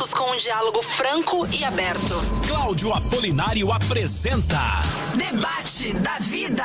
assuntos com um diálogo franco e aberto. Cláudio Apolinário apresenta Debate da Vida.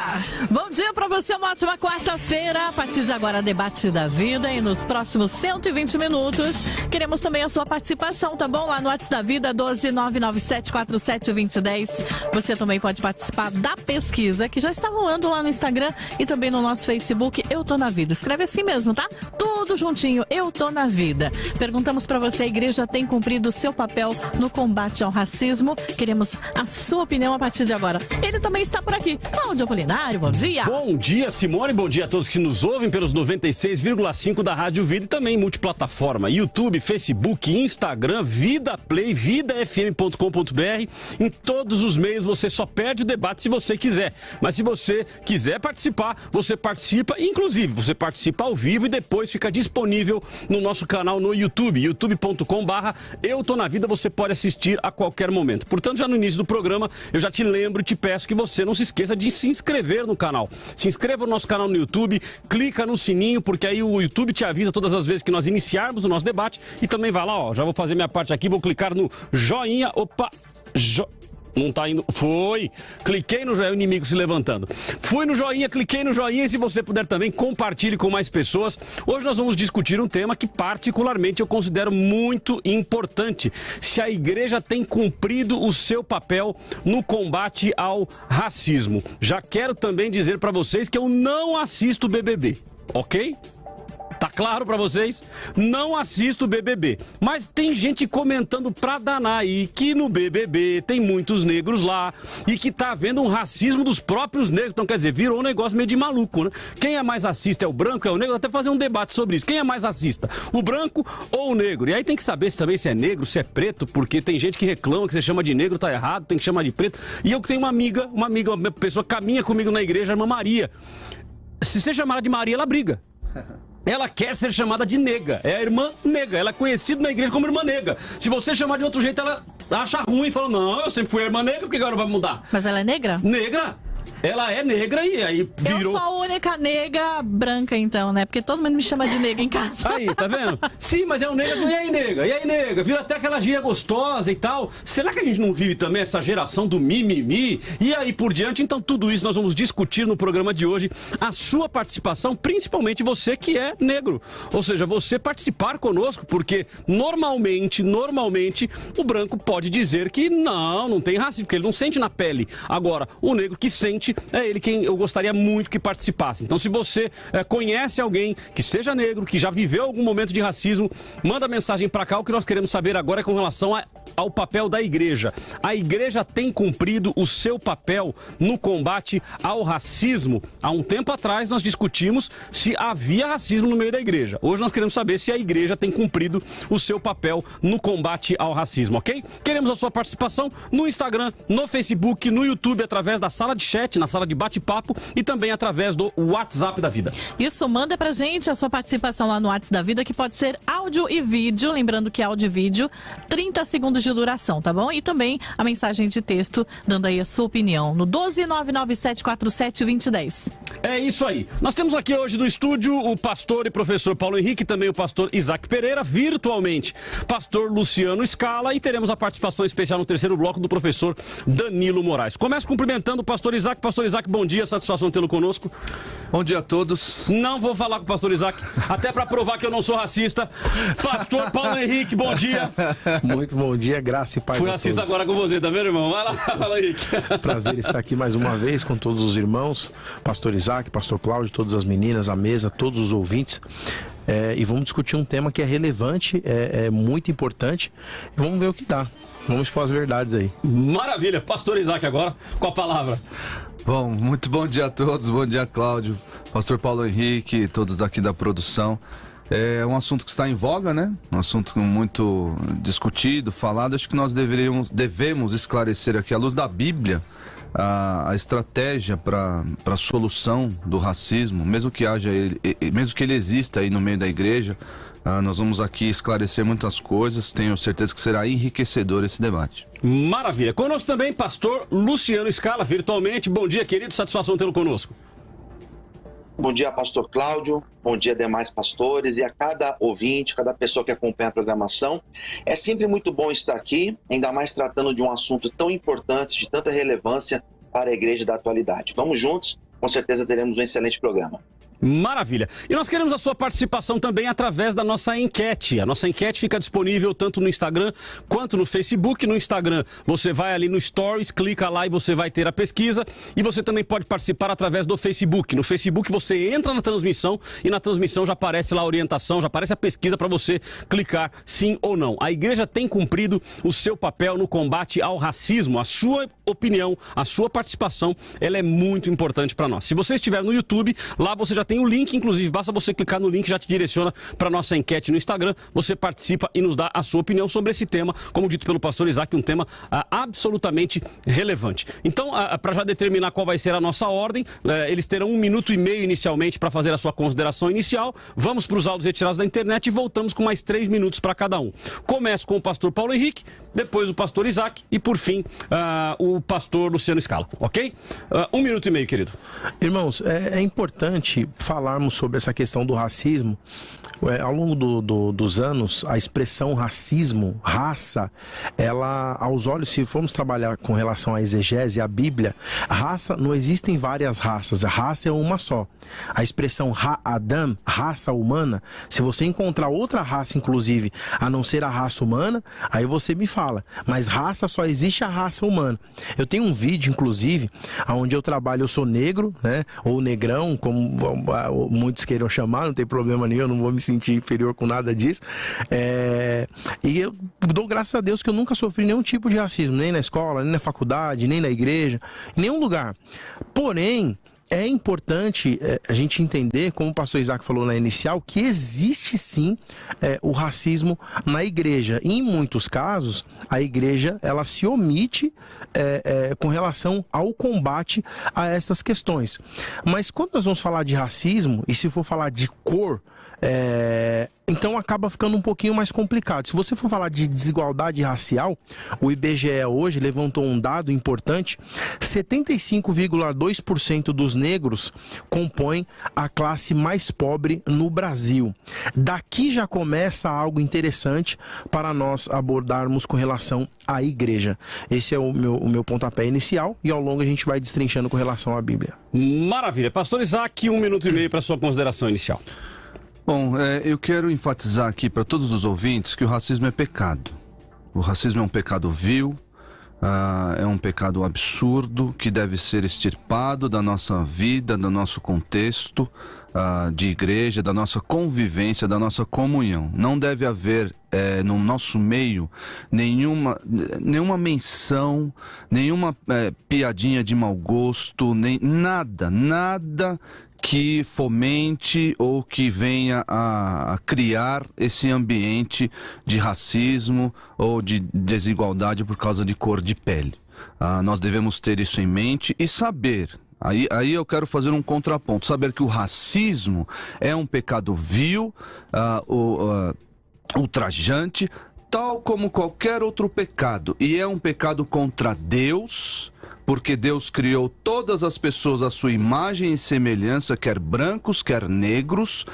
Bom dia pra você, uma ótima quarta-feira. A partir de agora, Debate da Vida. E nos próximos 120 minutos, queremos também a sua participação, tá bom? Lá no WhatsApp da Vida, 12997472010. Você também pode participar da pesquisa que já está rolando lá no Instagram e também no nosso Facebook, Eu Tô na Vida. Escreve assim mesmo, tá? Tudo juntinho, Eu Tô na Vida. Perguntamos pra você, a igreja tem cumprido o seu papel no combate ao racismo? Queremos a sua opinião a partir de agora. Ele também está por aqui. Cláudio Apolinário, bom dia. Bom dia, Simone. Bom dia a todos que nos ouvem pelos 96,5 da Rádio Vida e também multiplataforma. YouTube, Facebook, Instagram, Vida Play, vidafm.com.br. Em todos os meios você só perde o debate se você quiser. Mas se você quiser participar, você participa. Inclusive, você participa ao vivo e depois fica disponível no nosso canal no YouTube. youtube.com/Eu Tô na Vida. Você pode assistir a qualquer momento. Portanto, já no início do programa, eu já te lembro e te peço que você não se esqueça de se inscrever no canal. Se inscreva no nosso canal no YouTube, clica no sininho, porque aí o YouTube te avisa todas as vezes que nós iniciarmos o nosso debate. E também vai lá, ó, já vou fazer minha parte aqui, vou clicar no joinha, não tá indo. Foi! Cliquei no joinha, o inimigo se levantando. Fui no joinha, cliquei no joinha e se você puder também, compartilhe com mais pessoas. Hoje nós vamos discutir um tema que particularmente eu considero muito importante. Se a igreja tem cumprido o seu papel no combate ao racismo. Já quero também dizer para vocês que eu não assisto BBB, ok? Tá claro pra vocês? Não assisto BBB. Mas tem gente comentando pra danar aí que no BBB tem muitos negros lá e que tá havendo um racismo dos próprios negros. Então, quer dizer, virou um negócio meio de maluco, né? Quem é mais racista? É o branco? É o negro? Até fazer um debate sobre isso. Quem é mais racista? O branco ou o negro? E aí tem que saber também se é negro, se é preto, porque tem gente que reclama que você chama de negro, tá errado, tem que chamar de preto. E eu tenho uma pessoa que caminha comigo na igreja, a irmã Maria. Se você chamar ela de Maria, ela briga. Ela quer ser chamada de nega. É a irmã nega. Ela é conhecida na igreja como irmã nega. Se você chamar de outro jeito, ela acha ruim e fala, não, eu sempre fui a irmã nega, por que agora vai mudar? Mas ela é negra? Negra. Ela é negra e aí virou... Eu sou a única nega branca, então, né? Porque todo mundo me chama de nega em casa. Aí, tá vendo? Sim, mas é um nega. E aí, nega? E aí, nega? Vira até aquela gíria gostosa e tal. Será que a gente não vive também essa geração do mimimi? E aí por diante? Então, tudo isso nós vamos discutir no programa de hoje. A sua participação, principalmente você que é negro. Ou seja, você participar conosco, porque normalmente, o branco pode dizer que não tem racismo, porque ele não sente na pele. Agora, o negro que sente, é ele quem eu gostaria muito que participasse. Então, se você conhece alguém que seja negro, que já viveu algum momento de racismo, manda mensagem pra cá. O que nós queremos saber agora é com relação ao papel da igreja. A igreja tem cumprido o seu papel no combate ao racismo? Há um tempo atrás nós discutimos se havia racismo no meio da igreja. Hoje nós queremos saber se a igreja tem cumprido o seu papel no combate ao racismo, ok? Queremos a sua participação no Instagram, no Facebook, no YouTube, através da sala de chat, na sala de bate-papo e também através do WhatsApp da Vida. Isso, manda pra gente a sua participação lá no WhatsApp da Vida, que pode ser áudio e vídeo, lembrando que áudio e vídeo, 30 segundos de duração, tá bom? E também a mensagem de texto, dando aí a sua opinião, no 12997472010. É isso aí. Nós temos aqui hoje no estúdio o pastor e professor Paulo Henrique, também o pastor Isaac Pereira, virtualmente pastor Luciano Scala, e teremos a participação especial no terceiro bloco do professor Danilo Moraes. Começo cumprimentando o pastor Isaac. Pastor Isaac, bom dia, satisfação tê-lo conosco. Bom dia a todos. Não vou falar com o pastor Isaac, até para provar que eu não sou racista. Pastor Paulo Henrique, bom dia. Muito bom dia, graça e paz Fui a racista todos. agora com você, tá vendo, irmão? Vai lá, Paulo Henrique. Prazer estar aqui mais uma vez com todos os irmãos, pastor Isaac, pastor Cláudio, todas as meninas, a mesa, todos os ouvintes. E vamos discutir um tema que é relevante, é muito importante, e vamos ver o que dá. Vamos expor as verdades aí. Maravilha, pastor Isaac agora com a palavra. Bom, muito bom dia a todos, bom dia Cláudio, pastor Paulo Henrique, todos daqui da produção. É um assunto que está em voga, né? Um assunto muito discutido, falado. Acho que nós devemos esclarecer aqui, à luz da Bíblia, a estratégia para a solução do racismo, mesmo que ele exista aí no meio da igreja. Nós vamos aqui esclarecer muitas coisas, tenho certeza que será enriquecedor esse debate. Maravilha. Conosco também, pastor Luciano Scala, virtualmente. Bom dia, querido, satisfação tê-lo conosco. Bom dia, pastor Cláudio. Bom dia, demais pastores e a cada ouvinte, cada pessoa que acompanha a programação. É sempre muito bom estar aqui, ainda mais tratando de um assunto tão importante, de tanta relevância para a igreja da atualidade. Vamos juntos, com certeza teremos um excelente programa. Maravilha. E nós queremos a sua participação também através da nossa enquete. A nossa enquete fica disponível tanto no Instagram quanto no Facebook. No Instagram, você vai ali no Stories, clica lá e você vai ter a pesquisa. E você também pode participar através do Facebook. No Facebook você entra na transmissão e na transmissão já aparece lá a orientação, já aparece a pesquisa para você clicar sim ou não. A igreja tem cumprido o seu papel no combate ao racismo. A sua opinião, a sua participação, ela é muito importante para nós. Se você estiver no YouTube, lá você já tem o link, inclusive, basta você clicar no link, já te direciona para nossa enquete no Instagram, você participa e nos dá a sua opinião sobre esse tema, como dito pelo pastor Isaac, um tema absolutamente relevante. Então, para já determinar qual vai ser a nossa ordem, eles terão 1 minuto e meio inicialmente para fazer a sua consideração inicial, vamos para os áudios retirados da internet e voltamos com mais 3 minutos para cada um. Começo com o pastor Paulo Henrique, depois o pastor Isaac e, por fim, o pastor Luciano Scala, ok? 1 minuto e meio, querido. Irmãos, é importante falarmos sobre essa questão do racismo. Ao longo dos anos, a expressão racismo, raça, ela, aos olhos, se formos trabalhar com relação à exegese, à Bíblia, raça, não existem várias raças, a raça é uma só. A expressão Adam, raça humana, se você encontrar outra raça, inclusive, a não ser a raça humana, aí você me fala, mas raça só existe a raça humana. Eu tenho um vídeo, inclusive, onde eu trabalho, eu sou negro, né, ou negrão, como muitos queiram chamar, não tem problema nenhum, eu não vou me sentir inferior com nada disso. E eu dou graças a Deus que eu nunca sofri nenhum tipo de racismo, nem na escola, nem na faculdade, nem na igreja, em nenhum lugar. Porém, é importante a gente entender, como o pastor Isaac falou na inicial, que existe sim o racismo na igreja. E em muitos casos, a igreja ela se omite com relação ao combate a essas questões. Mas quando nós vamos falar de racismo, e se for falar de cor, então acaba ficando um pouquinho mais complicado. Se você for falar de desigualdade racial, o IBGE hoje levantou um dado importante: 75,2% dos negros compõem a classe mais pobre no Brasil. Daqui já começa algo interessante para nós abordarmos com relação à igreja. Esse é o meu pontapé inicial e ao longo a gente vai destrinchando com relação à Bíblia. Maravilha. Pastor Isaac, 1 minuto e meio para sua consideração inicial. Bom, eu quero enfatizar aqui para todos os ouvintes que o racismo é pecado. O racismo é um pecado vil, é um pecado absurdo que deve ser extirpado da nossa vida, do nosso contexto de igreja, da nossa convivência, da nossa comunhão. Não deve haver no nosso meio nenhuma menção, nenhuma piadinha de mau gosto, nem nada que fomente ou que venha a criar esse ambiente de racismo ou de desigualdade por causa de cor de pele. Nós devemos ter isso em mente e saber, aí eu quero fazer um contraponto, saber que o racismo é um pecado vil, ultrajante, tal como qualquer outro pecado, e é um pecado contra Deus, porque Deus criou todas as pessoas à sua imagem e semelhança, quer brancos, quer negros.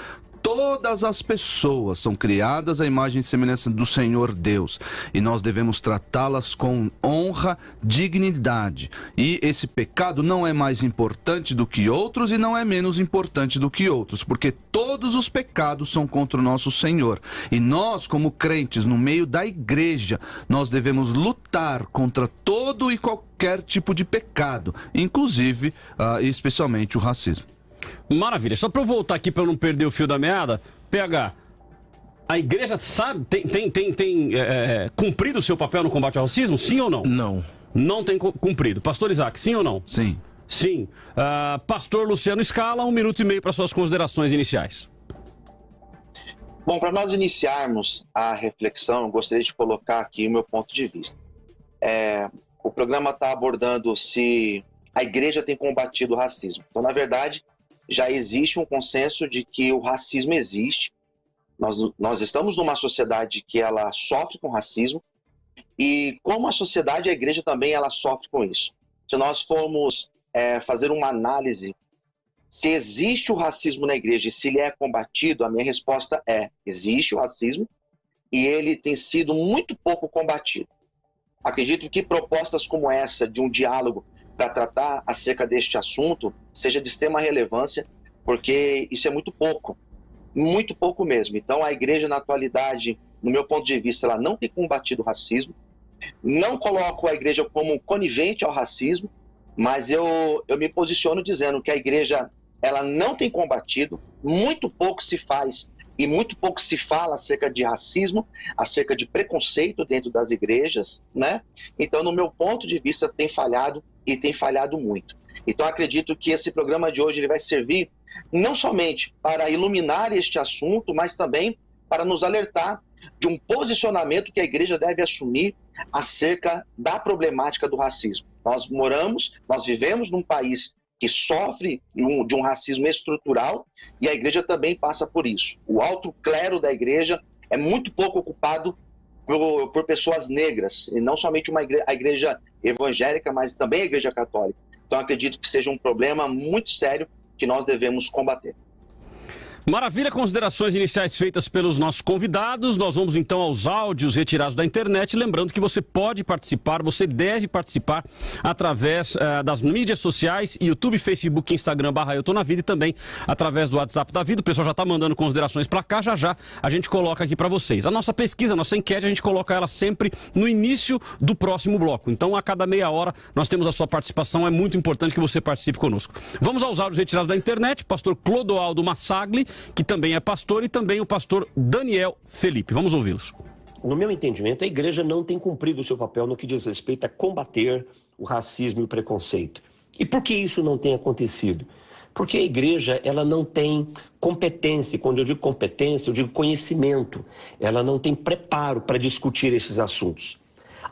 Todas as pessoas são criadas à imagem e semelhança do Senhor Deus. E nós devemos tratá-las com honra, dignidade. E esse pecado não é mais importante do que outros e não é menos importante do que outros, porque todos os pecados são contra o nosso Senhor. E nós, como crentes, no meio da igreja, nós devemos lutar contra todo e qualquer tipo de pecado, inclusive e especialmente o racismo. Maravilha. Só para eu voltar aqui para eu não perder o fio da meada, PH, a igreja sabe, tem cumprido o seu papel no combate ao racismo, sim ou não? Não. Não tem cumprido. Pastor Isaac, sim ou não? Sim. Sim. Pastor Luciano Scala, 1 minuto e meio para suas considerações iniciais. Bom, para nós iniciarmos a reflexão, eu gostaria de colocar aqui o meu ponto de vista. O programa está abordando se a igreja tem combatido o racismo. Então, na verdade, já existe um consenso de que o racismo existe. Nós estamos numa sociedade que ela sofre com racismo e, como a sociedade, a igreja também ela sofre com isso. Se nós formos fazer uma análise Se existe o racismo na igreja e se ele é combatido, a minha resposta é: existe o racismo e ele tem sido muito pouco combatido. Acredito que propostas como essa de um diálogo para tratar acerca deste assunto seja de extrema relevância, porque isso é muito pouco mesmo. Então a igreja na atualidade, no meu ponto de vista, ela não tem combatido o racismo. Não coloco a igreja como conivente ao racismo, mas eu me posiciono dizendo que a igreja ela não tem combatido, muito pouco se faz e muito pouco se fala acerca de racismo, acerca de preconceito dentro das igrejas, né? Então, no meu ponto de vista, tem falhado e tem falhado muito. Então, acredito que esse programa de hoje ele vai servir não somente para iluminar este assunto, mas também para nos alertar de um posicionamento que a igreja deve assumir acerca da problemática do racismo. Nós vivemos num país que sofre de um racismo estrutural e a igreja também passa por isso. O alto clero da igreja é muito pouco ocupado por pessoas negras, e não somente a igreja evangélica, mas também a igreja católica. Então acredito que seja um problema muito sério que nós devemos combater. Maravilha, considerações iniciais feitas pelos nossos convidados. Nós vamos então aos áudios retirados da internet. Lembrando que você pode participar, você deve participar através das mídias sociais, YouTube, Facebook, Instagram, /Eu Tô Na Vida, e também através do WhatsApp da Vida. O pessoal já está mandando considerações para cá, já a gente coloca aqui para vocês. A nossa pesquisa, a nossa enquete, a gente coloca ela sempre no início do próximo bloco. Então, a cada meia hora, nós temos a sua participação. É muito importante que você participe conosco. Vamos aos áudios retirados da internet. Pastor Clodoaldo Massagli, que também é pastor, e também o pastor Daniel Felipe. Vamos ouvi-los. No meu entendimento, a igreja não tem cumprido o seu papel no que diz respeito a combater o racismo e o preconceito. E por que isso não tem acontecido? Porque a igreja ela não tem competência. Quando eu digo competência, eu digo conhecimento. Ela não tem preparo para discutir esses assuntos.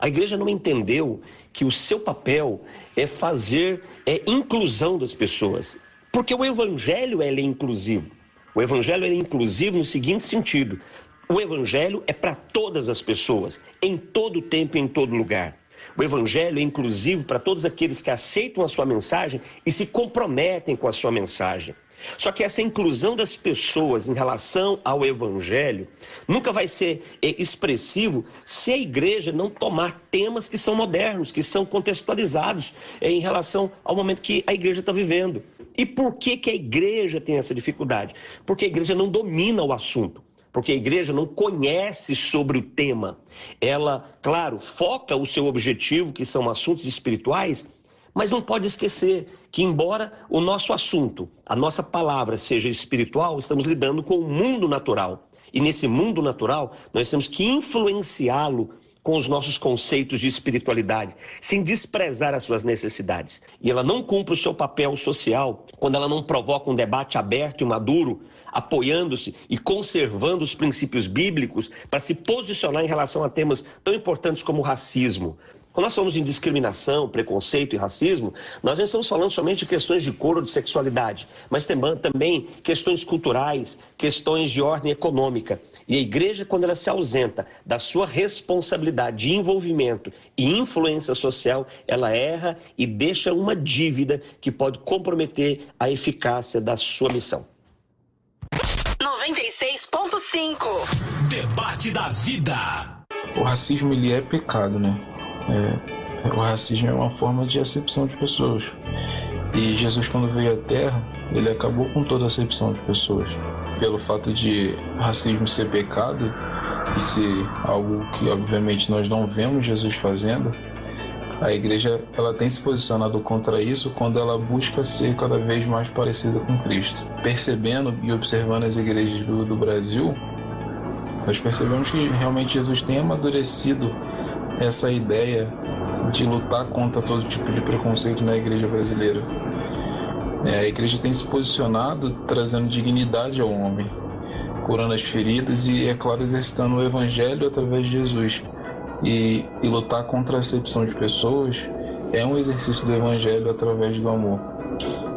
A igreja não entendeu que o seu papel é fazer inclusão das pessoas. Porque o evangelho ele é inclusivo. O evangelho é inclusivo no seguinte sentido: o evangelho é para todas as pessoas, em todo tempo e em todo lugar. O evangelho é inclusivo para todos aqueles que aceitam a sua mensagem e se comprometem com a sua mensagem. Só que essa inclusão das pessoas em relação ao evangelho nunca vai ser expressivo se a igreja não tomar temas que são modernos, que são contextualizados em relação ao momento que a igreja está vivendo. E por que a igreja tem essa dificuldade? Porque a igreja não domina o assunto. Porque a igreja não conhece sobre o tema. Ela, claro, foca o seu objetivo, que são assuntos espirituais, mas não pode esquecer que, embora o nosso assunto, a nossa palavra seja espiritual, estamos lidando com o mundo natural. E nesse mundo natural, nós temos que influenciá-lo com os nossos conceitos de espiritualidade, sem desprezar as suas necessidades. E ela não cumpre o seu papel social quando ela não provoca um debate aberto e maduro, apoiando-se e conservando os princípios bíblicos para se posicionar em relação a temas tão importantes como o racismo. Quando nós falamos em discriminação, preconceito e racismo, nós não estamos falando somente de questões de cor ou de sexualidade, mas também questões culturais, questões de ordem econômica. E a igreja, quando ela se ausenta da sua responsabilidade de envolvimento e influência social, ela erra e deixa uma dívida que pode comprometer a eficácia da sua missão. 96.5 Debate da Vida. O racismo ele é pecado, né? O racismo é uma forma de acepção de pessoas. E Jesus, quando veio à Terra, ele acabou com toda a acepção de pessoas. Pelo fato de racismo ser pecado e ser algo que, obviamente, nós não vemos Jesus fazendo, a igreja ela tem se posicionado contra isso quando ela busca ser cada vez mais parecida com Cristo. Percebendo e observando as igrejas do Brasil, nós percebemos que realmente Jesus tem amadurecido essa ideia de lutar contra todo tipo de preconceito na igreja brasileira. A igreja tem se posicionado trazendo dignidade ao homem, curando as feridas e, é claro, exercitando o evangelho através de Jesus. E lutar contra a acepção de pessoas é um exercício do evangelho através do amor.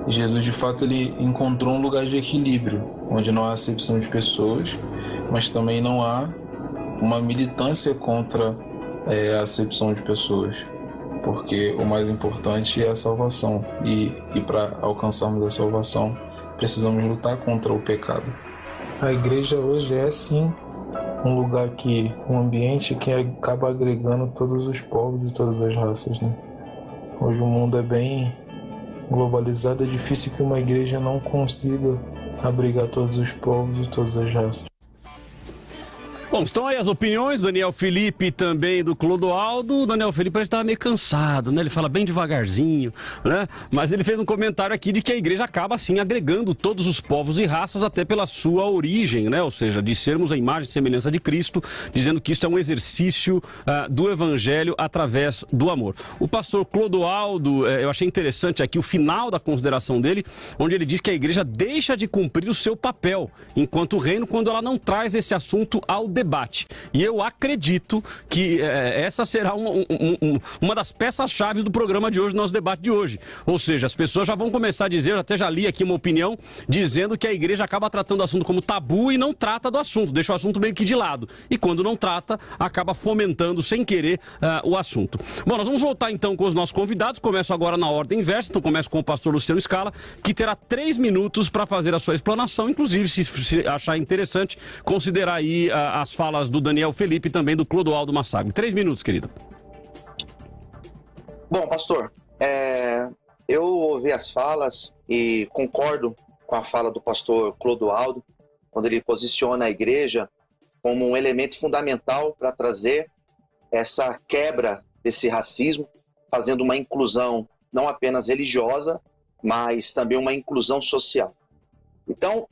Jesus, de fato, ele encontrou um lugar de equilíbrio, onde não há acepção de pessoas, mas também não há uma militância contra a acepção de pessoas, porque o mais importante é a salvação, e para alcançarmos a salvação precisamos lutar contra o pecado. A igreja hoje é sim um ambiente que acaba agregando todos os povos e todas as raças, né? Hoje o mundo é bem globalizado, é difícil que uma igreja não consiga abrigar todos os povos e todas as raças. Bom, estão aí as opiniões do Daniel Felipe e também do Clodoaldo. O Daniel Felipe parece que estava meio cansado, né? Ele fala bem devagarzinho, né? Mas ele fez um comentário aqui de que a igreja acaba, assim, agregando todos os povos e raças até pela sua origem, né? Ou seja, de sermos a imagem e semelhança de Cristo, dizendo que isso é um exercício do evangelho através do amor. O pastor Clodoaldo, eu achei interessante aqui o final da consideração dele, onde ele diz que a igreja deixa de cumprir o seu papel enquanto reino quando ela não traz esse assunto ao debate. E eu acredito que essa será uma das peças-chave do programa de hoje, do nosso debate de hoje. Ou seja, as pessoas já vão começar a dizer, eu até já li aqui uma opinião, dizendo que a igreja acaba tratando o assunto como tabu e não trata do assunto, deixa o assunto meio que de lado. E quando não trata, acaba fomentando sem querer o assunto. Bom, nós vamos voltar então com os nossos convidados. Começo agora na ordem inversa, então começo com o pastor Luciano Scala, que terá 3 minutos para fazer a sua explanação, inclusive, se achar interessante, considerar aí as falas do Daniel Felipe e também do Clodoaldo Massagno. 3 minutos, querido. Bom, pastor, eu ouvi as falas e concordo com a fala do pastor Clodoaldo, quando ele posiciona a igreja como um elemento fundamental para trazer essa quebra desse racismo, fazendo uma inclusão não apenas religiosa, mas também uma inclusão social. Então,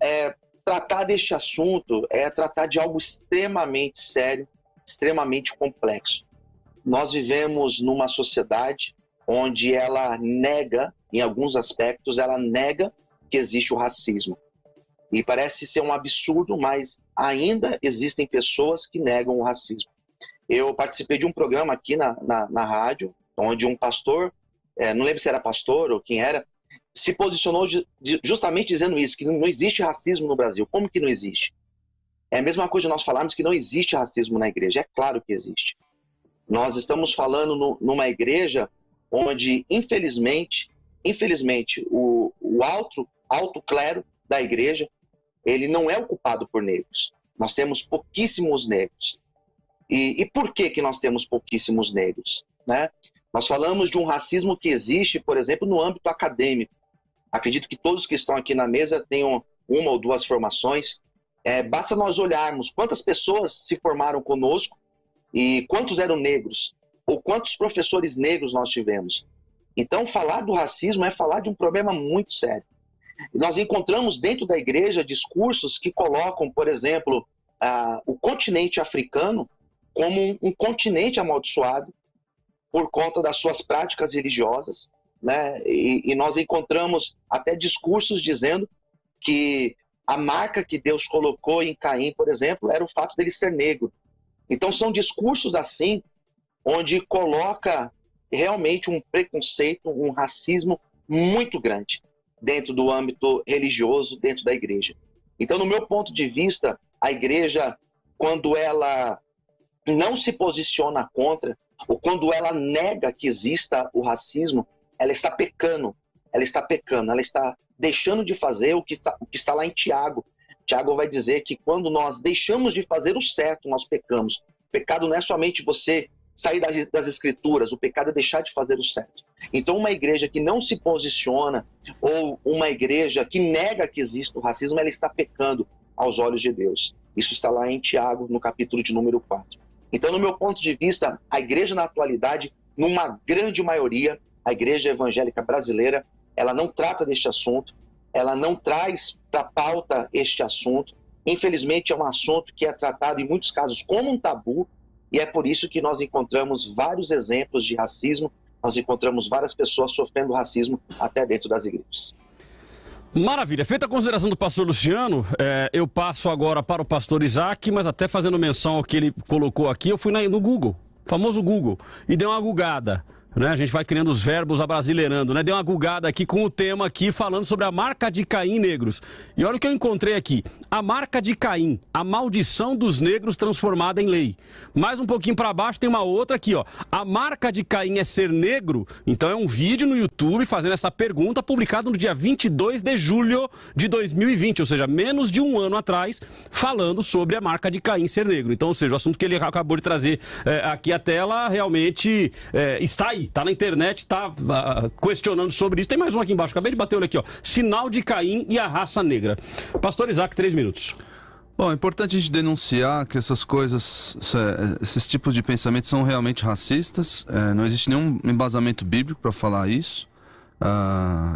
tratar deste assunto é tratar de algo extremamente sério, extremamente complexo. Nós vivemos numa sociedade onde ela nega, em alguns aspectos, ela nega que existe o racismo. E parece ser um absurdo, mas ainda existem pessoas que negam o racismo. Eu participei de um programa aqui na rádio, onde um pastor, não lembro se era pastor ou quem era, se posicionou justamente dizendo isso, que não existe racismo no Brasil. Como que não existe? É a mesma coisa de nós falarmos que não existe racismo na igreja. É claro que existe. Nós estamos falando numa igreja onde, infelizmente, o alto clero da igreja, ele não é ocupado por negros. Nós temos pouquíssimos negros. E por que nós temos pouquíssimos negros, né? Nós falamos de um racismo que existe, por exemplo, no âmbito acadêmico. Acredito que todos que estão aqui na mesa tenham 1 ou 2 formações. Basta nós olharmos quantas pessoas se formaram conosco e quantos eram negros, ou quantos professores negros nós tivemos. Então, falar do racismo é falar de um problema muito sério. Nós encontramos dentro da igreja discursos que colocam, por exemplo, o continente africano como um continente amaldiçoado por conta das suas práticas religiosas, né? E nós encontramos até discursos dizendo que a marca que Deus colocou em Caim, por exemplo, era o fato dele ser negro. Então são discursos assim, onde coloca realmente um preconceito, um racismo muito grande dentro do âmbito religioso, dentro da igreja. Então, no meu ponto de vista, a igreja, quando ela não se posiciona contra, ou quando ela nega que exista o racismo, ela está pecando, ela está deixando de fazer o que está lá em Tiago. Tiago vai dizer que quando nós deixamos de fazer o certo, nós pecamos. O pecado não é somente você sair das escrituras, o pecado é deixar de fazer o certo. Então, uma igreja que não se posiciona, ou uma igreja que nega que existe o racismo, ela está pecando aos olhos de Deus. Isso está lá em Tiago, no capítulo de número 4. Então, no meu ponto de vista, a igreja na atualidade, numa grande maioria, a igreja evangélica brasileira, ela não trata deste assunto, ela não traz para a pauta este assunto. Infelizmente, é um assunto que é tratado, em muitos casos, como um tabu, e é por isso que nós encontramos vários exemplos de racismo, nós encontramos várias pessoas sofrendo racismo até dentro das igrejas. Maravilha. Feita a consideração do pastor Luciano, eu passo agora para o pastor Isaac, mas até fazendo menção ao que ele colocou aqui, eu fui no Google, famoso Google, e dei uma googada. Né? A gente vai criando os verbos abrasileirando, né? Deu uma gugada aqui com o tema aqui, falando sobre a marca de Caim em negros. E olha o que eu encontrei aqui. A marca de Caim, a maldição dos negros transformada em lei. Mais um pouquinho para baixo tem uma outra aqui, ó. A marca de Caim é ser negro? Então é um vídeo no YouTube fazendo essa pergunta, publicado no dia 22 de julho de 2020, ou seja, menos de um ano atrás, falando sobre a marca de Caim ser negro. Então, ou seja, o assunto que ele acabou de trazer aqui à tela realmente está aí. Tá na internet, tá questionando sobre isso. Tem mais um aqui embaixo, acabei de bater o olho aqui, ó. Sinal de Caim e a raça negra. Pastor Isaac, 3 minutos. Bom, é importante a gente denunciar que essas coisas, esses tipos de pensamentos são realmente racistas. Não existe nenhum embasamento bíblico para falar isso.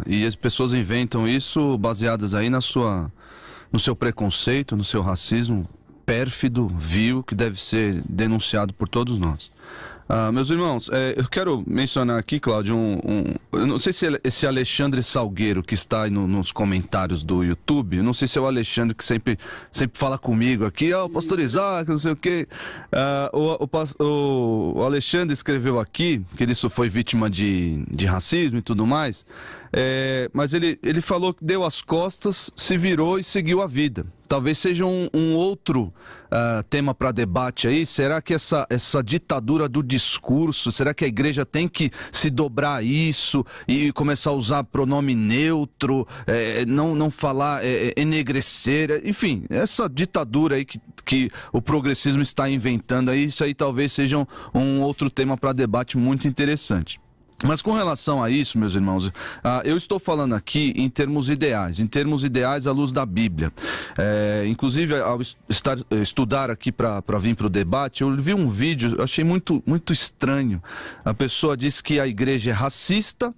E as pessoas inventam isso baseadas aí no seu preconceito, no seu racismo pérfido, vil, que deve ser denunciado por todos nós. Meus irmãos, eu quero mencionar aqui, Cláudio, eu não sei se esse Alexandre Salgueiro que está aí nos comentários do YouTube, eu não sei se é o Alexandre que sempre fala comigo aqui, o pastor Isaac, não sei o quê. O Alexandre escreveu aqui que ele foi vítima de racismo e tudo mais, mas ele falou que deu as costas, se virou e seguiu a vida. Talvez seja um outro tema para debate aí. Será que essa ditadura do discurso, será que a igreja tem que se dobrar a isso e começar a usar pronome neutro, não falar enegrecer, enfim, essa ditadura aí que o progressismo está inventando aí, isso aí talvez seja um outro tema para debate muito interessante. Mas com relação a isso, meus irmãos, eu estou falando aqui em termos ideais à luz da Bíblia. Inclusive, ao estudar aqui para vir para o debate, eu vi um vídeo, eu achei muito, muito estranho. A pessoa diz que a igreja é racista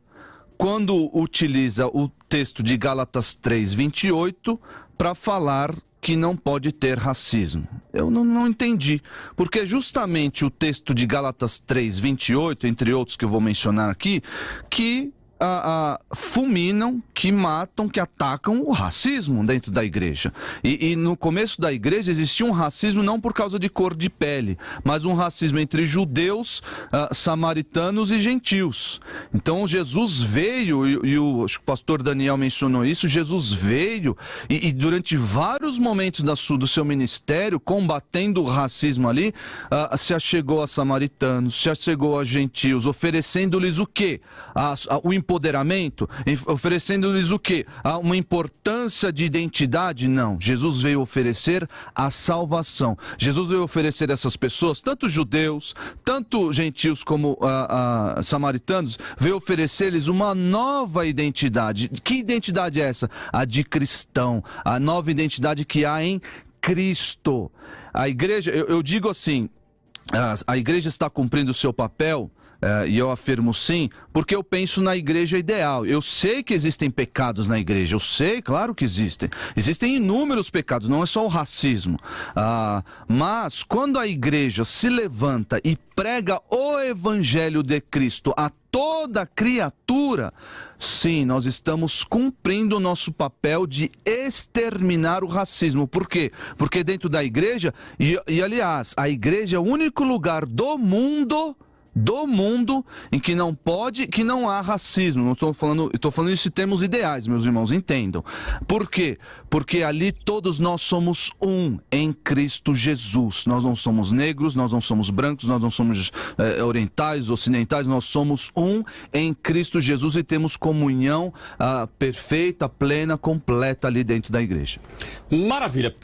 quando utiliza o texto de Gálatas 3:28 para falar que não pode ter racismo. Eu não entendi, porque justamente o texto de Gálatas 3:28, entre outros que eu vou mencionar aqui, que fulminam, que matam, que atacam o racismo dentro da igreja. E no começo da igreja existia um racismo não por causa de cor de pele, mas um racismo entre judeus, samaritanos e gentios. Então Jesus veio, acho que o pastor Daniel mencionou isso, Jesus veio e durante vários momentos do seu ministério, combatendo o racismo ali, se achegou a samaritanos, se achegou a gentios, oferecendo-lhes o quê? O empoderamento, oferecendo-lhes o quê? Uma importância de identidade? Não. Jesus veio oferecer a salvação. Jesus veio oferecer a essas pessoas, tanto judeus, tanto gentios como samaritanos, veio oferecer-lhes uma nova identidade. Que identidade é essa? A de cristão. A nova identidade que há em Cristo. A igreja, eu digo assim, a igreja está cumprindo o seu papel. E eu afirmo sim, porque eu penso na igreja ideal. Eu sei que existem pecados na igreja, eu sei, claro que existem. Existem inúmeros pecados, não é só o racismo. Mas quando a igreja se levanta e prega o evangelho de Cristo a toda criatura, sim, nós estamos cumprindo o nosso papel de exterminar o racismo. Por quê? Porque dentro da igreja, e aliás, a igreja é o único lugar do mundo em que não há racismo. Não estou falando isso em termos ideais, meus irmãos, entendam. Por quê? Porque ali todos nós somos um em Cristo Jesus. Nós não somos negros, nós não somos brancos, nós não somos orientais, ocidentais, nós somos um em Cristo Jesus e temos comunhão perfeita, plena, completa ali dentro da igreja. Maravilha.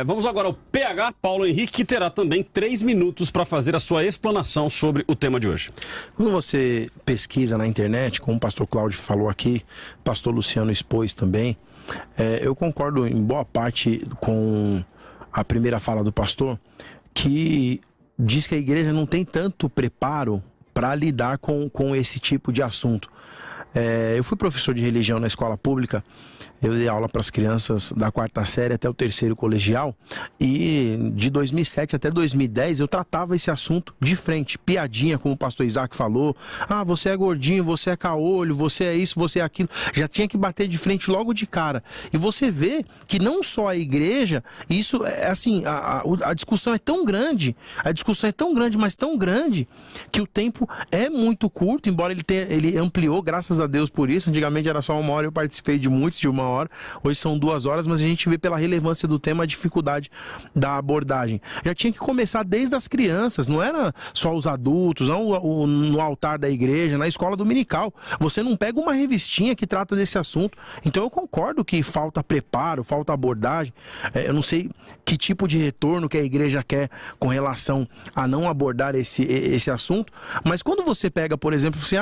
Vamos agora ao PH Paulo Henrique, que terá também 3 minutos para fazer a sua explanação sobre o tema de hoje. Quando você pesquisa na internet, como o pastor Cláudio falou aqui, o pastor Luciano expôs também, eu concordo em boa parte com a primeira fala do pastor, que diz que a igreja não tem tanto preparo para lidar com esse tipo de assunto. Eu fui professor de religião na escola pública, eu dei aula para as crianças da 4ª série até o 3º colegial, e de 2007 até 2010 eu tratava esse assunto de frente, piadinha, como o pastor Isaac falou, você é gordinho, você é caolho, você é isso, você é aquilo, já tinha que bater de frente logo de cara. E você vê que não só a igreja, isso é assim, a discussão é tão grande, mas tão grande, que o tempo é muito curto, embora ele ampliou, graças a Deus por isso. Antigamente era só 1 hora, eu participei de muitos de 1 hora, hoje são 2 horas, mas a gente vê pela relevância do tema a dificuldade da abordagem. Já tinha que começar desde as crianças, não era só os adultos, não no altar da igreja, na escola dominical. Você não pega uma revistinha que trata desse assunto. Então eu concordo que falta preparo, falta abordagem. Eu não sei que tipo de retorno que a igreja quer com relação a não abordar esse assunto, mas quando você pega, por exemplo, assim,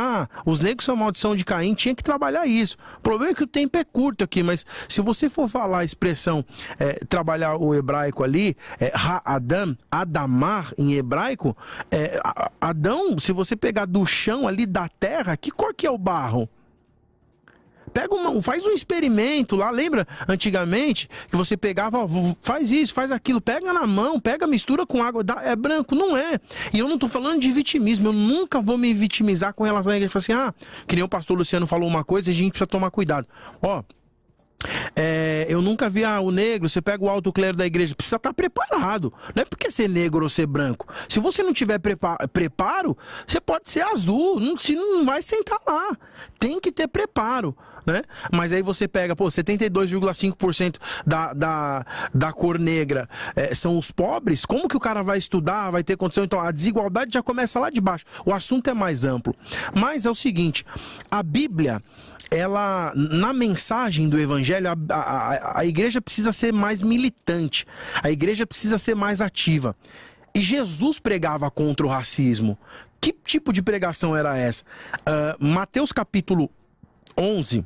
os negros são maldição de Caim, tinha que trabalhar isso. O problema é que o tempo é curto aqui, mas se você for falar a expressão, trabalhar o hebraico ali, Ha-Adam, Adamar em hebraico, Adão, se você pegar do chão ali da terra, que cor que é o barro? Faz um experimento lá, lembra antigamente que você pegava, faz isso, faz aquilo, pega na mão, mistura com água, é branco, não é. E eu não tô falando de vitimismo, eu nunca vou me vitimizar com relação a igreja. Falar assim, que nem o pastor Luciano falou uma coisa, a gente precisa tomar cuidado. Eu nunca vi o negro, você pega o alto clero da igreja, precisa estar preparado. Não é porque ser negro ou ser branco. Se você não tiver preparo, você pode ser azul, não vai sentar lá. Tem que ter preparo, né? Mas aí você pega, 72,5% da cor negra são os pobres. Como que o cara vai estudar, vai ter condição? Então a desigualdade já começa lá de baixo. O assunto é mais amplo. Mas é o seguinte, a Bíblia, na mensagem do evangelho, a igreja precisa ser mais militante, a igreja precisa ser mais ativa. E Jesus pregava contra o racismo. Que tipo de pregação era essa? Mateus capítulo 11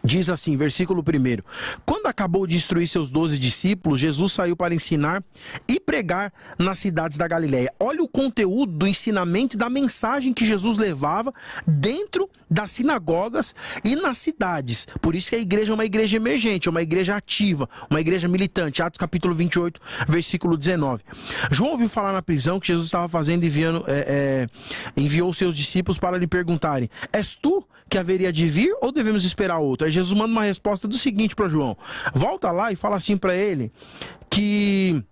diz assim, versículo 1: Quando acabou de instruir seus 12 discípulos, Jesus saiu para ensinar e pregar nas cidades da Galileia. Olha o conteúdo do ensinamento e da mensagem que Jesus levava dentro das sinagogas e nas cidades. Por isso que a igreja é uma igreja emergente, é uma igreja ativa, uma igreja militante. Atos capítulo 28, versículo 19. João ouviu falar na prisão que Jesus estava fazendo, enviou seus discípulos para lhe perguntarem: És tu que haveria de vir ou devemos esperar outro? Aí Jesus manda uma resposta do seguinte para João: volta lá e fala assim para ele que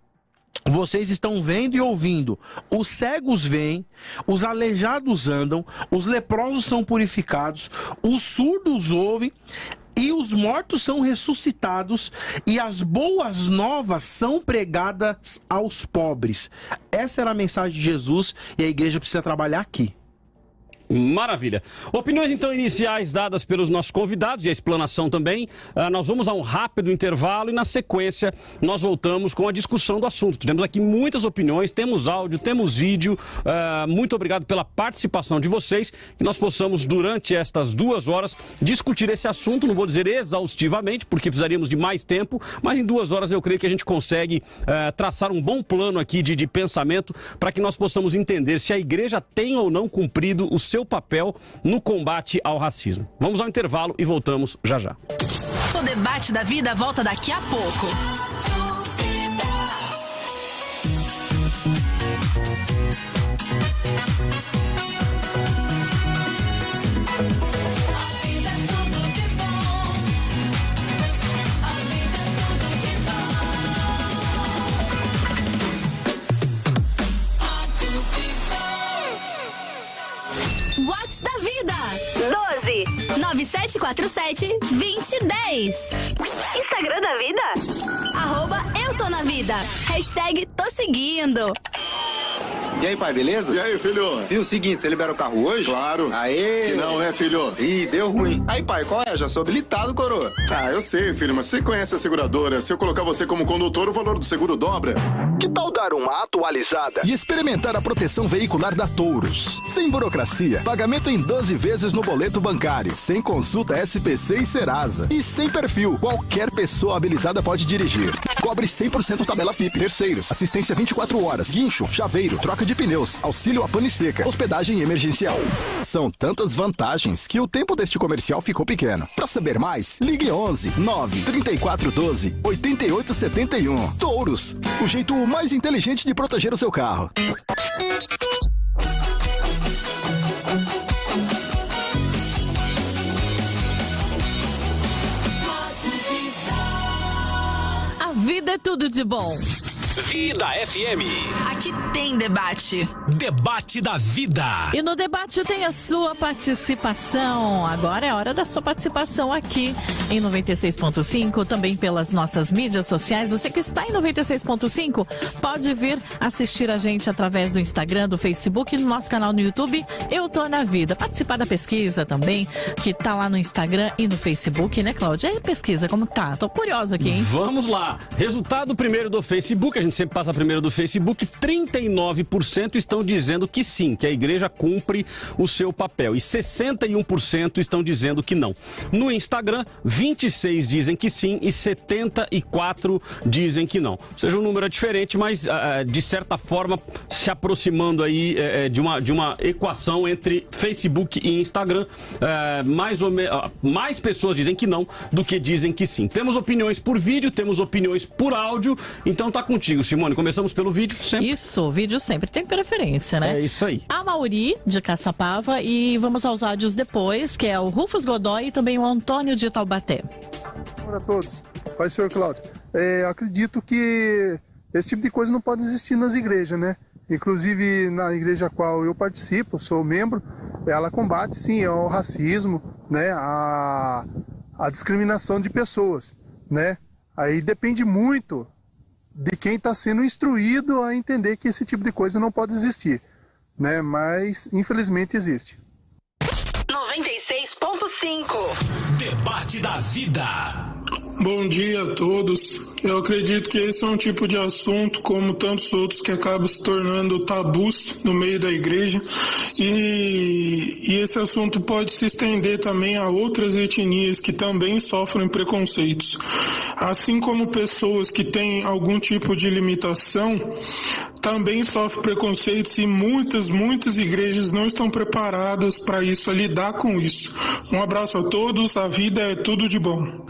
vocês estão vendo e ouvindo, os cegos veem, os aleijados andam, os leprosos são purificados, os surdos ouvem e os mortos são ressuscitados, e as boas novas são pregadas aos pobres. Essa era a mensagem de Jesus e a igreja precisa trabalhar aqui. Maravilha. Opiniões então iniciais dadas pelos nossos convidados e a explanação também. Nós vamos a um rápido intervalo e na sequência nós voltamos com a discussão do assunto. Tivemos aqui muitas opiniões, temos áudio, temos vídeo. Muito obrigado pela participação de vocês, que nós possamos durante estas 2 horas discutir esse assunto. Não vou dizer exaustivamente, porque precisaríamos de mais tempo, mas em 2 horas eu creio que a gente consegue traçar um bom plano aqui de pensamento para que nós possamos entender se a igreja tem ou não cumprido o seu papel no combate ao racismo. Vamos ao intervalo e voltamos já já. O debate da vida volta daqui a pouco. Whats da vida? 12-9747-2010. Instagram da vida? @eu tô na vida. #tô seguindo. E aí, pai, beleza? E aí, filho? Viu o seguinte, você libera o carro hoje? Claro. Aê! Que não, né, filho? Ih, deu ruim. Aí, pai, qual é? Já sou habilitado, coroa. Ah, eu sei, filho, mas você conhece a seguradora. Se eu colocar você como condutor, o valor do seguro dobra. Que tal dar uma atualizada? E experimentar a proteção veicular da Touros. Sem burocracia, pagamento em 12 vezes no boleto bancário, sem consulta SPC e Serasa. E sem perfil, qualquer pessoa habilitada pode dirigir. Cobre 100% tabela FIP. Terceiros, assistência 24 horas. Guincho, chaveiro, troca de pneus, auxílio a pane seca, hospedagem emergencial. São tantas vantagens que o tempo deste comercial ficou pequeno. Para saber mais, ligue 11 9 34 12 88 71. Touros, o jeito mais inteligente de proteger o seu carro. A vida é tudo de bom. Vida FM. Aqui tem debate. Debate da vida. E no debate tem a sua participação. Agora é hora da sua participação aqui em 96.5, também pelas nossas mídias sociais. Você que está em 96.5 pode vir assistir a gente através do Instagram, do Facebook e no nosso canal no YouTube, Eu Tô na Vida. Participar da pesquisa também, que tá lá no Instagram e no Facebook, né, Cláudia? E a pesquisa, como tá? Tô curiosa aqui, hein? Vamos lá. Resultado primeiro do Facebook, a gente sempre passa primeiro do Facebook, 39% estão dizendo que sim, que a igreja cumpre o seu papel e 61% estão dizendo que não. No Instagram, 26 dizem que sim e 74 dizem que não. Ou seja, o número é diferente, mas de certa forma se aproximando aí de uma equação entre Facebook e Instagram. Mais pessoas dizem que não do que dizem que sim. Temos opiniões por vídeo, temos opiniões por áudio, então tá contigo, Simone. Começamos pelo vídeo sempre. Isso, o vídeo sempre tem preferência, né? É isso aí. A Mauri, de Caçapava, e vamos aos áudios depois, que é o Rufus Godoy e também o Antônio de Taubaté. Olá a todos. Pai, senhor Cláudio. Acredito que esse tipo de coisa não pode existir nas igrejas, né? Inclusive, na igreja a qual eu participo, sou membro, ela combate, sim, o racismo, né? A discriminação de pessoas, né? Aí depende muito de quem está sendo instruído a entender que esse tipo de coisa não pode existir, né? Mas, infelizmente, existe. 96.5 Debate da vida. Bom dia a todos. Eu acredito que esse é um tipo de assunto, como tantos outros, que acaba se tornando tabus no meio da igreja. E esse assunto pode se estender também a outras etnias que também sofrem preconceitos. Assim como pessoas que têm algum tipo de limitação também sofrem preconceitos e muitas igrejas não estão preparadas para isso, a lidar com isso. Um abraço a todos, a vida é tudo de bom.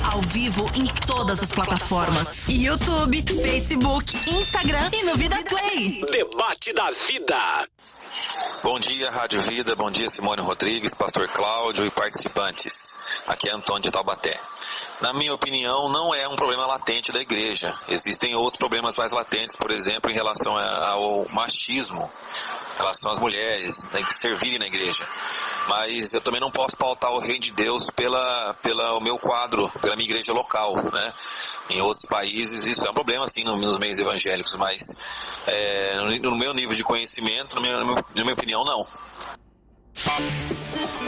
Ao vivo em todas as plataformas: YouTube, Facebook, Instagram e no Vida Play. Debate da vida. Bom dia, Rádio Vida, bom dia, Simone Rodrigues, Pastor Cláudio e participantes. Aqui é Antônio de Taubaté. Na minha opinião, não é um problema latente da igreja. Existem outros problemas mais latentes, por exemplo, em relação ao machismo, em relação às mulheres, tem que servirem na igreja. Mas eu também não posso pautar o reino de Deus pelo meu quadro, pela minha igreja local, né? Em outros países isso é um problema, assim, nos meios evangélicos, mas no meu nível de conhecimento, na minha opinião, não.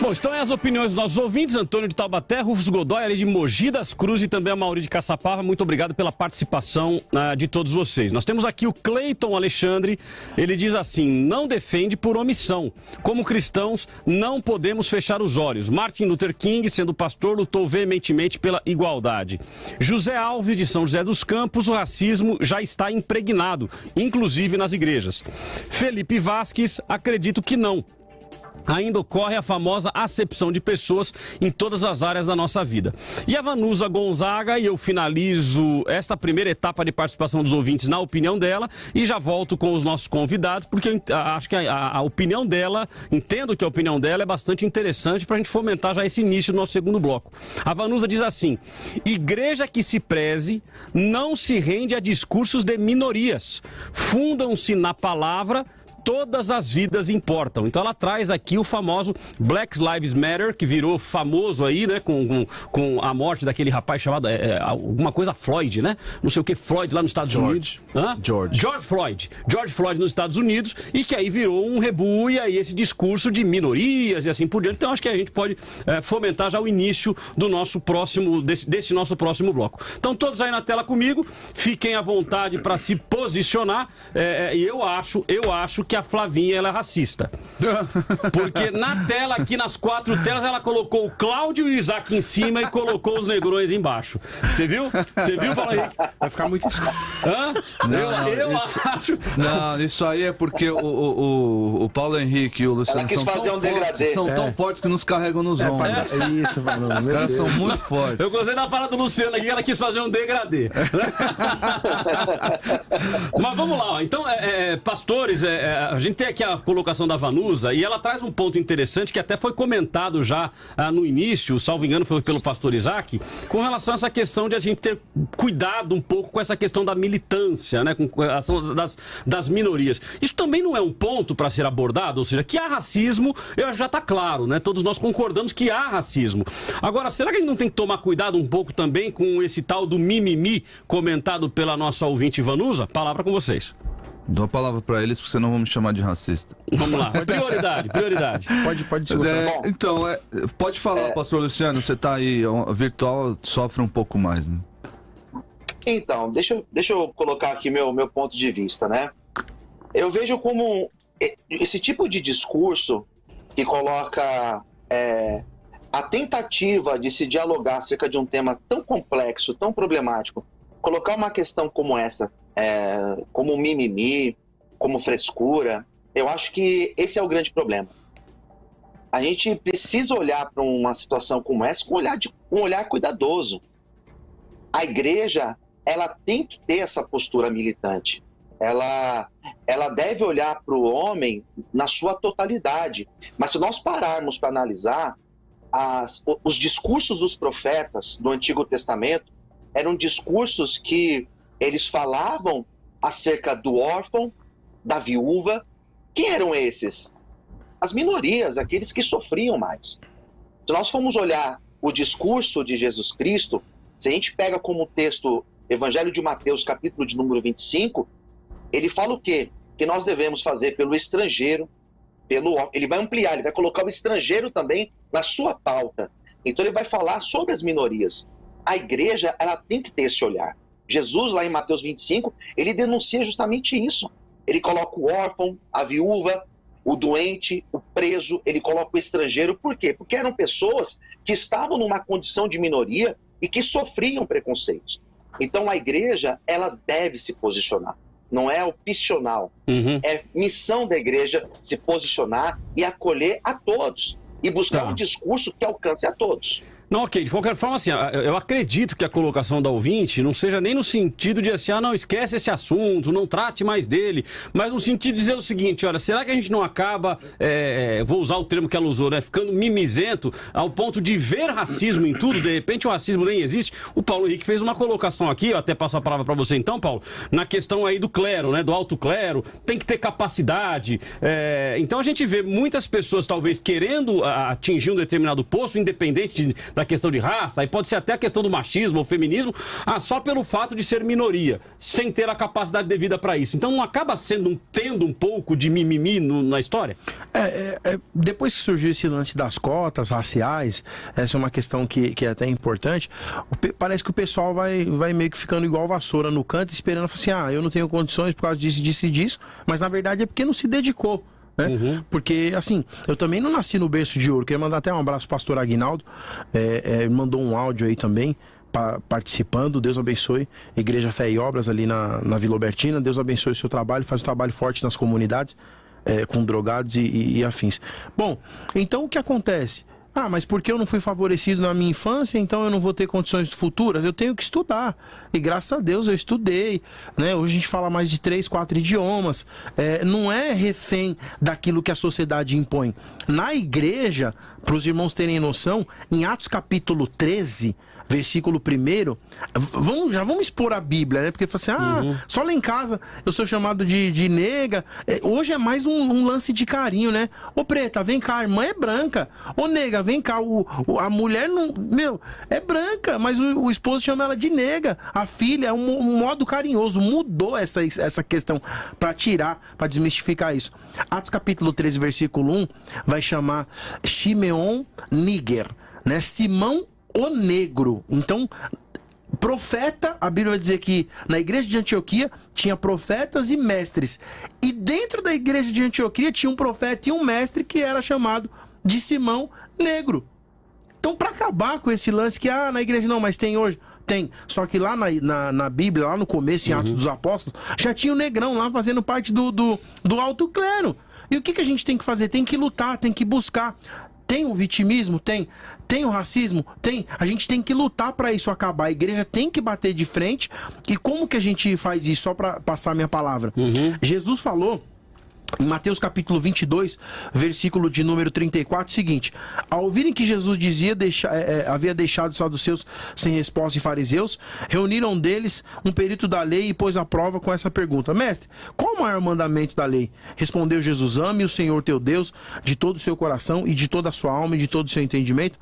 Bom, estão aí as opiniões dos nossos ouvintes: Antônio de Taubaté, Rufus Godoy, ali de Mogi das Cruzes e também a Mauri de Caçapava. Muito obrigado pela participação de todos vocês. Nós temos aqui o Cleiton Alexandre. Ele diz assim: não defende por omissão. Como cristãos, não podemos fechar os olhos. Martin Luther King, sendo pastor, lutou veementemente pela igualdade. José Alves, de São José dos Campos: o racismo já está impregnado, inclusive nas igrejas. Felipe Vasques: acredito que não. Ainda ocorre a famosa acepção de pessoas em todas as áreas da nossa vida. E a Vanusa Gonzaga, e eu finalizo esta primeira etapa de participação dos ouvintes na opinião dela e já volto com os nossos convidados, porque eu acho que a opinião dela, entendo que a opinião dela é bastante interessante para a gente fomentar já esse início do nosso segundo bloco. A Vanusa diz assim: igreja que se preze não se rende a discursos de minorias, fundam-se na palavra. Todas as vidas importam. Então ela traz aqui o famoso Black Lives Matter, que virou famoso aí, né, com a morte daquele rapaz chamado alguma coisa Floyd, né? Não sei o que, Floyd lá nos Estados Unidos. George Floyd nos Estados Unidos, e que aí virou um rebu, e aí esse discurso de minorias e assim por diante. Então acho que a gente pode fomentar já o início do nosso próximo, desse nosso próximo bloco. Então todos aí na tela comigo, fiquem à vontade para se posicionar, e eu acho que que a Flavinha ela é racista. Porque na tela, aqui nas 4 telas, ela colocou o Cláudio e o Isaac em cima e colocou os negrões embaixo. Você viu? Você viu, Paulo Henrique? Vai ficar muito escuro. Hã? Eu acho. Não, isso aí é porque o Paulo Henrique e o Luciano são tão fortes que nos carregam nos ombros. Isso, mano. Os caras são muito fortes. Eu gostei da fala do Luciano aqui, ela quis fazer um degradê. Mas vamos lá, ó. Então, pastores, a gente tem aqui a colocação da Vanusa e ela traz um ponto interessante que até foi comentado já no início, salvo engano, foi pelo pastor Isaac, com relação a essa questão de a gente ter cuidado um pouco com essa questão da militância, né, com a ação das minorias. Isso também não é um ponto para ser abordado, ou seja, que há racismo, já está claro, né? Todos nós concordamos que há racismo. Agora, será que a gente não tem que tomar cuidado um pouco também com esse tal do mimimi comentado pela nossa ouvinte Vanusa? Palavra com vocês. Dou a palavra para eles, porque senão vão me chamar de racista. Vamos lá, prioridade. Pode discutir. Então, pode falar, pastor Luciano, você está aí, virtual sofre um pouco mais, né? Então, deixa eu colocar aqui meu ponto de vista, né? Eu vejo como esse tipo de discurso que coloca a tentativa de se dialogar acerca de um tema tão complexo, tão problemático, colocar uma questão como essa, como mimimi, como frescura, eu acho que esse é o grande problema. A gente precisa olhar para uma situação como essa com um olhar cuidadoso. A igreja, ela tem que ter essa postura militante. Ela deve olhar para o homem na sua totalidade. Mas se nós pararmos para analisar, os discursos dos profetas do Antigo Testamento eram discursos que eles falavam acerca do órfão, da viúva. Quem eram esses? As minorias, aqueles que sofriam mais. Se nós formos olhar o discurso de Jesus Cristo, se a gente pega como texto Evangelho de Mateus, capítulo de número 25, ele fala o quê? Que nós devemos fazer pelo estrangeiro, ele vai ampliar, ele vai colocar o estrangeiro também na sua pauta. Então ele vai falar sobre as minorias. A igreja, ela tem que ter esse olhar. Jesus, lá em Mateus 25, ele denuncia justamente isso. Ele coloca o órfão, a viúva, o doente, o preso, ele coloca o estrangeiro. Por quê? Porque eram pessoas que estavam numa condição de minoria e que sofriam preconceitos. Então a igreja, ela deve se posicionar. Não é opcional. É missão da igreja se posicionar e acolher a todos. E buscar um discurso que alcance a todos. Não, ok, de qualquer forma, assim, eu acredito que a colocação da ouvinte não seja nem no sentido de assim, não, esquece esse assunto, não trate mais dele, mas no sentido de dizer o seguinte, olha, será que a gente não acaba, vou usar o termo que ela usou, né, ficando mimizento ao ponto de ver racismo em tudo, de repente o racismo nem existe? O Paulo Henrique fez uma colocação aqui, eu até passo a palavra para você então, Paulo, na questão aí do clero, né, do alto clero, tem que ter capacidade, então a gente vê muitas pessoas talvez querendo atingir um determinado posto, independente da questão de raça, aí pode ser até a questão do machismo ou feminismo, só pelo fato de ser minoria, sem ter a capacidade devida para isso. Então não acaba tendo um pouco de mimimi na história? Depois que surgiu esse lance das cotas raciais, essa é uma questão que é até importante, parece que o pessoal vai meio que ficando igual vassoura no canto, esperando, assim, eu não tenho condições por causa disso e disso, mas na verdade é porque não se dedicou. Né? Porque, assim, eu também não nasci no berço de ouro. Queria mandar até um abraço pro pastor Aguinaldo, mandou um áudio aí também, participando. Deus abençoe. Igreja Fé e Obras ali na Vila Albertina. Deus abençoe o seu trabalho, faz um trabalho forte nas comunidades, com drogados e afins. Bom, então o que acontece? Mas porque eu não fui favorecido na minha infância, então eu não vou ter condições futuras? Eu tenho que estudar. E graças a Deus eu estudei. Né? Hoje a gente fala mais de 3, 4 idiomas. Não é refém daquilo que a sociedade impõe. Na igreja, para os irmãos terem noção, em Atos capítulo 13... versículo 1, já vamos expor a Bíblia, né? Porque fala assim, só lá em casa eu sou chamado de nega. Hoje é mais um lance de carinho, né? Ô preta, vem cá, a irmã é branca. Ô nega, vem cá, a mulher não... é branca, mas o esposo chama ela de nega. A filha é um modo carinhoso. Mudou essa questão para desmistificar isso. Atos capítulo 13, versículo 1, vai chamar Shimeon Níger, né? Simão o negro. Então, Profeta, a Bíblia vai dizer que na igreja de Antioquia tinha profetas e mestres. E dentro da igreja de Antioquia tinha um profeta e um mestre que era chamado de Simão Negro. Então, para acabar com esse lance que, na igreja não, mas tem hoje... Tem, só que lá na Bíblia, lá no começo, em Atos dos Apóstolos, já tinha o negrão lá fazendo parte do alto clero. E o que a gente tem que fazer? Tem que lutar, tem que buscar. Tem o vitimismo? Tem o racismo? Tem. A gente tem que lutar para isso acabar. A igreja tem que bater de frente. E como que a gente faz isso? Só para passar a minha palavra. Jesus falou... Em Mateus capítulo 22, versículo de número 34, o seguinte: ao ouvirem que Jesus dizia havia deixado os saduceus sem resposta e fariseus, reuniram deles um perito da lei e pôs à prova com essa pergunta: mestre, qual o maior mandamento da lei? Respondeu Jesus: ame o Senhor teu Deus de todo o seu coração e de toda a sua alma e de todo o seu entendimento.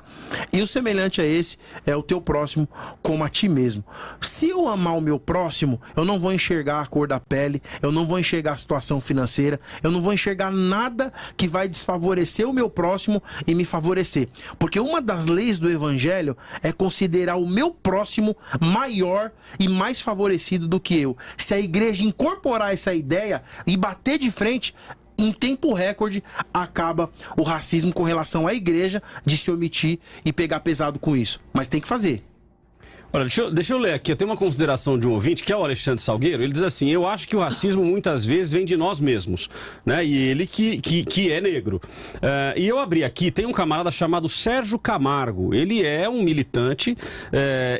E o semelhante a esse é o teu próximo como a ti mesmo. Se eu amar o meu próximo, eu não vou enxergar a cor da pele, eu não vou enxergar a situação financeira, eu não vou enxergar nada que vai desfavorecer o meu próximo e me favorecer. Porque uma das leis do evangelho é considerar o meu próximo maior e mais favorecido do que eu. Se a igreja incorporar essa ideia e bater de frente, em tempo recorde, acaba o racismo com relação à igreja de se omitir e pegar pesado com isso. Mas tem que fazer. Olha, deixa eu ler aqui. Tem uma consideração de um ouvinte, que é o Alexandre Salgueiro. Ele diz assim: eu acho que o racismo muitas vezes vem de nós mesmos, né? E ele que é negro. E eu abri aqui, tem um camarada chamado Sérgio Camargo. Ele é um militante,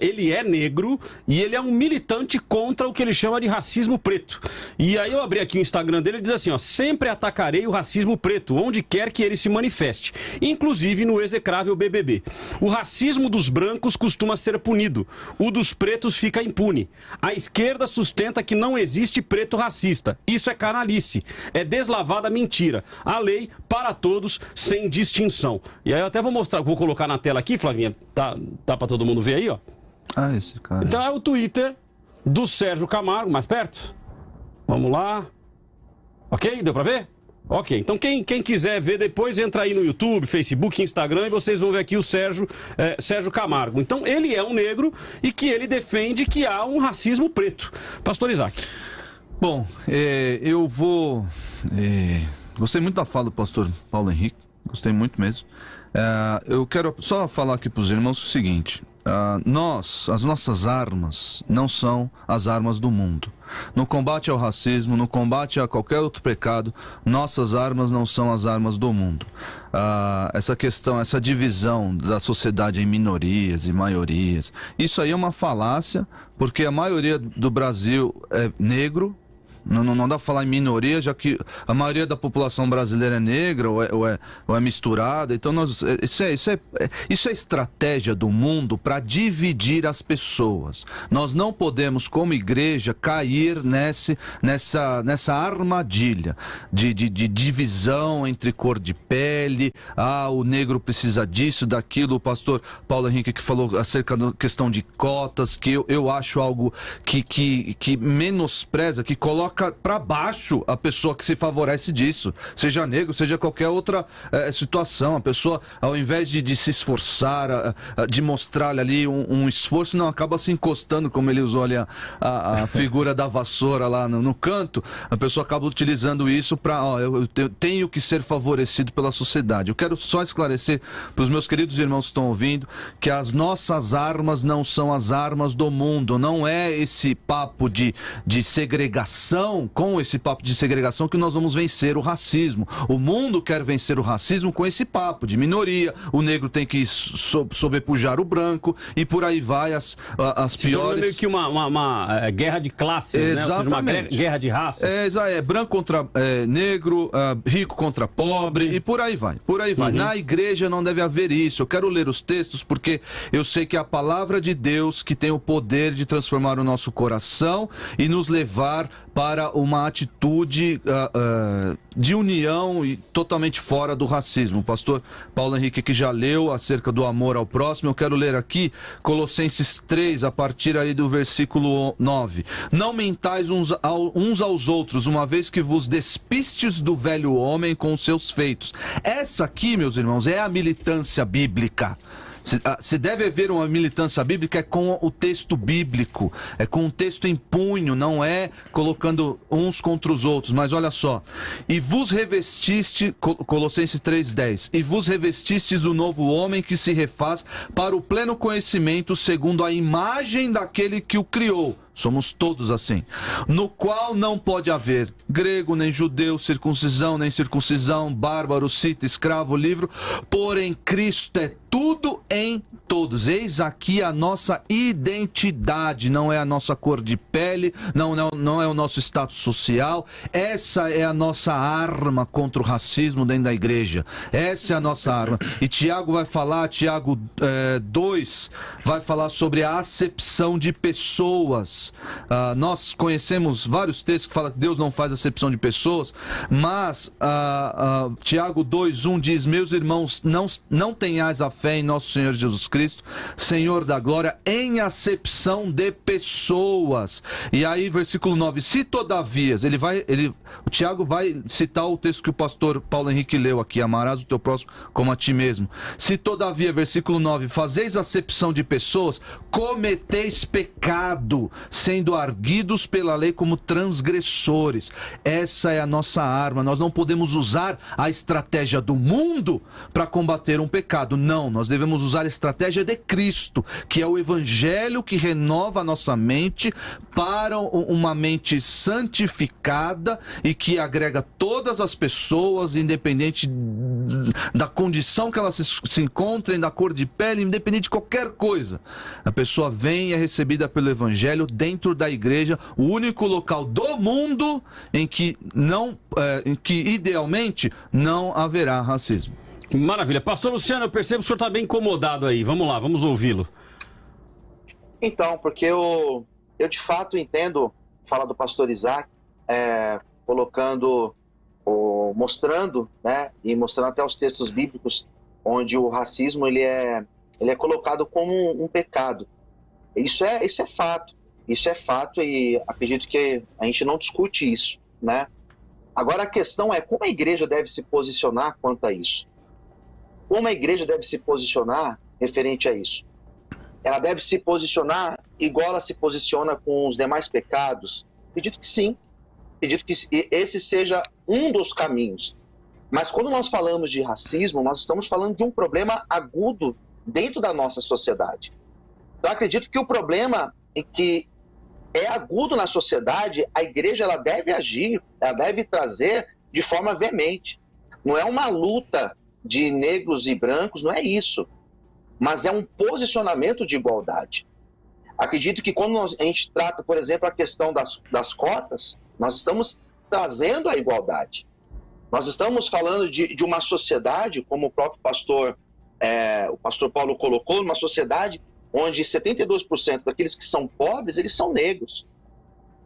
ele é negro e ele é um militante contra o que ele chama de racismo preto. E aí eu abri aqui o Instagram dele e diz assim, ó: sempre atacarei o racismo preto, onde quer que ele se manifeste, inclusive no execrável BBB. O racismo dos brancos costuma ser punido. O dos pretos fica impune. A esquerda sustenta que não existe preto racista. Isso é canalice. É deslavada mentira. A lei para todos, sem distinção. E aí eu até vou colocar na tela aqui, Flavinha. Tá para todo mundo ver aí, ó. Esse cara. Então é o Twitter do Sérgio Camargo. Mais perto. Vamos lá. Ok? Deu para ver? Ok, então quem quiser ver depois, entra aí no YouTube, Facebook, Instagram, e vocês vão ver aqui o Sérgio Camargo. Então ele é um negro e que ele defende que há um racismo preto. Pastor Isaac. Bom, eu vou... gostei muito da fala do pastor Paulo Henrique, gostei muito mesmo. Eu quero só falar aqui para os irmãos o seguinte: as nossas armas não são as armas do mundo. No combate ao racismo, no combate a qualquer outro pecado, nossas armas não são as armas do mundo. Essa questão, essa divisão da sociedade em minorias e maiorias, isso aí é uma falácia, porque a maioria do Brasil é negro. Não dá pra falar em minoria, já que a maioria da população brasileira é negra ou é misturada. Então isso é estratégia do mundo para dividir as pessoas. Nós não podemos, como igreja, cair nessa armadilha de divisão entre cor de pele. O negro precisa disso, daquilo. O pastor Paulo Henrique que falou acerca da questão de cotas, que eu acho algo que menospreza, que coloca para baixo a pessoa que se favorece disso, seja negro, seja qualquer outra situação. A pessoa, ao invés de se esforçar, de mostrar ali um esforço, não, acaba se encostando, como ele usou ali a figura da vassoura lá no canto. A pessoa acaba utilizando isso para, eu tenho que ser favorecido pela sociedade. Eu quero só esclarecer para os meus queridos irmãos que estão ouvindo que as nossas armas não são as armas do mundo. Não é esse papo de segregação, com esse papo de segregação, que nós vamos vencer o racismo. O mundo quer vencer o racismo com esse papo de minoria. O negro tem que sobrepujar o branco e por aí vai as piores... meio que uma guerra de classes, exatamente, né? Ou seja, uma guerra de raças. Branco contra negro, rico contra pobre e por aí vai. Na igreja não deve haver isso. Eu quero ler os textos porque eu sei que é a palavra de Deus que tem o poder de transformar o nosso coração e nos levar para uma atitude de união e totalmente fora do racismo. O pastor Paulo Henrique que já leu acerca do amor ao próximo. Eu quero ler aqui Colossenses 3, a partir aí do versículo 9. Não mentais uns aos outros, uma vez que vos despistes do velho homem com os seus feitos. Essa aqui, meus irmãos, é a militância bíblica. Se deve haver uma militância bíblica, é com o texto bíblico, é com o texto em punho, não é colocando uns contra os outros. Mas olha só, e vos revestiste, Colossenses 3,10, e vos revestistes do novo homem que se refaz para o pleno conhecimento segundo a imagem daquele que o criou. Somos todos assim. No qual não pode haver grego, nem judeu, circuncisão, nem circuncisão, bárbaro, cita, escravo, livre, porém Cristo é tudo em todos. Eis aqui a nossa identidade, não é a nossa cor de pele, não é o nosso status social. Essa é a nossa arma contra o racismo dentro da igreja. Essa é a nossa arma. E Tiago vai falar, Tiago 2, vai falar sobre a acepção de pessoas. Nós conhecemos vários textos que falam que Deus não faz acepção de pessoas, mas Tiago 2:1 diz: meus irmãos, não tenhais a fé em nosso Senhor Jesus Cristo, Senhor da glória, em acepção de pessoas. E aí, versículo 9, se todavia, o Tiago vai citar o texto que o pastor Paulo Henrique leu aqui: amarás o teu próximo como a ti mesmo. Se todavia, versículo 9, fazeis acepção de pessoas, cometeis pecado, sendo arguidos pela lei como transgressores. Essa é a nossa arma. Nós não podemos usar a estratégia do mundo para combater um pecado. Não, nós devemos usar a estratégia de Cristo, que é o evangelho que renova a nossa mente para uma mente santificada e que agrega todas as pessoas, independente da condição que elas se encontrem, da cor de pele, independente de qualquer coisa. A pessoa vem e é recebida pelo evangelho dentro da igreja, o único local do mundo em que idealmente não haverá racismo. Maravilha. Pastor Luciano, eu percebo que o senhor está bem incomodado aí. Vamos lá, vamos ouvi-lo. Então, porque eu de fato entendo, fala do pastor Isaac, mostrando, né, e mostrando até os textos bíblicos, onde o racismo ele é colocado como um pecado. Isso é fato. Isso é fato e acredito que a gente não discute isso, né? Agora a questão é como a igreja deve se posicionar quanto a isso. Como a igreja deve se posicionar referente a isso? Ela deve se posicionar igual ela se posiciona com os demais pecados? Acredito que sim. Acredito que esse seja um dos caminhos. Mas quando nós falamos de racismo, nós estamos falando de um problema agudo dentro da nossa sociedade. Eu acredito que o problema é que é agudo na sociedade, a igreja ela deve agir, ela deve trazer de forma veemente. Não é uma luta de negros e brancos, não é isso. Mas é um posicionamento de igualdade. Acredito que quando a gente trata, por exemplo, a questão das cotas, nós estamos trazendo a igualdade. Nós estamos falando de uma sociedade, como o próprio o pastor Paulo colocou, uma sociedade onde 72% daqueles que são pobres, eles são negros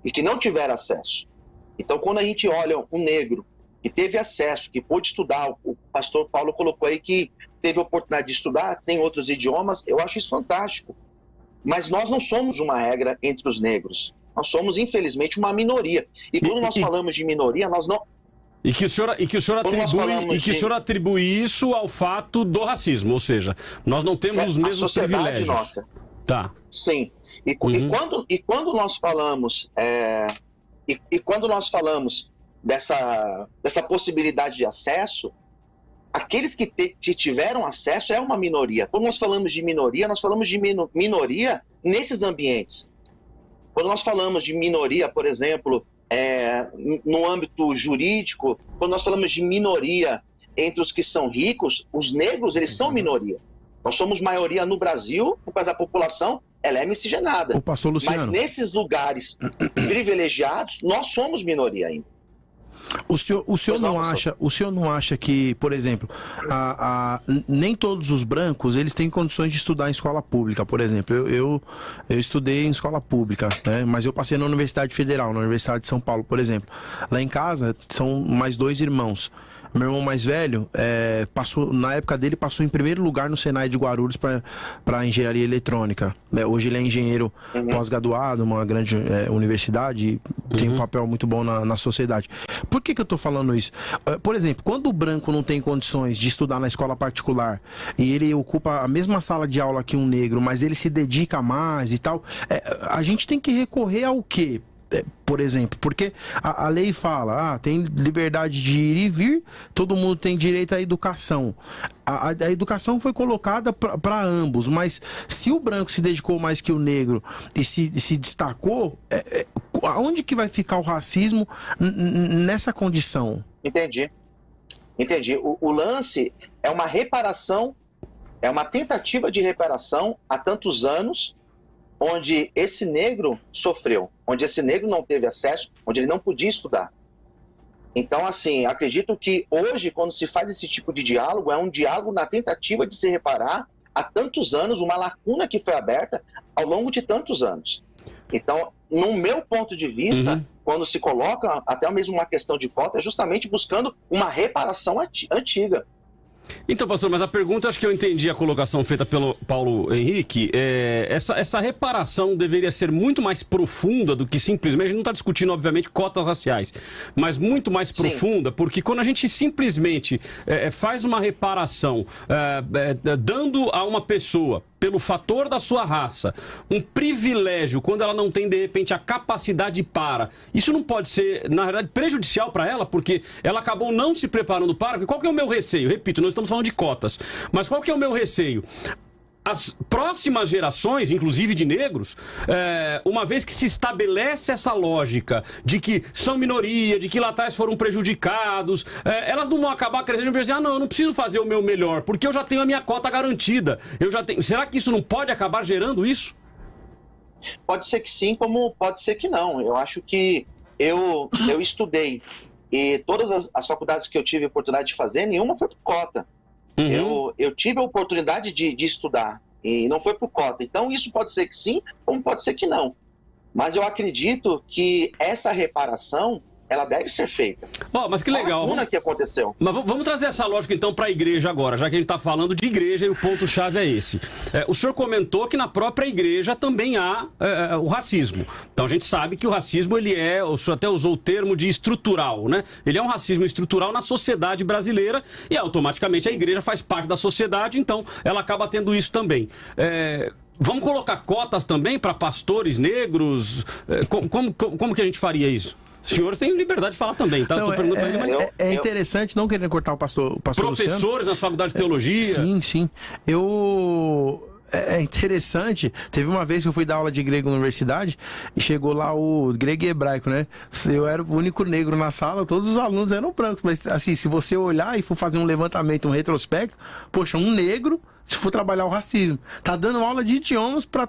e que não tiveram acesso. Então, quando a gente olha um negro que teve acesso, que pôde estudar, o pastor Paulo colocou aí que teve a oportunidade de estudar, tem outros idiomas, eu acho isso fantástico. Mas nós não somos uma regra entre os negros. Nós somos, infelizmente, uma minoria. E quando nós falamos de minoria, nós não... E que o senhor atribui isso ao fato do racismo, ou seja, nós não temos os mesmos privilégios. Nossa. Tá. Sim. E quando nós falamos dessa possibilidade de acesso, aqueles que tiveram acesso é uma minoria. Quando nós falamos de minoria, nós falamos de minoria nesses ambientes. Quando nós falamos de minoria, por exemplo, no âmbito jurídico, quando nós falamos de minoria entre os que são ricos, os negros, eles são minoria. Nós somos maioria no Brasil, por causa da população, ela é miscigenada. O pastor Luciano. Mas nesses lugares privilegiados, nós somos minoria ainda. O senhor não acha que, por exemplo, nem todos os brancos eles têm condições de estudar em escola pública, por exemplo. Eu estudei em escola pública, né? Mas eu passei na Universidade Federal, na Universidade de São Paulo, por exemplo. Lá em casa são mais 2 irmãos. Meu irmão mais velho, na época dele, passou em primeiro lugar no Senai de Guarulhos para engenharia eletrônica. Hoje ele é engenheiro pós-graduado, uma grande universidade, tem um papel muito bom na sociedade. Por que eu estou falando isso? Por exemplo, quando o branco não tem condições de estudar na escola particular e ele ocupa a mesma sala de aula que um negro, mas ele se dedica mais e tal, a gente tem que recorrer ao quê? Por exemplo, porque a lei fala, tem liberdade de ir e vir, todo mundo tem direito à educação. A educação foi colocada para ambos, mas se o branco se dedicou mais que o negro e se destacou, aonde que vai ficar o racismo nessa condição? Entendi. O lance é uma reparação, é uma tentativa de reparação há tantos anos, onde esse negro sofreu, onde esse negro não teve acesso, onde ele não podia estudar. Então, assim, acredito que hoje, quando se faz esse tipo de diálogo, é um diálogo na tentativa de se reparar há tantos anos, uma lacuna que foi aberta ao longo de tantos anos. Então, no meu ponto de vista, quando se coloca até mesmo uma questão de cota, é justamente buscando uma reparação antiga. Então, pastor, mas a pergunta, acho que eu entendi a colocação feita pelo Paulo Henrique. Essa reparação deveria ser muito mais profunda do que simplesmente, a gente não está discutindo, obviamente, cotas raciais, mas muito mais profunda, porque quando a gente simplesmente faz uma reparação dando a uma pessoa, pelo fator da sua raça, um privilégio quando ela não tem, de repente, a capacidade para. Isso não pode ser, na verdade, prejudicial para ela, porque ela acabou não se preparando para. Qual que é o meu receio? Repito, nós estamos falando de cotas, mas qual que é o meu receio? As próximas gerações, inclusive de negros, uma vez que se estabelece essa lógica de que são minoria, de que lá atrás foram prejudicados, elas não vão acabar crescendo e pensar, eu não preciso fazer o meu melhor, porque eu já tenho a minha cota garantida. Será que isso não pode acabar gerando isso? Pode ser que sim, como pode ser que não. Eu acho que eu estudei e todas as faculdades que eu tive a oportunidade de fazer, nenhuma foi por cota. Eu tive a oportunidade de estudar e não foi por cota. Então isso pode ser que sim, como pode ser que não. Mas eu acredito que essa reparação, ela deve ser feita. Mas que legal. Que aconteceu. Mas vamos trazer essa lógica então para a igreja agora, já que a gente está falando de igreja e o ponto-chave é esse. O senhor comentou que na própria igreja também há o racismo. Então a gente sabe que o racismo, o senhor até usou o termo de estrutural, né? Ele é um racismo estrutural na sociedade brasileira e automaticamente a igreja faz parte da sociedade, então ela acaba tendo isso também. Vamos colocar cotas também para pastores negros? Como que a gente faria isso? O senhor tem liberdade de falar também, tá? Não, é interessante, não querendo cortar o pastor Professores Luciano. na faculdade de teologia. Sim. É interessante, teve uma vez que eu fui dar aula de grego na universidade e chegou lá o grego e hebraico, né? Eu era o único negro na sala, todos os alunos eram brancos, mas assim, se você olhar e for fazer um levantamento, um retrospecto, poxa, um negro, se for trabalhar o racismo, tá dando aula de idiomas para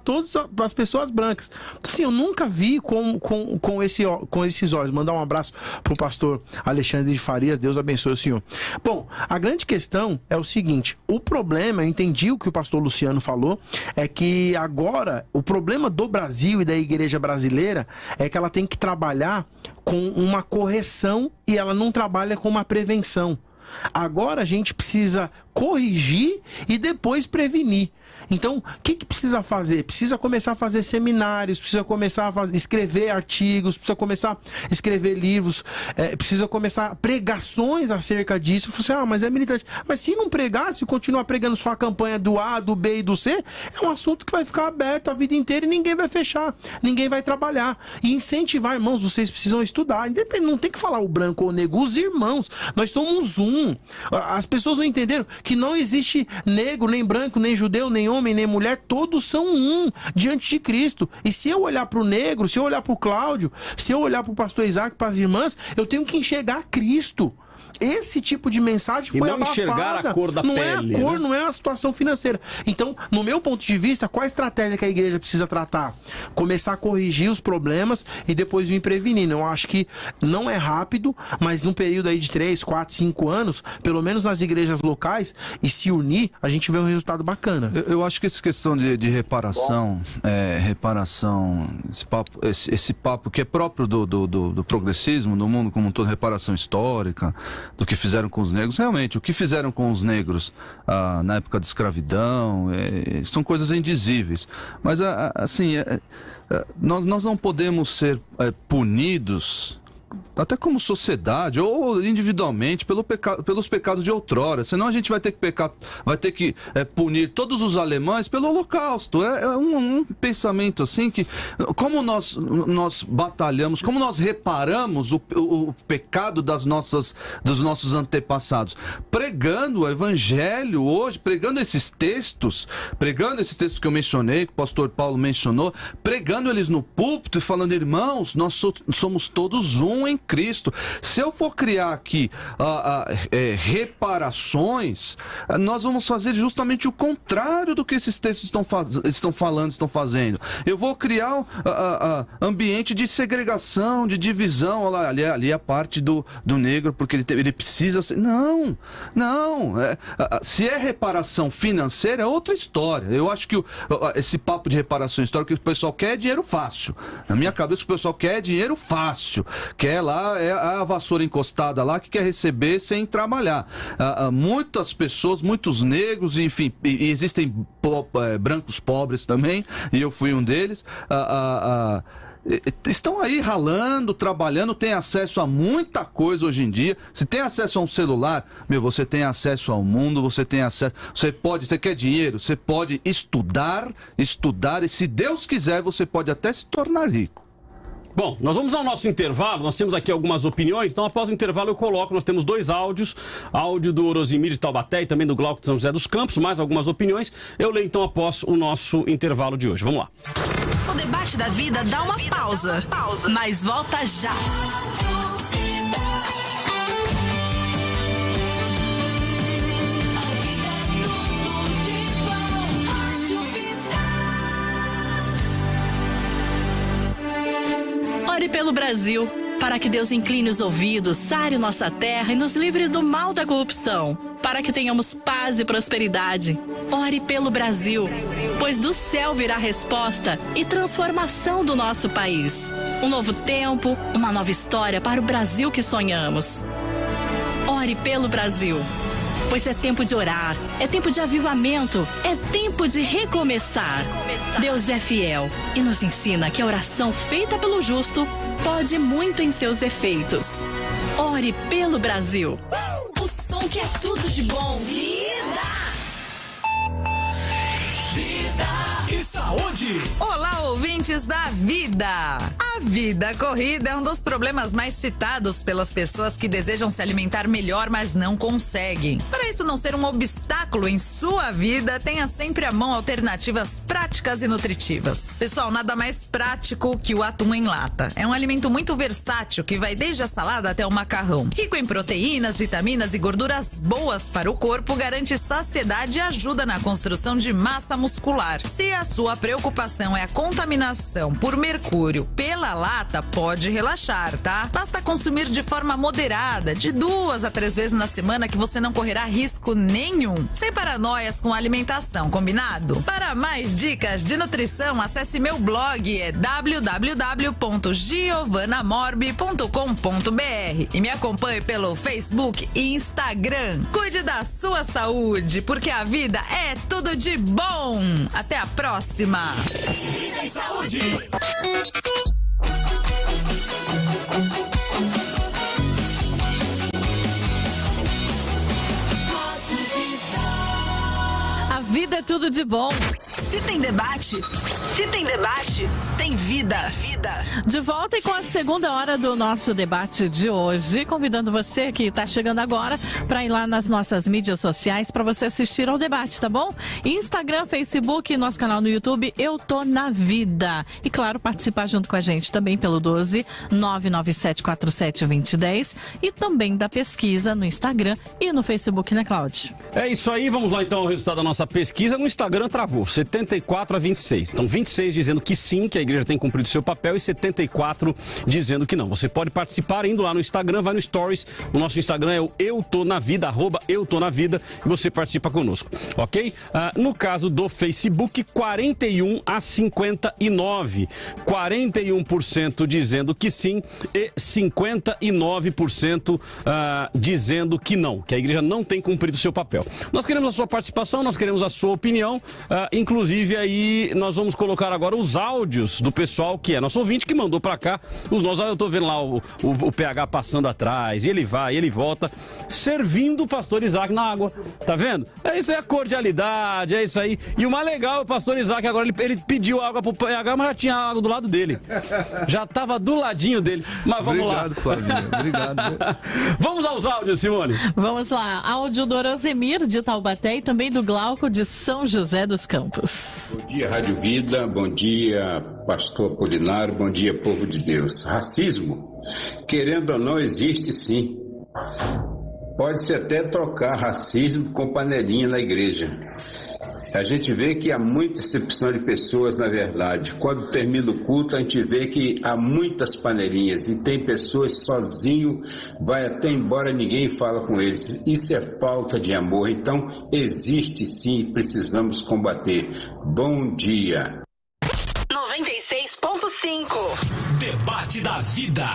as pessoas brancas. Assim, eu nunca vi com esses olhos. Mandar um abraço pro pastor Alexandre de Farias, Deus abençoe o senhor. Bom, a grande questão é o seguinte, o problema, eu entendi o que o pastor Luciano falou, é que agora o problema do Brasil e da igreja brasileira é que ela tem que trabalhar com uma correção e ela não trabalha com uma prevenção. Agora a gente precisa corrigir e depois prevenir. Então, o que precisa fazer? Precisa começar a fazer seminários, precisa começar a escrever artigos, precisa começar a escrever livros, precisa começar pregações acerca disso. Você, mas é militante. Mas se não pregar, se continuar pregando só a campanha do A, do B e do C, é um assunto que vai ficar aberto a vida inteira e ninguém vai fechar, ninguém vai trabalhar. E incentivar, irmãos, vocês precisam estudar. Não tem que falar o branco ou o negro, os irmãos. Nós somos um. As pessoas não entenderam que não existe negro, nem branco, nem judeu, nem homem, nem mulher, todos são um diante de Cristo. E se eu olhar para o negro, se eu olhar para o Cláudio, se eu olhar para o pastor Isaac, para as irmãs, eu tenho que enxergar Cristo. Esse tipo de mensagem foi abafada. Enxergar a cor da não pele, é a cor, né? Não é a situação financeira. Então, no meu ponto de vista, qual a estratégia que a igreja precisa tratar? Começar a corrigir os problemas e depois vir prevenindo. Eu acho que não é rápido, mas num período aí de 3, 4, 5 anos, pelo menos nas igrejas locais, e se unir, a gente vê um resultado bacana. Eu acho que essa questão de reparação, esse papo que é próprio do progressismo, do mundo como um todo, reparação histórica, do que fizeram com os negros. Realmente, o que fizeram com os negros na época da escravidão são coisas indizíveis. Mas, assim, nós não podemos ser punidos, até como sociedade ou individualmente, pelos pecados de outrora. Senão a gente vai ter que punir todos os alemães pelo Holocausto. É um pensamento assim que, como nós batalhamos, como nós reparamos o pecado dos nossos antepassados, pregando o evangelho hoje, pregando esses textos que eu mencionei, que o pastor Paulo mencionou, pregando eles no púlpito e falando: irmãos, nós somos todos um em Cristo. Se eu for criar aqui reparações, nós vamos fazer justamente o contrário do que esses textos estão fazendo. Eu vou criar ambiente de segregação, de divisão. Olha lá, ali é a parte do negro, porque ele precisa ser... Não. Se é reparação financeira, é outra história. Eu acho que esse papo de reparação histórica, que o pessoal quer é dinheiro fácil. Na minha cabeça, o pessoal quer dinheiro fácil. Quer lá, é a vassoura encostada lá que quer receber sem trabalhar. Muitas pessoas, muitos negros, enfim, e existem brancos pobres também, e eu fui um deles, estão aí ralando, trabalhando, tem acesso a muita coisa hoje em dia. Se tem acesso a um celular, você tem acesso ao mundo, você tem acesso... Você quer dinheiro? Você pode estudar, e se Deus quiser, você pode até se tornar rico. Bom, nós vamos ao nosso intervalo, nós temos aqui algumas opiniões, então após o intervalo eu coloco, nós temos 2 áudios, áudio do Orosimir de Taubaté e também do Glauco de São José dos Campos, mais algumas opiniões, eu leio então após o nosso intervalo de hoje. Vamos lá. O debate da vida dá uma pausa, mas volta já. Ore pelo Brasil, para que Deus incline os ouvidos, sare nossa terra e nos livre do mal da corrupção, para que tenhamos paz e prosperidade. Ore pelo Brasil, pois do céu virá resposta e transformação do nosso país. Um novo tempo, uma nova história para o Brasil que sonhamos. Ore pelo Brasil, pois é tempo de orar, é tempo de avivamento, é tempo de recomeçar. Deus é fiel e nos ensina que a oração feita pelo justo pode muito em seus efeitos. Ore pelo Brasil. O som que é tudo de bom. Vida e saúde. Olá, ouvintes da Vida. A vida corrida é um dos problemas mais citados pelas pessoas que desejam se alimentar melhor, mas não conseguem. Para isso não ser um obstáculo em sua vida, tenha sempre à mão alternativas práticas e nutritivas. Pessoal, nada mais prático que o atum em lata. É um alimento muito versátil que vai desde a salada até o macarrão. Rico em proteínas, vitaminas e gorduras boas para o corpo, garante saciedade e ajuda na construção de massa muscular. Se a sua preocupação é a contaminação por mercúrio pela lata, pode relaxar, tá? Basta consumir de forma moderada, de 2 a 3 vezes na semana, que você não correrá risco nenhum. Sem paranoias com a alimentação, combinado? Para mais dicas de nutrição, acesse meu blog, é www.giovanamorbi.com.br e me acompanhe pelo Facebook e Instagram. Cuide da sua saúde, porque a vida é tudo de bom. Até a próxima. Vida e saúde. A vida é tudo de bom. Se tem debate, tem vida. De volta e com a segunda hora do nosso debate de hoje, convidando você que está chegando agora para ir lá nas nossas mídias sociais para você assistir ao debate, tá bom? Instagram, Facebook, nosso canal no YouTube, Eu Tô na Vida. E claro, participar junto com a gente também pelo 12-99747-2010 e também da pesquisa no Instagram e no Facebook, né, Cláudio? É isso aí, vamos lá então ao resultado da nossa pesquisa. No Instagram travou 74 a 26. Então 26 dizendo que sim, que a igreja tem cumprido seu papel. papel e 74 dizendo que não. Você pode participar indo lá no Instagram, vai no Stories. O nosso Instagram é o Eu Tô Na Vida, @EuToNaVida, e você participa conosco, ok? No caso do Facebook, 41-59. 41% dizendo que sim e 59% dizendo que não, que a igreja não tem cumprido o seu papel. Nós queremos a sua participação, nós queremos a sua opinião, inclusive aí nós vamos colocar agora os áudios do pessoal que é nosso ouvinte, que mandou pra cá os nossos. Eu tô vendo lá o PH passando atrás, e ele vai, e ele volta, servindo o pastor Isaac na água, tá vendo? Isso é a cordialidade, é isso aí. E o mais legal, o pastor Isaac agora, ele pediu água pro PH, mas já tinha água do lado dele. Já tava do ladinho dele. Mas vamos Obrigado, lá. Flavinha. Obrigado. Vamos aos áudios, Simone. Vamos lá. Áudio do Orozemir, de Taubaté, e também do Glauco, de São José dos Campos. Bom dia, Rádio Vida. Bom dia, pastor Apolinário. Bom dia, povo de Deus. Racismo, querendo ou não, existe sim. Pode-se até trocar racismo com panelinha na igreja. A gente vê que há muita excepção de pessoas, na verdade. Quando termina o culto, a gente vê que há muitas panelinhas e tem pessoas sozinho, vai até embora, ninguém fala com eles. Isso é falta de amor. Então, existe sim, precisamos combater. Bom dia. 96.5 Debate da Vida.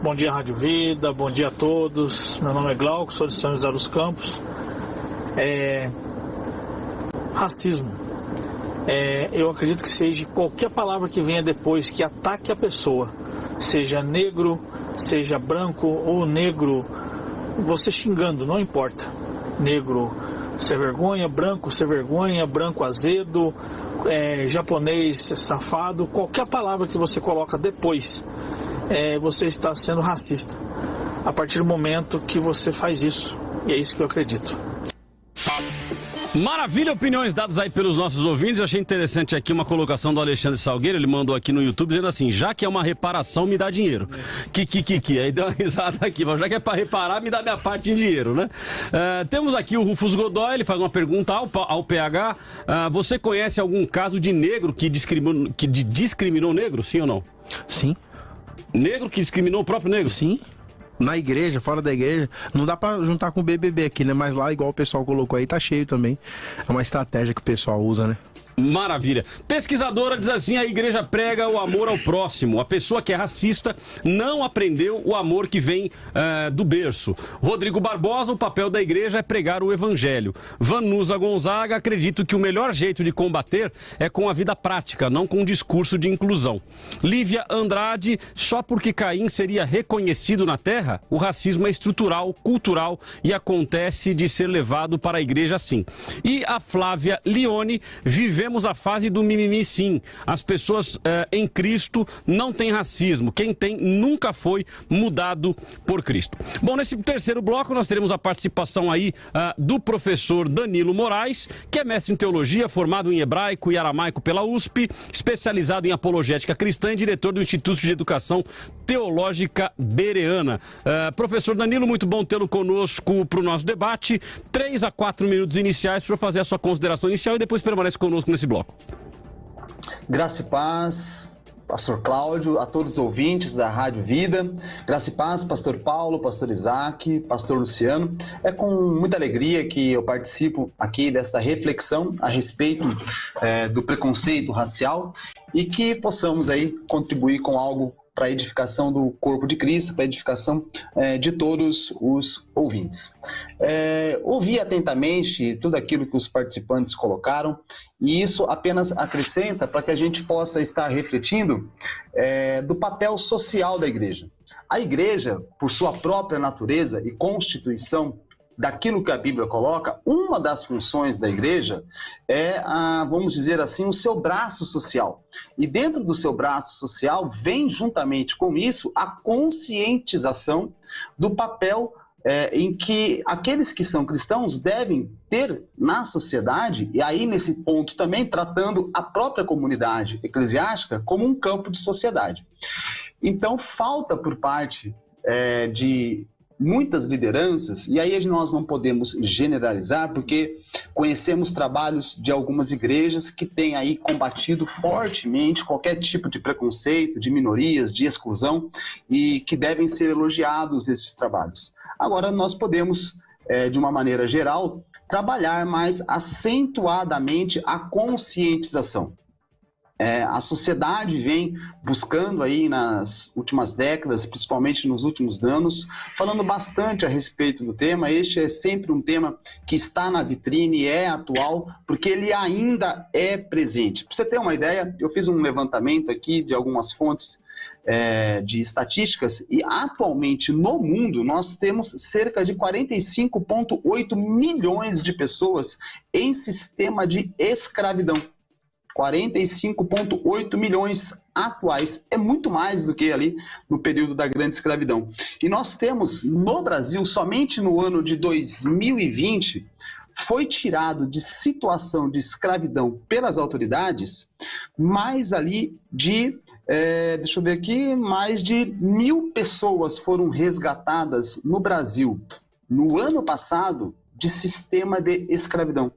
Bom dia, Rádio Vida, bom dia a todos. Meu nome é Glauco, sou de São José dos Campos. Racismo. Eu acredito que seja qualquer palavra que venha depois que ataque a pessoa, seja negro, seja branco ou negro, você xingando, não importa. Negro sem vergonha, branco sem vergonha, branco azedo, japonês safado, qualquer palavra que você coloca depois, você está sendo racista. A partir do momento que você faz isso, e é isso que eu acredito. Maravilha, opiniões dadas aí pelos nossos ouvintes. Eu achei interessante aqui uma colocação do Alexandre Salgueiro. Ele mandou aqui no YouTube dizendo assim: já que é uma reparação, me dá dinheiro. Aí deu uma risada aqui, mas já que é para reparar, me dá minha parte em dinheiro, né? Temos aqui o Rufus Godoy, ele faz uma pergunta ao PH. Você conhece algum caso de negro que discriminou negro, sim ou não? Sim. Negro que discriminou o próprio negro? Sim. Na igreja, fora da igreja, não dá pra juntar com o BBB aqui, né? Mas lá, igual o pessoal colocou aí, tá cheio também. É uma estratégia que o pessoal usa, né? Maravilha. Pesquisadora diz assim: a igreja prega o amor ao próximo. A pessoa que é racista não aprendeu o amor que vem do berço. Rodrigo Barbosa: o papel da igreja é pregar o evangelho. Vanusa Gonzaga: acredito que o melhor jeito de combater é com a vida prática, não com um discurso de inclusão. Lívia Andrade: só porque Caim seria reconhecido na terra, o racismo é estrutural, cultural e acontece de ser levado para a igreja assim. E a Flávia Lione: vivemos a fase do mimimi, sim. As pessoas em Cristo não têm racismo. Quem tem nunca foi mudado por Cristo. Bom, nesse terceiro bloco nós teremos a participação aí do professor Danilo Moraes, que é mestre em teologia, formado em hebraico e aramaico pela USP, especializado em apologética cristã e diretor do Instituto de Educação Teológica Bereana. Professor Danilo, muito bom tê-lo conosco para o nosso debate. 3 a 4 minutos iniciais para fazer a sua consideração inicial e depois permanece conosco nesse bloco. Graça e paz, pastor Cláudio, a todos os ouvintes da Rádio Vida. Graça e paz, pastor Paulo, pastor Isaac, pastor Luciano. É com muita alegria que eu participo aqui desta reflexão a respeito do preconceito racial e que possamos aí contribuir com algo para a edificação do corpo de Cristo, para a edificação de todos os ouvintes. Ouvi atentamente tudo aquilo que os participantes colocaram e isso apenas acrescenta para que a gente possa estar refletindo do papel social da igreja. A igreja, por sua própria natureza e constituição, daquilo que a Bíblia coloca, uma das funções da igreja é, vamos dizer assim, o seu braço social. E dentro do seu braço social vem juntamente com isso a conscientização do papel em que aqueles que são cristãos devem ter na sociedade, e aí nesse ponto também tratando a própria comunidade eclesiástica como um campo de sociedade. Então falta por parte de muitas lideranças, e aí nós não podemos generalizar, porque conhecemos trabalhos de algumas igrejas que têm aí combatido fortemente qualquer tipo de preconceito, de minorias, de exclusão, e que devem ser elogiados esses trabalhos. Agora, nós podemos, de uma maneira geral, trabalhar mais acentuadamente a conscientização. A sociedade vem buscando aí nas últimas décadas, principalmente nos últimos anos, falando bastante a respeito do tema. Este é sempre um tema que está na vitrine, é atual, porque ele ainda é presente. Para você ter uma ideia, eu fiz um levantamento aqui de algumas fontes de estatísticas, e atualmente no mundo nós temos cerca de 45,8 milhões de pessoas em sistema de escravidão. 45,8 milhões atuais, é muito mais do que ali no período da grande escravidão. E nós temos no Brasil, somente no ano de 2020, foi tirado de situação de escravidão pelas autoridades mais ali de, deixa eu ver aqui, mais de 1.000 pessoas foram resgatadas no Brasil no ano passado de sistema de escravidão.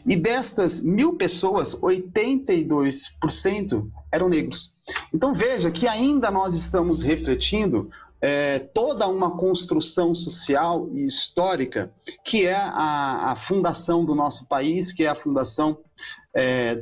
E destas 1.000 pessoas, 82% eram negros. Então veja que ainda nós estamos refletindo toda uma construção social e histórica que é a fundação do nosso país, que é a fundação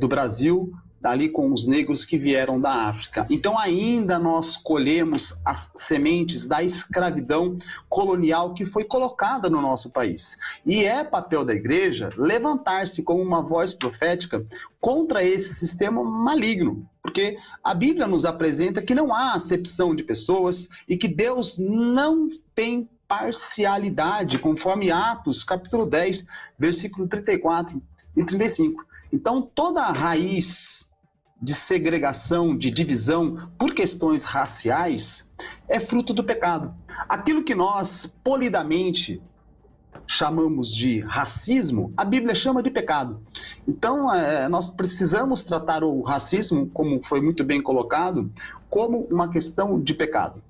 do Brasil, dali com os negros que vieram da África. Então ainda nós colhemos as sementes da escravidão colonial que foi colocada no nosso país. E é papel da igreja levantar-se como uma voz profética contra esse sistema maligno, porque a Bíblia nos apresenta que não há acepção de pessoas e que Deus não tem parcialidade, conforme Atos, capítulo 10, versículo 34 e 35. Então toda a raiz de segregação, de divisão por questões raciais, é fruto do pecado. Aquilo que nós polidamente chamamos de racismo, a Bíblia chama de pecado. Então, nós precisamos tratar o racismo, como foi muito bem colocado, como uma questão de pecado.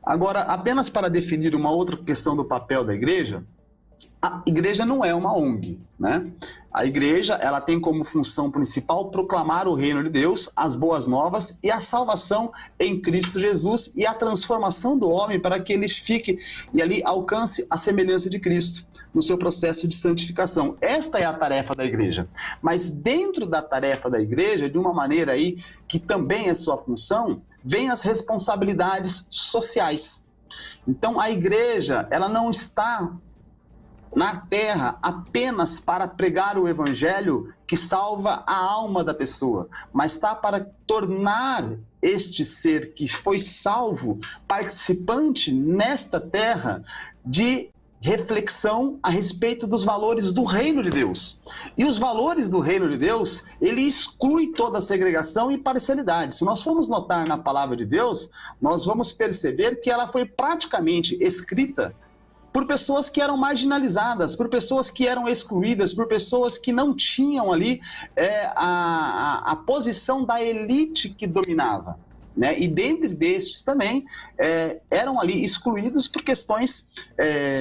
Agora, apenas para definir uma outra questão do papel da igreja, a igreja não é uma ONG, né? A igreja, ela tem como função principal proclamar o reino de Deus, as boas novas e a salvação em Cristo Jesus e a transformação do homem para que ele fique e ali alcance a semelhança de Cristo no seu processo de santificação. Esta é a tarefa da igreja. Mas dentro da tarefa da igreja, de uma maneira aí que também é sua função, vem as responsabilidades sociais. Então a igreja, ela não está na terra apenas para pregar o evangelho que salva a alma da pessoa, mas está para tornar este ser que foi salvo participante nesta terra de reflexão a respeito dos valores do reino de Deus. E os valores do reino de Deus, ele exclui toda a segregação e parcialidade. Se nós formos notar na palavra de Deus, nós vamos perceber que ela foi praticamente escrita por pessoas que eram marginalizadas, por pessoas que eram excluídas, por pessoas que não tinham ali a posição da elite que dominava, né? E dentre destes também eram ali excluídos por questões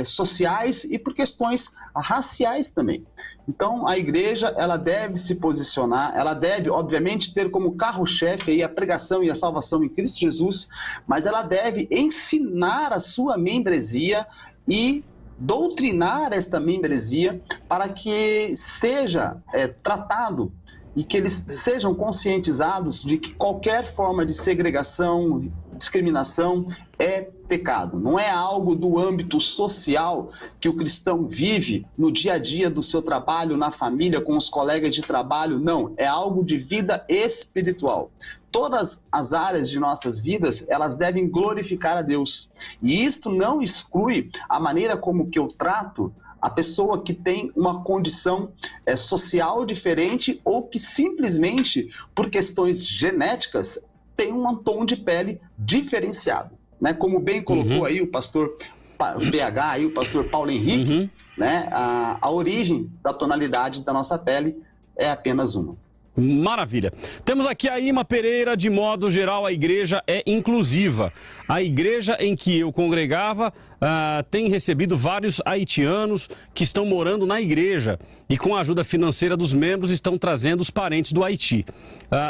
sociais e por questões raciais também. Então a igreja, ela deve se posicionar, ela deve obviamente ter como carro-chefe aí a pregação e a salvação em Cristo Jesus, mas ela deve ensinar a sua membresia e doutrinar esta membresia para que seja tratado e que eles sejam conscientizados de que qualquer forma de segregação, discriminação é pecado. Não é algo do âmbito social que o cristão vive no dia a dia do seu trabalho, na família, com os colegas de trabalho. Não, é algo de vida espiritual. Todas as áreas de nossas vidas, elas devem glorificar a Deus. E isto não exclui a maneira como que eu trato a pessoa que tem uma condição social diferente ou que simplesmente, por questões genéticas, tem um tom de pele diferenciado, né? Como bem colocou aí o pastor PH, aí o pastor Paulo Henrique, né? A origem da tonalidade da nossa pele é apenas uma. Maravilha. Temos aqui a Ima Pereira. De modo geral, a igreja é inclusiva. A igreja em que eu congregava tem recebido vários haitianos que estão morando na igreja e com a ajuda financeira dos membros estão trazendo os parentes do Haiti.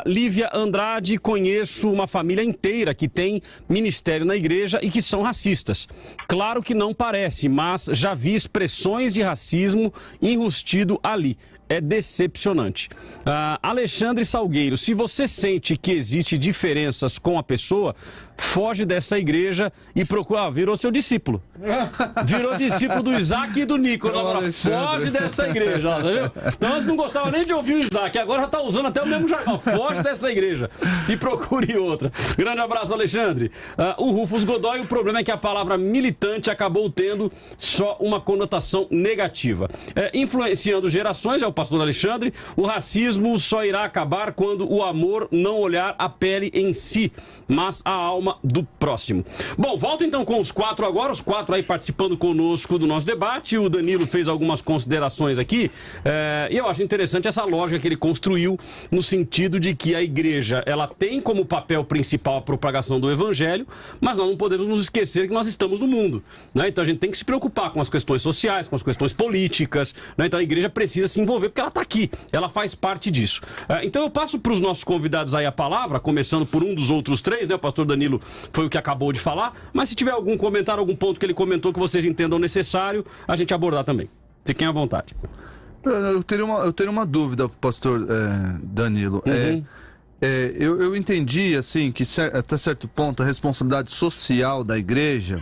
Lívia Andrade, conheço uma família inteira que tem ministério na igreja e que são racistas. Claro que não parece, mas já vi expressões de racismo enrustido ali. É decepcionante. Alexandre Salgueiro, se você sente que existe diferenças com a pessoa, foge dessa igreja e procura... virou seu discípulo. Virou discípulo do Isaac e do Nicolas. Agora foge dessa igreja. Tá vendo? Então antes não gostava nem de ouvir o Isaac, agora já está usando até o mesmo jargão. Foge dessa igreja e procure outra. Grande abraço, Alexandre. O Rufus Godoy, o problema é que a palavra militante acabou tendo só uma conotação negativa. Influenciando gerações, é o pastor Alexandre, o racismo só irá acabar quando o amor não olhar a pele em si, mas a alma do próximo. Bom, volto então com os quatro agora, os quatro aí participando conosco do nosso debate. O Danilo fez algumas considerações aqui, e eu acho interessante essa lógica que ele construiu, no sentido de que a igreja, ela tem como papel principal a propagação do evangelho, mas nós não podemos nos esquecer que nós estamos no mundo, né? Então a gente tem que se preocupar com as questões sociais, com as questões políticas, né? Então a igreja precisa se envolver porque ela está aqui, ela faz parte disso. Então eu passo para os nossos convidados aí a palavra, começando por um dos outros três, né? O pastor Danilo foi o que acabou de falar, mas se tiver algum comentário, algum ponto que ele comentou que vocês entendam necessário, a gente abordar também. Fiquem à vontade. Eu teria uma dúvida, pastor Danilo. Eu entendi, assim, que até certo ponto a responsabilidade social da igreja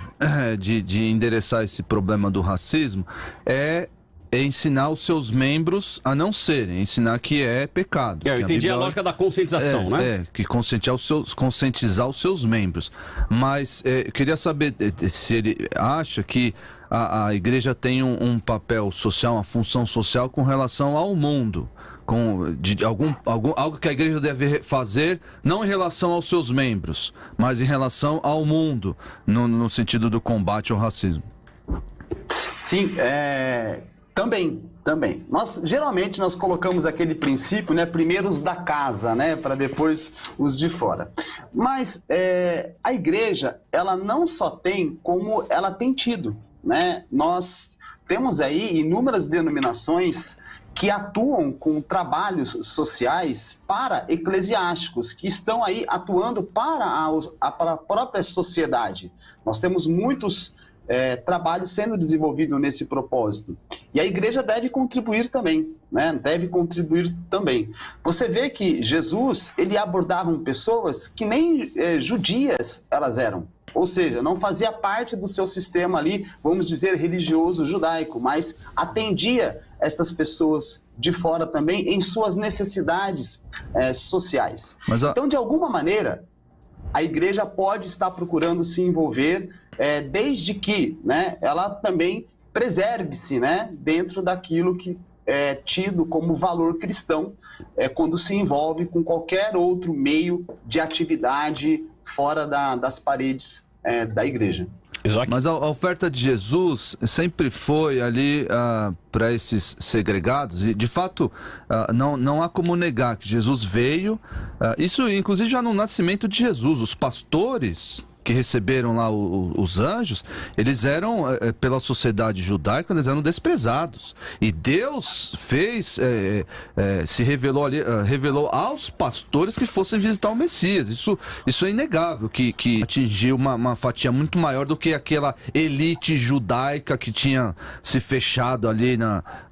de endereçar esse problema do racismo é ensinar os seus membros a não serem, ensinar que é pecado. Eu entendi a lógica da conscientização, né? Que conscientizar os seus membros. Mas eu queria saber se ele acha que a igreja tem um papel social, uma função social com relação ao mundo. Algo que a igreja deve fazer, não em relação aos seus membros, mas em relação ao mundo, no sentido do combate ao racismo. Sim, também. Geralmente nós colocamos aquele princípio, né? Primeiro os da casa, né? Para depois os de fora. Mas a igreja, ela não só tem como ela tem tido, né? Nós temos aí inúmeras denominações que atuam com trabalhos sociais para eclesiásticos, que estão aí atuando para a própria sociedade. Nós temos muitos trabalhos sendo desenvolvidos nesse propósito. E a igreja deve contribuir também, né? Deve contribuir também. Você vê que Jesus, ele abordava pessoas que nem judias elas eram. Ou seja, não fazia parte do seu sistema ali, vamos dizer, religioso judaico, mas atendia estas pessoas de fora também em suas necessidades sociais. Então, de alguma maneira, a igreja pode estar procurando se envolver, desde que, né, ela também preserve-se, né, dentro daquilo que é tido como valor cristão, quando se envolve com qualquer outro meio de atividade fora das paredes da igreja. Mas a oferta de Jesus sempre foi ali para esses segregados, e de fato não há como negar que Jesus veio, isso inclusive já no nascimento de Jesus, os pastores que receberam lá os anjos, eles eram, pela sociedade judaica, eles eram desprezados. E Deus se revelou ali, revelou aos pastores que fossem visitar o Messias. Isso é inegável, que atingiu uma fatia muito maior do que aquela elite judaica que tinha se fechado ali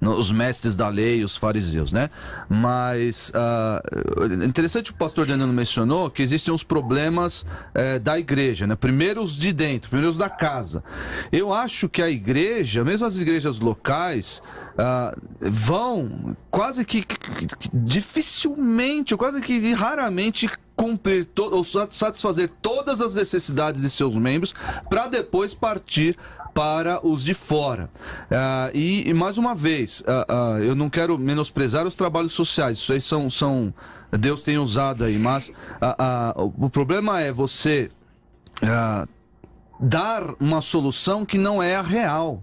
nos mestres da lei, os fariseus, né? Mas interessante o pastor Danilo mencionou que existem os problemas da igreja, né? Primeiro os de dentro, primeiro os da casa. Eu acho que a igreja, mesmo as igrejas locais, vão quase que dificilmente, quase que raramente cumprir ou satisfazer todas as necessidades de seus membros para depois partir para os de fora. E mais uma vez, eu não quero menosprezar os trabalhos sociais, isso aí são Deus tem usado aí, mas o problema é você dar uma solução que não é a real.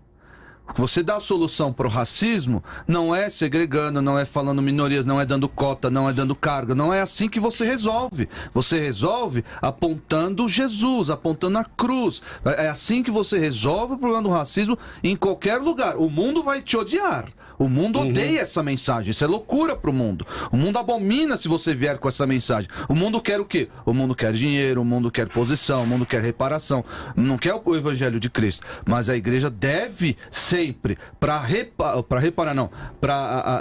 Você dá a solução para o racismo, não é segregando, não é falando minorias, não é dando cota, não é dando carga. Não é assim que você resolve. Você resolve apontando Jesus, apontando a cruz. É assim que você resolve o problema do racismo em qualquer lugar. O mundo vai te odiar. O mundo odeia essa mensagem. Isso é loucura pro mundo. O mundo abomina se você vier com essa mensagem. O mundo quer o quê? O mundo quer dinheiro, o mundo quer posição, o mundo quer reparação. Não quer o evangelho de Cristo. Mas a igreja deve sempre, para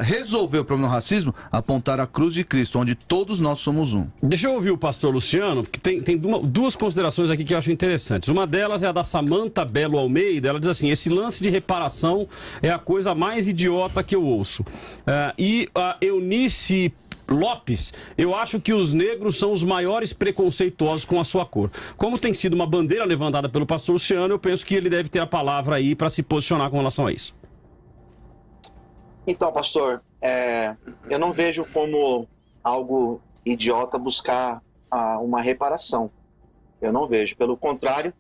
resolver o problema do racismo, apontar a cruz de Cristo, onde todos nós somos um. Deixa eu ouvir o pastor Luciano, porque tem duas considerações aqui que eu acho interessantes. Uma delas é a da Samanta Belo Almeida. Ela diz assim: esse lance de reparação é a coisa mais idiota que eu ouço. E a Eunice Lopes, eu acho que os negros são os maiores preconceituosos com a sua cor. Como tem sido uma bandeira levantada pelo pastor Luciano, eu penso que ele deve ter a palavra aí para se posicionar com relação a isso. Então, pastor, eu não vejo como algo idiota buscar uma reparação. Eu não vejo. Pelo contrário,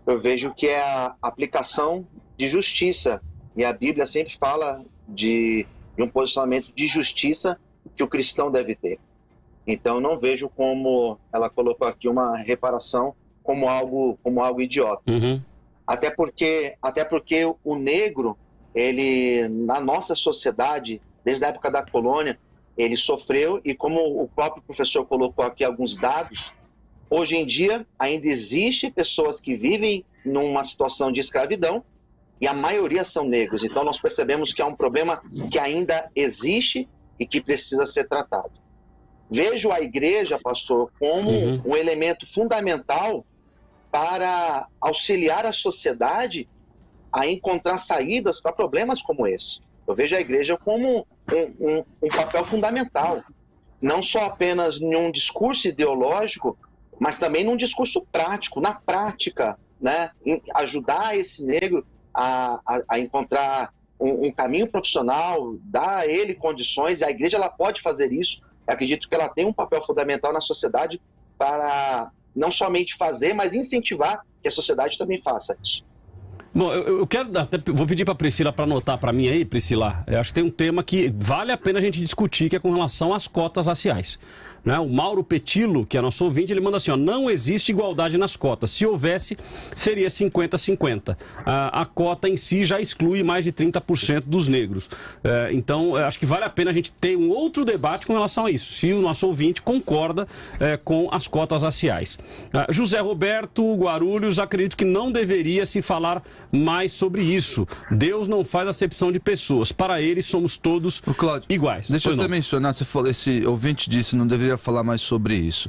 eu vejo que é a aplicação de justiça. E a Bíblia sempre fala de um posicionamento de justiça que o cristão deve ter. Então, eu não vejo como ela colocou aqui uma reparação como algo idiota. Até porque o negro, ele, na nossa sociedade, desde a época da colônia, ele sofreu, e como o próprio professor colocou aqui alguns dados, hoje em dia ainda existe pessoas que vivem numa situação de escravidão, e a maioria são negros. Então nós percebemos que é um problema que ainda existe e que precisa ser tratado. Vejo a igreja, pastor, como um elemento fundamental para auxiliar a sociedade a encontrar saídas para problemas como esse. Eu vejo a igreja como um papel fundamental, não só apenas em um discurso ideológico, mas também num discurso prático, na prática, né? Em ajudar esse negro a encontrar um caminho profissional, dar a ele condições, e a igreja ela pode fazer isso. Eu acredito que ela tem um papel fundamental na sociedade para não somente fazer, mas incentivar que a sociedade também faça isso. Bom, eu quero vou pedir para a Priscila para anotar para mim aí, Priscila. Eu acho que tem um tema que vale a pena a gente discutir, que é com relação às cotas raciais. Né? O Mauro Petilo, que é nosso ouvinte, ele manda assim: ó, não existe igualdade nas cotas. Se houvesse, seria 50-50. A cota em si já exclui mais de 30% dos negros. Então, acho que vale a pena a gente ter um outro debate com relação a isso, se o nosso ouvinte concorda com as cotas raciais. José Roberto Guarulhos, acredito que não deveria se falar mais sobre isso. Deus não faz acepção de pessoas. Para ele, somos todos iguais. Deixa eu até mencionar, você falou, esse ouvinte disse não deveria falar mais sobre isso.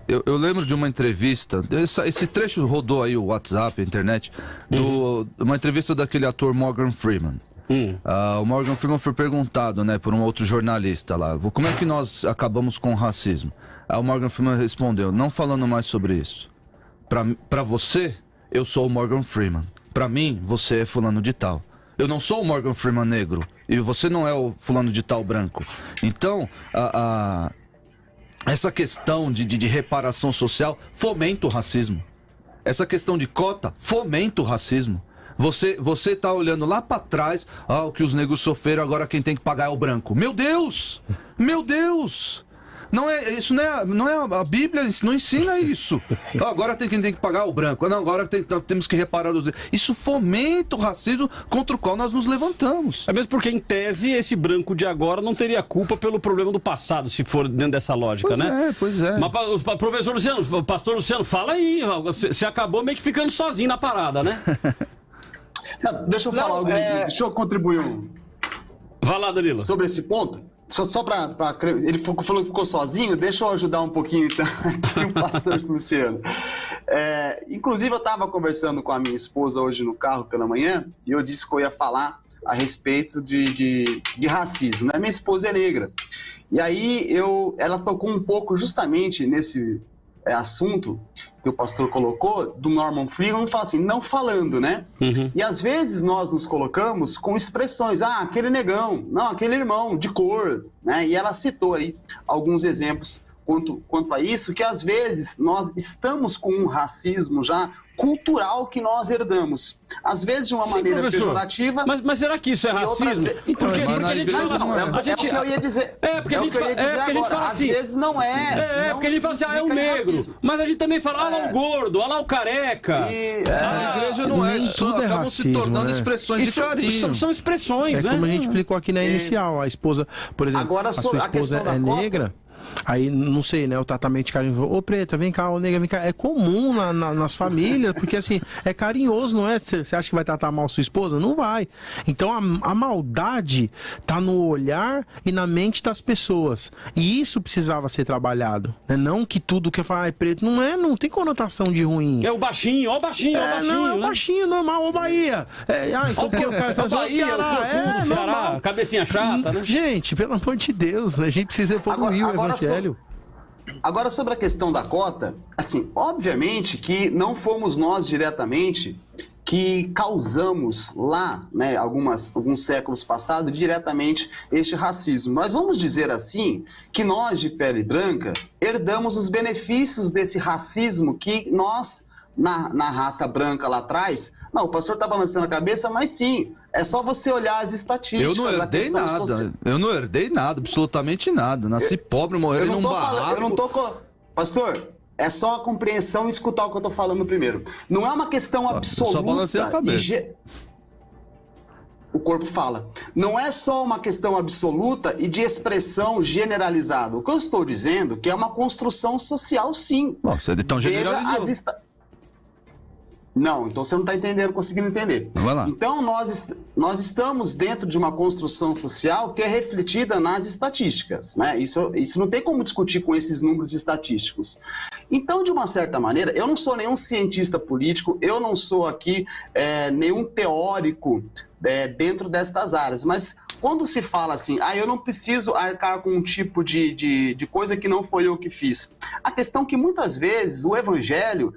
Eu lembro de uma entrevista, esse trecho rodou aí o WhatsApp, a internet, uma entrevista daquele ator Morgan Freeman. O Morgan Freeman foi perguntado, né, por um outro jornalista lá: como é que nós acabamos com o racismo? Aí o Morgan Freeman respondeu: não falando mais sobre isso. Pra você, eu sou o Morgan Freeman. Pra mim, você é fulano de tal. Eu não sou o Morgan Freeman negro e você não é o fulano de tal branco. Então, essa questão de reparação social fomenta o racismo. Essa questão de cota fomenta o racismo. Você tá olhando lá para trás, o que os negros sofreram, agora quem tem que pagar é o branco. Meu Deus! Meu Deus! Isso não é a Bíblia não ensina isso. Agora quem tem que pagar o branco. Não, agora temos que reparar os... Isso fomenta o racismo contra o qual nós nos levantamos. É mesmo porque, em tese, esse branco de agora não teria culpa pelo problema do passado, se for dentro dessa lógica, né? Pois é. Mas, professor Luciano, pastor Luciano, fala aí. Você acabou meio que ficando sozinho na parada, né? Não, deixa eu falar algo. Deixa eu contribuir. Vai lá, Danilo. Sobre esse ponto. Só para ele falou que ficou sozinho, deixa eu ajudar um pouquinho então, aqui o pastor Luciano. Inclusive, eu estava conversando com a minha esposa hoje no carro pela manhã, e eu disse que eu ia falar a respeito de racismo. Né? Minha esposa é negra. E aí ela tocou um pouco justamente nesse assunto que o pastor colocou, do Norman Freeman, fala assim, não falando, né? E às vezes nós nos colocamos com expressões, aquele negão, não, aquele irmão de cor, né? E ela citou aí alguns exemplos quanto a isso, que às vezes nós estamos com um racismo já cultural que nós herdamos. Às vezes de uma maneira pejorativa. Mas será que isso é racismo? Porque a gente fala... É o que eu ia dizer. Porque a gente fala assim... Às vezes não é. Porque a gente fala assim, é o negro. Racismo. Mas a gente também fala, lá o gordo, lá o careca. A igreja não é, tudo é racismo, se tornando expressões de carinho. São expressões, né? Como a gente explicou aqui na inicial. A esposa, por exemplo, agora, a sua esposa é negra... Aí, não sei, né? O tratamento de carinho. Ô, preta, vem cá, ô, nega, vem cá. É comum nas famílias, porque assim, é carinhoso, não é? Você acha que vai tratar mal sua esposa? Não vai. Então, a maldade tá no olhar e na mente das pessoas. E isso precisava ser trabalhado. Né? Não que tudo que fala é preto, não tem conotação de ruim. É o baixinho, ó o baixinho, ó o baixinho. Não, é o baixinho, normal, ô Bahia. Então o cara fala, ó Ceará, o Ceará, cabecinha chata, né? Gente, pelo amor de Deus, a gente precisa evoluir o evangelho. Agora, sobre a questão da cota, assim, obviamente que não fomos nós diretamente que causamos lá, né, alguns séculos passados, diretamente este racismo. Mas vamos dizer assim, que nós de pele branca herdamos os benefícios desse racismo que nós, na raça branca lá atrás... Não, o pastor está balançando a cabeça, mas sim, é só você olhar as estatísticas. Eu não herdei nada, eu não herdei nada, absolutamente nada. Nasci pobre, morri num barraco. Pastor, é só a compreensão e escutar o que eu estou falando primeiro. Não é uma questão absoluta. Só balancei a cabeça. O corpo fala. Não é só uma questão absoluta e de expressão generalizada. O que eu estou dizendo é que é uma construção social, sim. Bom, você então generalizou. Não, então você não está entendendo, conseguindo entender. Vai lá. Então nós estamos dentro de uma construção social que é refletida nas estatísticas, né? Isso não tem como discutir com esses números estatísticos. Então, de uma certa maneira, eu não sou nenhum cientista político, eu não sou aqui nenhum teórico dentro destas áreas, mas quando se fala assim, eu não preciso arcar com um tipo de coisa que não foi eu que fiz. A questão é que muitas vezes o evangelho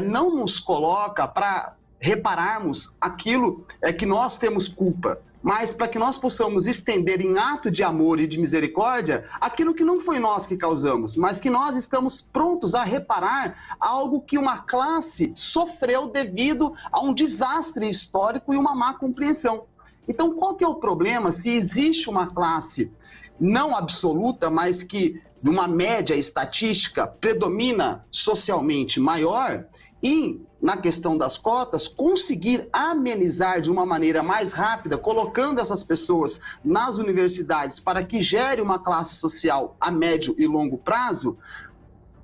não nos coloca para repararmos aquilo que nós temos culpa, mas para que nós possamos estender em ato de amor e de misericórdia aquilo que não foi nós que causamos, mas que nós estamos prontos a reparar algo que uma classe sofreu devido a um desastre histórico e uma má compreensão. Então, qual que é o problema se existe uma classe não absoluta, mas que, numa média estatística, predomina socialmente maior e, na questão das cotas, conseguir amenizar de uma maneira mais rápida, colocando essas pessoas nas universidades para que gere uma classe social a médio e longo prazo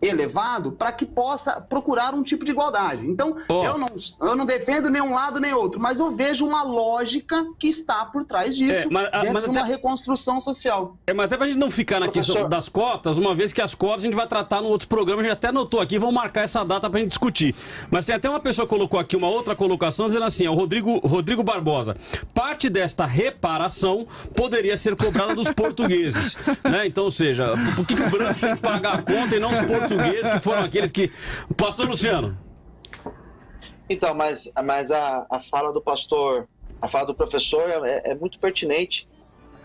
elevado, para que possa procurar um tipo de igualdade. Então, eu não defendo nenhum lado nem outro, mas eu vejo uma lógica que está por trás disso, dentro de uma reconstrução social. Mas até para a gente não ficar na questão das cotas, uma vez que as cotas a gente vai tratar no outro programa, a gente até anotou aqui, vamos marcar essa data para a gente discutir. Mas tem até uma pessoa que colocou aqui uma outra colocação, dizendo assim, o Rodrigo Barbosa, parte desta reparação poderia ser cobrada dos portugueses, né? Então, ou seja, por que o branco tem que pagar a conta e não os portugueses, que foram aqueles que... Pastor Luciano. Então, mas a fala do pastor, a fala do professor é muito pertinente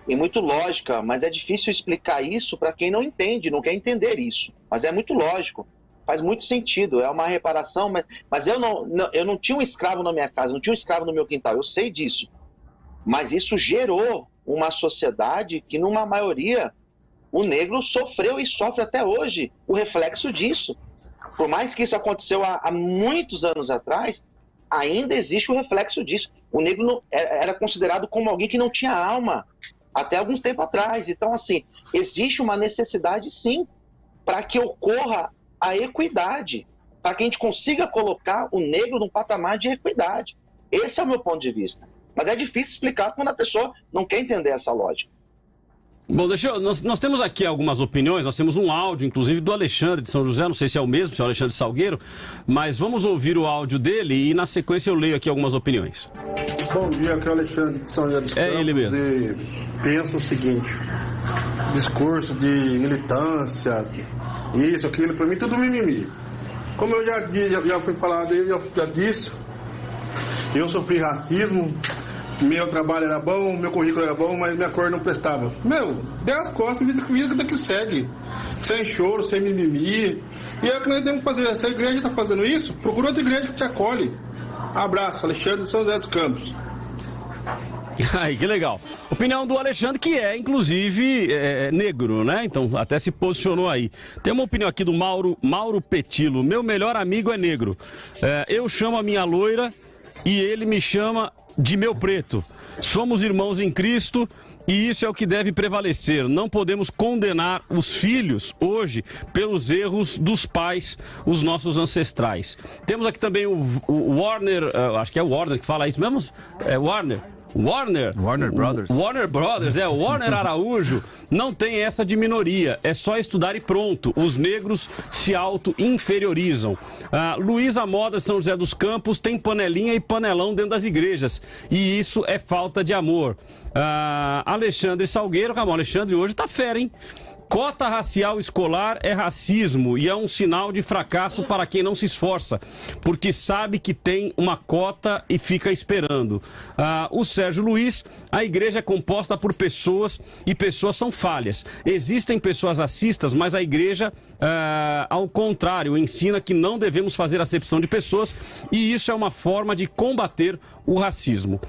e muito lógica, mas é difícil explicar isso para quem não entende, não quer entender isso. Mas é muito lógico, faz muito sentido, é uma reparação, mas eu não tinha um escravo na minha casa, não tinha um escravo no meu quintal, eu sei disso. Mas isso gerou uma sociedade que, numa maioria, o negro sofreu e sofre até hoje o reflexo disso. Por mais que isso aconteceu há muitos anos atrás, ainda existe o reflexo disso. O negro era considerado como alguém que não tinha alma até algum tempo atrás. Então, assim, existe uma necessidade, sim, para que ocorra a equidade, para que a gente consiga colocar o negro num patamar de equidade. Esse é o meu ponto de vista. Mas é difícil explicar quando a pessoa não quer entender essa lógica. Bom, nós temos aqui algumas opiniões, nós temos um áudio, inclusive, do Alexandre de São José, não sei se é o mesmo, se é o Alexandre Salgueiro, mas vamos ouvir o áudio dele e, na sequência, eu leio aqui algumas opiniões. Bom dia, aqui é o Alexandre de São José dos Campos. É ele mesmo. E penso o seguinte, discurso de militância, isso, aquilo, para mim tudo mimimi. Como eu já fui falado, eu já disse, eu sofri racismo, meu trabalho era bom, meu currículo era bom, mas minha cor não prestava. Dê as costas, vida que segue. Sem choro, sem mimimi. E é o que nós temos que fazer. Se a igreja está fazendo isso, procura outra igreja que te acolhe. Abraço, Alexandre de São José dos Campos. Aí, que legal. Opinião do Alexandre, que é, inclusive, negro, né? Então, até se posicionou aí. Tem uma opinião aqui do Mauro Petilo. Meu melhor amigo é negro. Eu chamo a minha loira e ele me chama de meu preto. Somos irmãos em Cristo e isso é o que deve prevalecer. Não podemos condenar os filhos hoje pelos erros dos pais, os nossos ancestrais. Temos aqui também o Warner, acho que é o Warner que fala isso mesmo? É Warner Brothers. Warner Brothers, o Warner Araújo não tem essa de minoria, é só estudar e pronto. Os negros se auto-inferiorizam. Luísa Moda, São José dos Campos, tem panelinha e panelão dentro das igrejas. E isso é falta de amor. Alexandre Salgueiro, Alexandre hoje tá fera, hein? Cota racial escolar é racismo e é um sinal de fracasso para quem não se esforça, porque sabe que tem uma cota e fica esperando. O Sérgio Luiz, a igreja é composta por pessoas e pessoas são falhas. Existem pessoas racistas, mas a igreja, ao contrário, ensina que não devemos fazer acepção de pessoas e isso é uma forma de combater o racismo.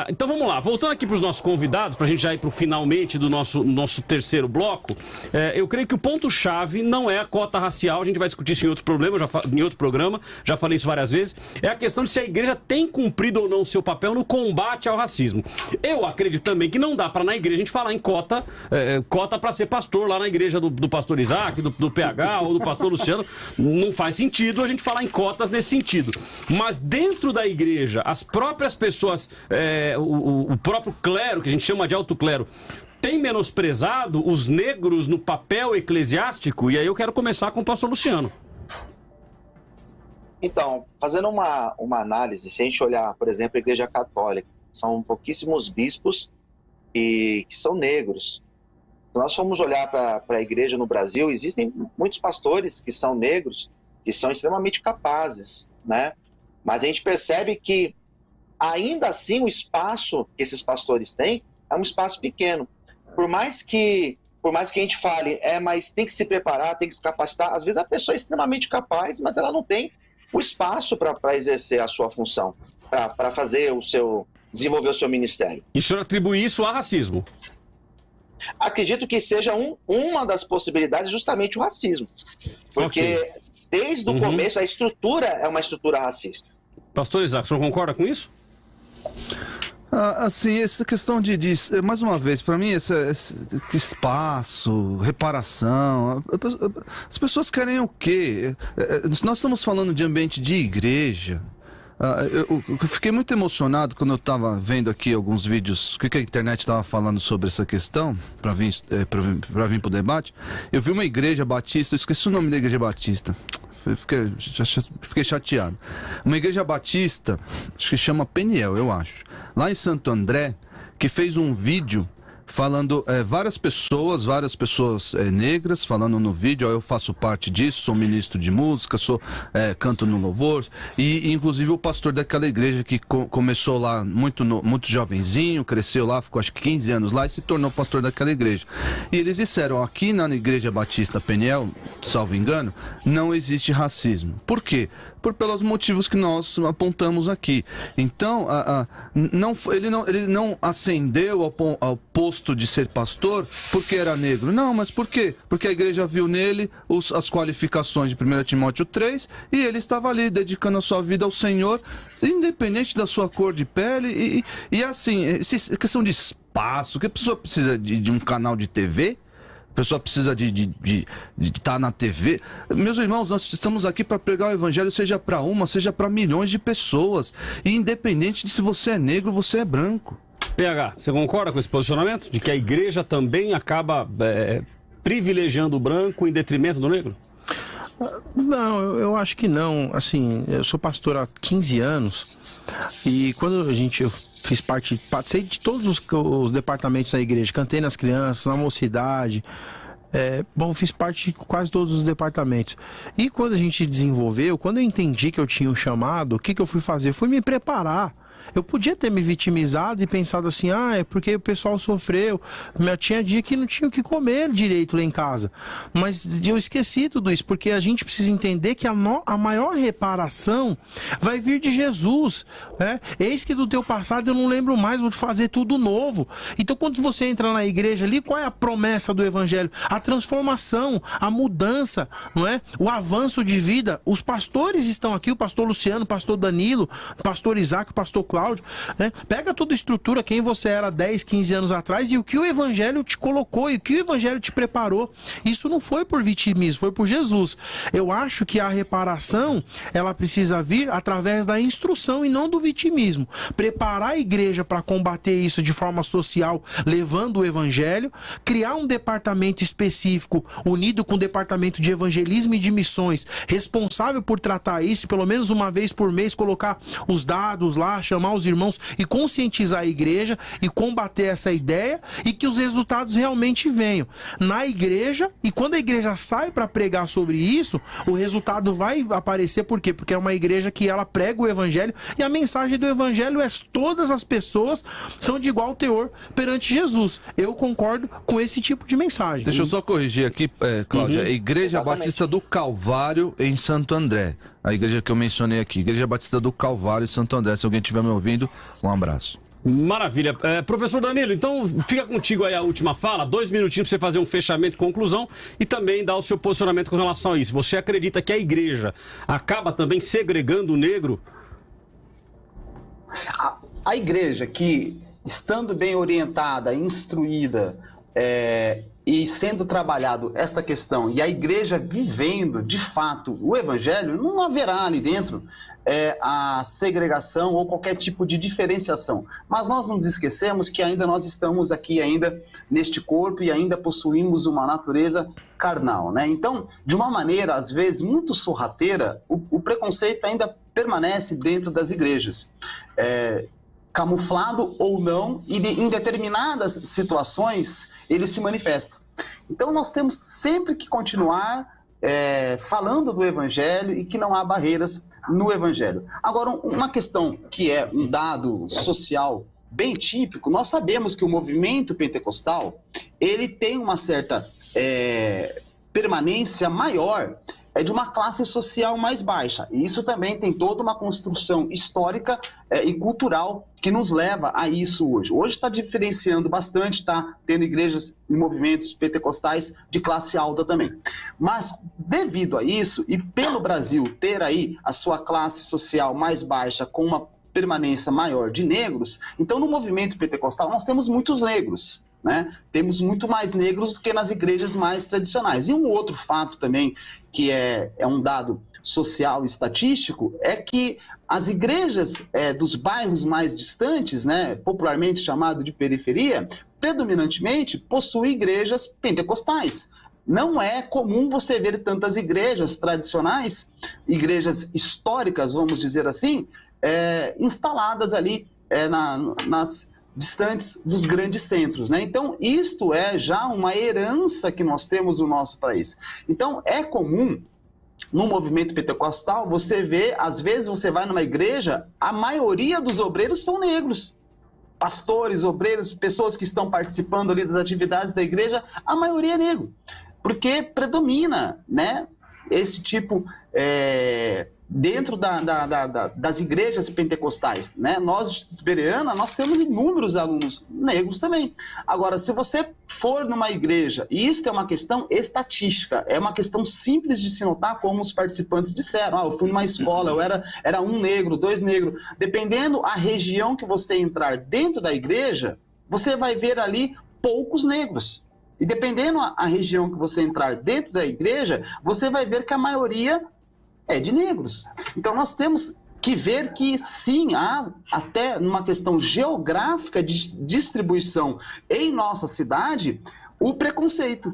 Então vamos lá, voltando aqui para os nossos convidados, para a gente já ir para o finalmente do nosso terceiro bloco. Eu creio que o ponto-chave não é a cota racial, a gente vai discutir isso em outro programa, já falei isso várias vezes, é a questão de se a igreja tem cumprido ou não o seu papel no combate ao racismo. Eu acredito também que não dá para na igreja a gente falar em cota para ser pastor lá na igreja do pastor Isaac, do PH ou do pastor Luciano, não faz sentido a gente falar em cotas nesse sentido. Mas dentro da igreja, as próprias pessoas, o próprio clero, que a gente chama de alto clero, tem menosprezado os negros no papel eclesiástico? E aí eu quero começar com o pastor Luciano. Então, fazendo uma análise, se a gente olhar, por exemplo, a Igreja Católica, são pouquíssimos bispos que são negros. Se nós formos olhar para a igreja no Brasil, existem muitos pastores que são negros, que são extremamente capazes, né? Mas a gente percebe que, ainda assim, o espaço que esses pastores têm é um espaço pequeno. Por mais que a gente fale, mas tem que se preparar, tem que se capacitar, às vezes a pessoa é extremamente capaz, mas ela não tem o espaço para exercer a sua função, para desenvolver o seu ministério. E o senhor atribui isso a racismo? Acredito que seja uma das possibilidades justamente o racismo. Porque desde o começo a estrutura é uma estrutura racista. Pastor Isaac, o senhor concorda com isso? Assim, essa questão mais uma vez, para mim, esse espaço, reparação, as pessoas querem o quê? Nós estamos falando de ambiente de igreja. Eu fiquei muito emocionado quando eu estava vendo aqui alguns vídeos, o que a internet estava falando sobre essa questão, para vir para o debate. Eu vi uma igreja batista, eu esqueci o nome da igreja batista. Fiquei chateado. Uma igreja batista, acho que chama Peniel, eu acho, lá em Santo André, que fez um vídeo falando, várias pessoas negras, falando no vídeo, eu faço parte disso, sou ministro de música, canto no louvor, e inclusive o pastor daquela igreja que começou lá muito jovenzinho, cresceu lá, ficou acho que 15 anos lá e se tornou pastor daquela igreja. E eles disseram, aqui na Igreja Batista Peniel, salvo engano, não existe racismo. Por quê? Pelos motivos que nós apontamos aqui. Então, ele não ascendeu ao posto de ser pastor porque era negro. Não, mas por quê? Porque a igreja viu nele as qualificações de 1 Timóteo 3 e ele estava ali dedicando a sua vida ao Senhor, independente da sua cor de pele. E assim, questão de espaço, que a pessoa precisa de um canal de TV? A pessoa precisa de estar na TV. Meus irmãos, nós estamos aqui para pregar o evangelho, seja para seja para milhões de pessoas. E independente de se você é negro, você é branco. PH, você concorda com esse posicionamento? De que a igreja também acaba privilegiando o branco em detrimento do negro? Não, eu acho que não. Assim, eu sou pastor há 15 anos e quando eu fiz participei de todos os departamentos da igreja, cantei nas crianças, na mocidade, fiz parte de quase todos os departamentos. E quando a gente desenvolveu, quando eu entendi que eu tinha um chamado, o que eu fui fazer? Fui me preparar. Eu podia ter me vitimizado e pensado assim, é porque o pessoal sofreu, tinha dia que não tinha o que comer direito lá em casa. Mas eu esqueci tudo isso, porque a gente precisa entender que a maior reparação vai vir de Jesus, né? Eis que do teu passado eu não lembro mais, vou te fazer tudo novo. Então quando você entra na igreja ali, qual é a promessa do evangelho? A transformação, a mudança, não é? O avanço de vida. Os pastores estão aqui, o pastor Luciano, o pastor Danilo, o pastor Isaac, o pastor Cláudio, né? Pega toda a estrutura, quem você era 10, 15 anos atrás e o que o evangelho te colocou e o que o evangelho te preparou. Isso não foi por vitimismo, foi por Jesus. Eu acho que a reparação, ela precisa vir através da instrução e não do vitimismo. Preparar a igreja para combater isso de forma social, levando o evangelho, criar um departamento específico unido com o departamento de evangelismo e de missões, responsável por tratar isso, pelo menos uma vez por mês colocar os dados lá, chamar os irmãos e conscientizar a igreja e combater essa ideia e que os resultados realmente venham na igreja. E quando a igreja sai para pregar sobre isso, o resultado vai aparecer. Por quê? Porque é uma igreja que ela prega o evangelho e a mensagem do evangelho é todas as pessoas são de igual teor perante Jesus. Eu concordo com esse tipo de mensagem. Deixa eu só corrigir aqui, Cláudia. Igreja Batista do Calvário em Santo André. A igreja que eu mencionei aqui. Igreja Batista do Calvário em Santo André. Se alguém estiver me ouvindo, um abraço. Maravilha. Professor Danilo, então fica contigo aí a última fala, 2 minutinhos para você fazer um fechamento e conclusão e também dar o seu posicionamento com relação a isso. Você acredita que a igreja acaba também segregando o negro? A igreja que, estando bem orientada, instruída e sendo trabalhado esta questão, e a igreja vivendo de fato o evangelho, não haverá ali dentro a segregação ou qualquer tipo de diferenciação. Mas nós não nos esquecemos que ainda nós estamos aqui ainda neste corpo e ainda possuímos uma natureza carnal, né? Então, de uma maneira, às vezes, muito sorrateira, o preconceito ainda permanece dentro das igrejas. Camuflado ou não, e em determinadas situações ele se manifesta. Então nós temos sempre que continuar falando do evangelho e que não há barreiras no evangelho. Agora, uma questão que é um dado social bem típico, nós sabemos que o movimento pentecostal ele tem uma certa permanência maior de uma classe social mais baixa. E isso também tem toda uma construção histórica e cultural que nos leva a isso hoje. Hoje está diferenciando bastante, está tendo igrejas e movimentos pentecostais de classe alta também. Mas, devido a isso, e pelo Brasil ter aí a sua classe social mais baixa com uma permanência maior de negros, então no movimento pentecostal nós temos muitos negros. Né? Temos muito mais negros do que nas igrejas mais tradicionais. E um outro fato também, que é um dado social e estatístico, é que as igrejas dos bairros mais distantes, né, popularmente chamado de periferia, predominantemente possuem igrejas pentecostais. Não é comum você ver tantas igrejas tradicionais, igrejas históricas, vamos dizer assim, instaladas ali nas distantes dos grandes centros, né? Então, isto é já uma herança que nós temos no nosso país. Então, é comum, no movimento pentecostal, você vê, às vezes você vai numa igreja, a maioria dos obreiros são negros. Pastores, obreiros, pessoas que estão participando ali das atividades da igreja, a maioria é negro. Porque predomina, né, esse tipo... dentro das igrejas pentecostais, né? Nós, do Instituto Bereana, nós temos inúmeros alunos negros também. Agora, se você for numa igreja, e isso é uma questão estatística, é uma questão simples de se notar, como os participantes disseram, eu fui numa escola, eu era um negro, 2 negros. Dependendo a região que você entrar dentro da igreja, você vai ver ali poucos negros. E dependendo a região que você entrar dentro da igreja, você vai ver que a maioria é de negros. Então nós temos que ver que sim, há até numa questão geográfica de distribuição em nossa cidade, o preconceito.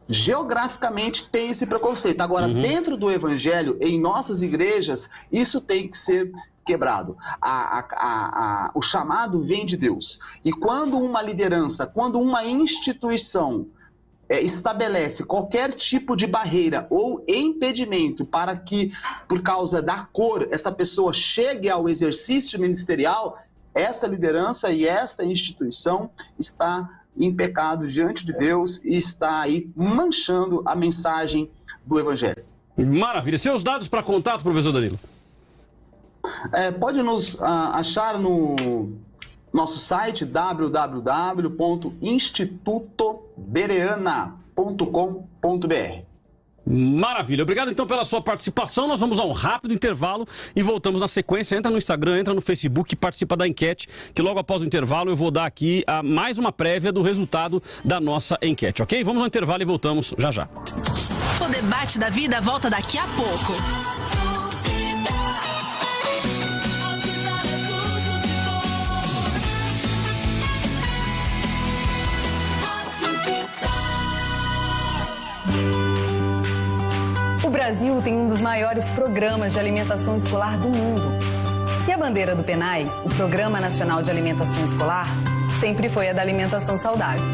Geograficamente tem esse preconceito. Agora, dentro do evangelho, em nossas igrejas, isso tem que ser quebrado. O chamado vem de Deus. E quando uma liderança, quando uma instituição estabelece qualquer tipo de barreira ou impedimento para que, por causa da cor, essa pessoa chegue ao exercício ministerial, esta liderança e esta instituição está em pecado diante de Deus e está aí manchando a mensagem do Evangelho. Maravilha. Seus dados para contato, professor Danilo? Pode nos achar no nosso site www.institutobereana.com.br. Maravilha. Obrigado então pela sua participação. Nós vamos a um rápido intervalo e voltamos na sequência. Entra no Instagram, entra no Facebook e participa da enquete, que logo após o intervalo eu vou dar aqui mais uma prévia do resultado da nossa enquete, ok? Vamos ao intervalo e voltamos já já. O debate da vida volta daqui a pouco. O Brasil tem um dos maiores programas de alimentação escolar do mundo. E a bandeira do PNAE, o Programa Nacional de Alimentação Escolar, sempre foi a da alimentação saudável.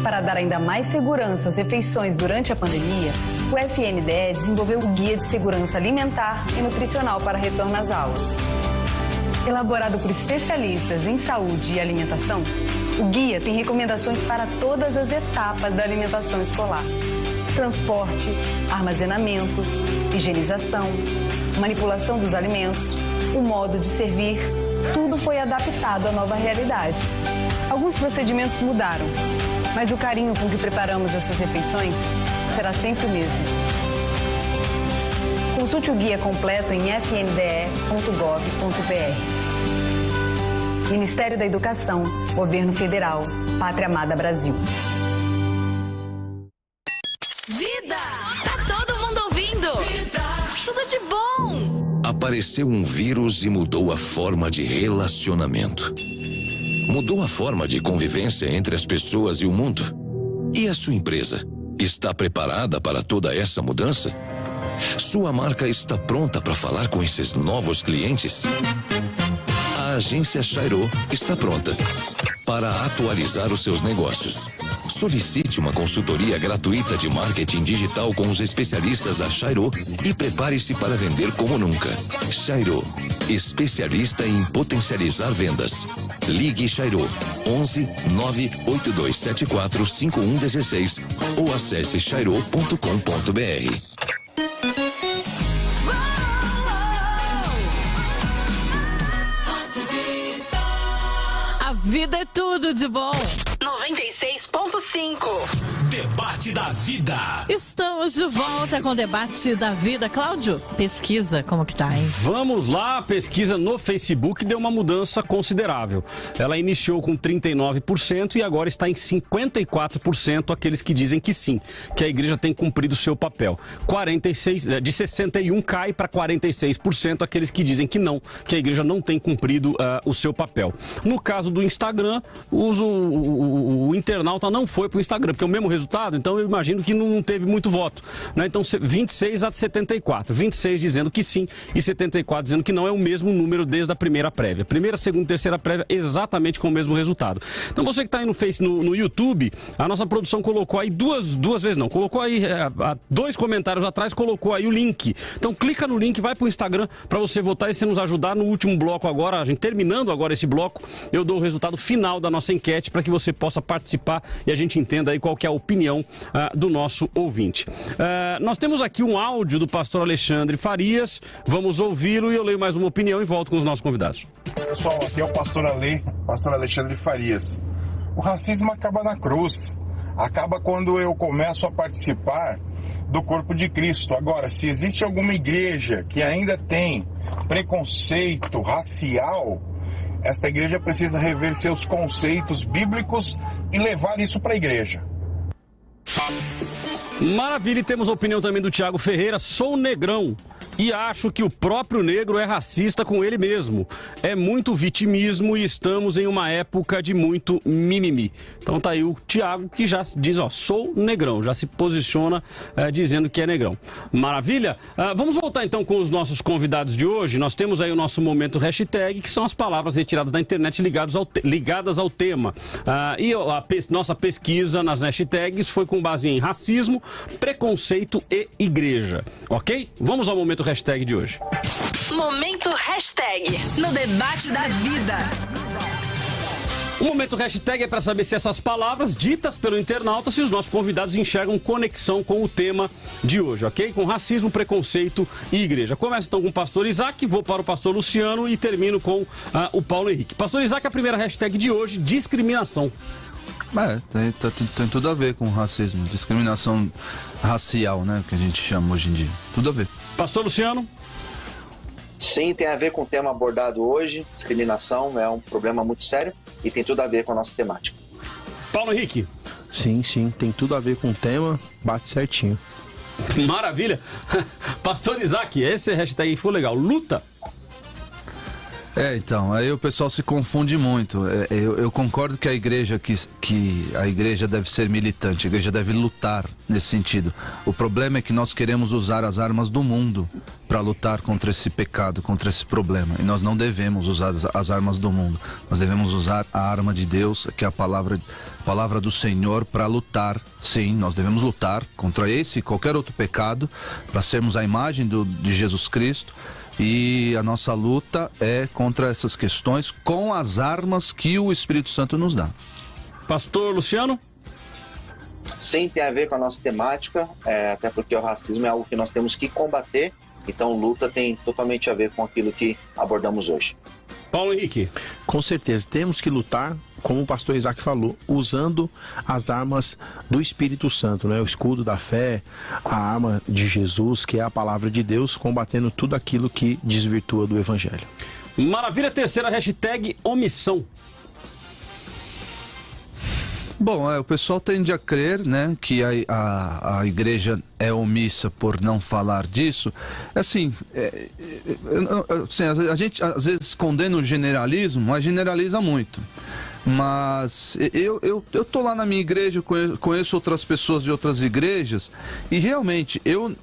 Para dar ainda mais segurança às refeições durante a pandemia, o FNDE desenvolveu o Guia de Segurança Alimentar e Nutricional para retorno às aulas. Elaborado por especialistas em saúde e alimentação, o guia tem recomendações para todas as etapas da alimentação escolar: transporte, armazenamento, higienização, manipulação dos alimentos, o modo de servir, tudo foi adaptado à nova realidade. Alguns procedimentos mudaram, mas o carinho com que preparamos essas refeições será sempre o mesmo. Consulte o guia completo em fnde.gov.br. Ministério da Educação, Governo Federal, Pátria Amada Brasil. Vida! Tá todo mundo ouvindo? Vida! Tudo de bom! Apareceu um vírus e mudou a forma de relacionamento. Mudou a forma de convivência entre as pessoas e o mundo. E a sua empresa está preparada para toda essa mudança? Sua marca está pronta para falar com esses novos clientes? A agência Chairo está pronta para atualizar os seus negócios. Solicite uma consultoria gratuita de marketing digital com os especialistas da Chairo e prepare-se para vender como nunca. Chairo, especialista em potencializar vendas. Ligue Chairo 11 98274 5116 ou acesse chairo.com.br. A vida é tudo de bom. 96.5. Debate da vida. Estamos de volta com o debate da vida. Cláudio, pesquisa, como que tá, hein? Vamos lá, a pesquisa no Facebook deu uma mudança considerável. Ela iniciou com 39% e agora está em 54% aqueles que dizem que sim, que a igreja tem cumprido o seu papel. 46, de 61 cai para 46% aqueles que dizem que não, que a igreja não tem cumprido o seu papel. No caso do Instagram, o internauta não foi para o Instagram, porque é o mesmo resultado, então eu imagino que não teve muito voto, né? Então 26 a 74, 26 dizendo que sim e 74 dizendo que não, é o mesmo número desde a primeira prévia. Primeira, segunda e terceira prévia exatamente com o mesmo resultado. Então você que está aí no YouTube, a nossa produção colocou aí duas vezes não, colocou aí 2 comentários atrás, colocou aí o link. Então clica no link, vai para o Instagram para você votar e você nos ajudar no último bloco agora, a gente terminando agora esse bloco, eu dou o resultado final da nossa enquete para que você possa participar e a gente entenda aí qual que é a opinião do nosso ouvinte. Nós temos aqui um áudio do pastor Alexandre Farias, vamos ouvi-lo e eu leio mais uma opinião e volto com os nossos convidados. Pessoal, aqui é o pastor Alexandre Farias. O racismo acaba na cruz, acaba quando eu começo a participar do corpo de Cristo. Agora, se existe alguma igreja que ainda tem preconceito racial, esta igreja precisa rever seus conceitos bíblicos e levar isso para a igreja. Maravilha, e temos a opinião também do Thiago Ferreira. Sou negrão, E acho que o próprio negro é racista com ele mesmo. É muito vitimismo e estamos em uma época de muito mimimi. Então tá aí o Tiago que já diz, ó, sou negrão. Já se posiciona dizendo que é negrão. Maravilha? Vamos voltar então com os nossos convidados de hoje. Nós temos aí o nosso momento hashtag, que são as palavras retiradas da internet ligadas ao tema. E a nossa pesquisa nas hashtags foi com base em racismo, preconceito e igreja. Ok? Vamos ao momento hashtag de hoje. Momento hashtag no debate da vida. O momento hashtag é para saber se essas palavras ditas pelo internauta, se os nossos convidados enxergam conexão com o tema de hoje, ok? Com racismo, preconceito e igreja. Começo então com o pastor Isaac, vou para o pastor Luciano e termino com o Paulo Henrique. Pastor Isaac, a primeira hashtag de hoje, discriminação. Tem tudo a ver com racismo, discriminação racial, né? Que a gente chama hoje em dia. Tudo a ver. Pastor Luciano? Sim, tem a ver com o tema abordado hoje. Discriminação é um problema muito sério e tem tudo a ver com a nossa temática. Paulo Henrique? Sim, tem tudo a ver com o tema, bate certinho. Maravilha. Pastor Isaac, esse hashtag ficou legal. Luta? Então, aí o pessoal se confunde muito. Eu concordo que a igreja a igreja deve ser militante, a igreja deve lutar nesse sentido. O problema é que nós queremos usar as armas do mundo para lutar contra esse pecado, contra esse problema. E nós não devemos usar as armas do mundo. Nós devemos usar a arma de Deus, que é a palavra do Senhor, para lutar. Sim, nós devemos lutar contra esse e qualquer outro pecado, para sermos a imagem de Jesus Cristo. E a nossa luta é contra essas questões com as armas que o Espírito Santo nos dá. Pastor Luciano? Sim, tem a ver com a nossa temática, até porque o racismo é algo que nós temos que combater, então luta tem totalmente a ver com aquilo que abordamos hoje. Paulo Henrique? Com certeza, temos que lutar, como o pastor Isaac falou, usando as armas do Espírito Santo, né? O escudo da fé, a arma de Jesus, que é a palavra de Deus, combatendo tudo aquilo que desvirtua do Evangelho. Maravilha, terceira hashtag, omissão. Bom, o pessoal tende a crer, né, que a igreja é omissa por não falar disso. Assim, a gente às vezes condena o generalismo, mas generaliza muito. Mas eu tô lá na minha igreja, conheço outras pessoas de outras igrejas e realmente eu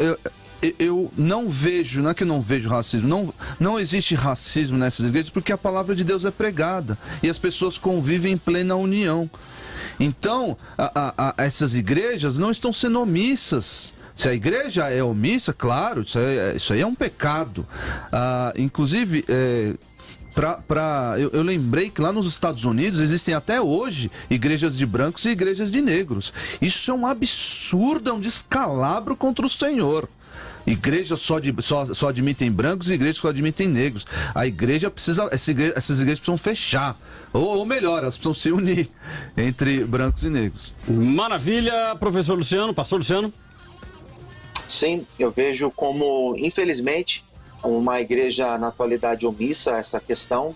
não vejo, não é que eu não vejo racismo, não existe racismo nessas igrejas porque a palavra de Deus é pregada e as pessoas convivem em plena união. Então, essas igrejas não estão sendo omissas. Se a igreja é omissa, claro, isso aí é um pecado. Inclusive, eu lembrei que lá nos Estados Unidos existem até hoje igrejas de brancos e igrejas de negros. Isso é um absurdo, é um descalabro contra o Senhor. Igrejas só admitem brancos e igrejas só admitem negros. A igreja essas igrejas precisam fechar. Ou melhor, elas precisam se unir entre brancos e negros. Maravilha, professor Luciano, pastor Luciano. Sim, eu vejo como, infelizmente, uma igreja na atualidade omissa a essa questão.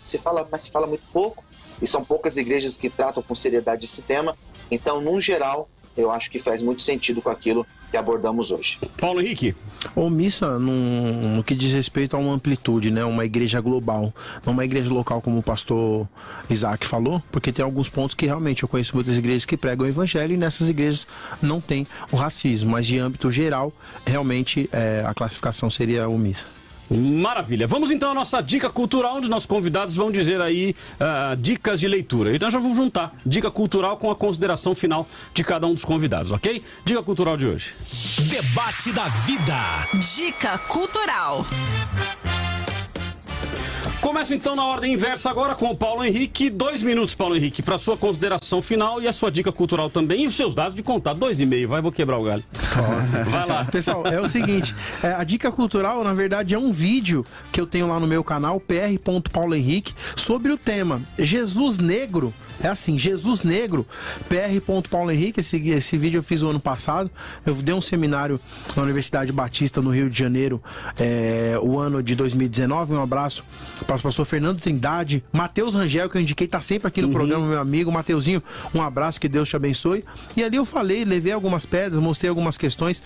Mas se fala muito pouco, e são poucas igrejas que tratam com seriedade esse tema. Então, num geral, eu acho que faz muito sentido com aquilo que abordamos hoje. Paulo Henrique? Omissa no que diz respeito a uma amplitude, né? Uma igreja global, não uma igreja local como o pastor Isaac falou, porque tem alguns pontos que realmente eu conheço muitas igrejas que pregam o evangelho e nessas igrejas não tem o racismo, mas de âmbito geral, realmente a classificação seria omissa. Maravilha. Vamos então à nossa dica cultural, onde nossos convidados vão dizer aí dicas de leitura. Então já vamos juntar dica cultural com a consideração final de cada um dos convidados, ok? Dica cultural de hoje. Debate da vida. Dica cultural. Começo então na ordem inversa agora com o Paulo Henrique. 2 minutos, Paulo Henrique, para sua consideração final e a sua dica cultural também. E os seus dados de contato, 2,5. Vou quebrar o galho. Vai lá. Pessoal, é o seguinte, a dica cultural, na verdade, é um vídeo que eu tenho lá no meu canal, pr.paulohenrique, sobre o tema Jesus Negro É assim, Jesus Negro, PR. Paulo Henrique, esse vídeo eu fiz o ano passado. Eu dei um seminário na Universidade Batista, no Rio de Janeiro, o ano de 2019. Um abraço para o pastor Fernando Trindade, Matheus Rangel, que eu indiquei, tá sempre aqui no programa, meu amigo. Mateuzinho, um abraço, que Deus te abençoe. E ali eu falei, levei algumas pedras, mostrei algumas questões,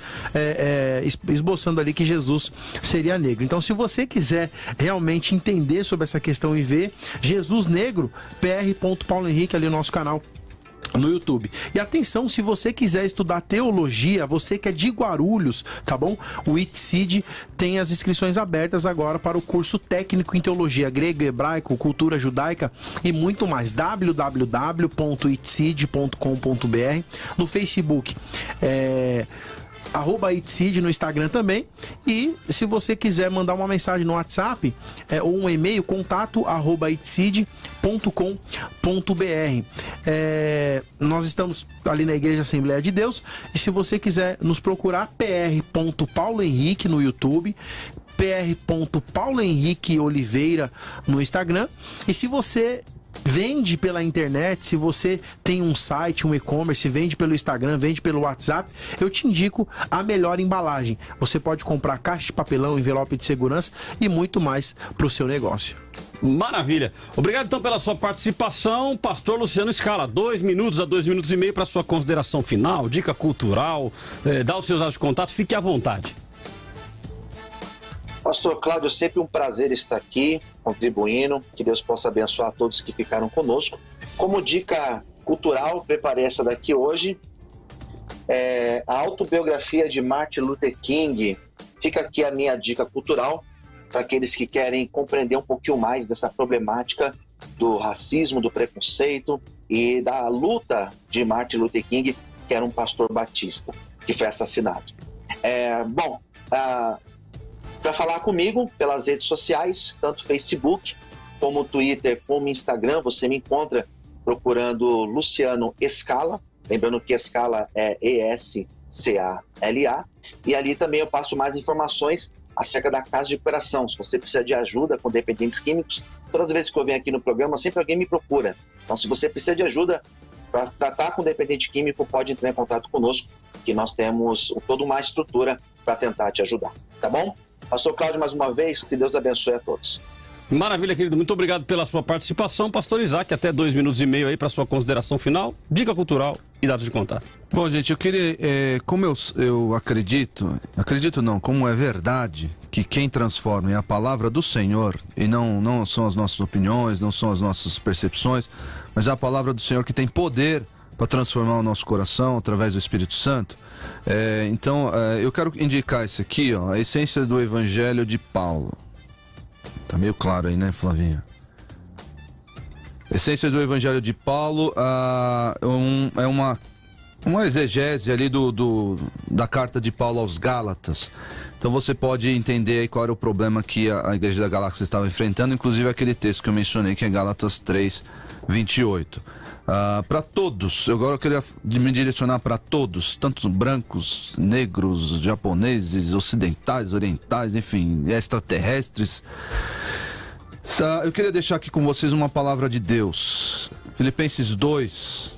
esboçando ali que Jesus seria negro. Então, se você quiser realmente entender sobre essa questão e ver, Jesus Negro, PR. Paulo Henrique, ali no nosso canal no YouTube. E atenção, se você quiser estudar teologia, você que é de Guarulhos, tá bom? O ITSID tem as inscrições abertas agora para o curso técnico em teologia grego, hebraico, cultura judaica e muito mais. www.itsid.com.br. No Facebook @itsid, no Instagram também. E se você quiser mandar uma mensagem no WhatsApp ou um e-mail, contato@itsid.com.br. Nós estamos ali na Igreja Assembleia de Deus, e se você quiser nos procurar, PR. Paulo Henrique no YouTube, PR. Paulo Henrique Oliveira no Instagram. E se você vende pela internet, se você tem um site, um e-commerce, vende pelo Instagram, vende pelo WhatsApp, eu te indico a melhor embalagem. Você pode comprar caixa de papelão, envelope de segurança e muito mais para o seu negócio. Maravilha. Obrigado então pela sua participação, pastor Luciano Scala. 2 minutos a 2 minutos e meio para sua consideração final, dica cultural, dá os seus dados de contato, fique à vontade. Pastor Cláudio, sempre um prazer estar aqui, contribuindo. Que Deus possa abençoar todos que ficaram conosco. Como dica cultural, preparei essa daqui hoje. A autobiografia de Martin Luther King. Fica aqui a minha dica cultural para aqueles que querem compreender um pouquinho mais dessa problemática do racismo, do preconceito e da luta de Martin Luther King, que era um pastor batista, que foi assassinado. Para falar comigo pelas redes sociais, tanto Facebook como Twitter, como Instagram, você me encontra procurando Luciano Scala, lembrando que Scala é ESCALA, e ali também eu passo mais informações acerca da casa de recuperação. Se você precisa de ajuda com dependentes químicos, todas as vezes que eu venho aqui no programa, sempre alguém me procura. Então, se você precisa de ajuda para tratar com dependente químico, pode entrar em contato conosco, que nós temos toda uma estrutura para tentar te ajudar, tá bom? Pastor Cláudio, mais uma vez, que Deus abençoe a todos. Maravilha, querido. Muito obrigado pela sua participação. Pastor Isaac, até 2 minutos e meio aí para sua consideração final, dica cultural e dados de contato. Bom, gente, eu queria, como eu acredito não, como é verdade que quem transforma é a palavra do Senhor, e não são as nossas opiniões, não são as nossas percepções, mas é a palavra do Senhor que tem poder para transformar o nosso coração através do Espírito Santo. Então, eu quero indicar isso aqui, ó, a essência do Evangelho de Paulo. Tá meio claro aí, né, Flavinha? Essência do Evangelho de Paulo é uma exegese ali da carta de Paulo aos Gálatas. Então você pode entender aí qual era o problema que a igreja da Galáxia estava enfrentando, inclusive aquele texto que eu mencionei, que é Gálatas 3:28. Para todos, agora eu queria me direcionar para todos, tanto brancos, negros, japoneses, ocidentais, orientais, enfim, extraterrestres. Eu queria deixar aqui com vocês uma palavra de Deus. Filipenses 2,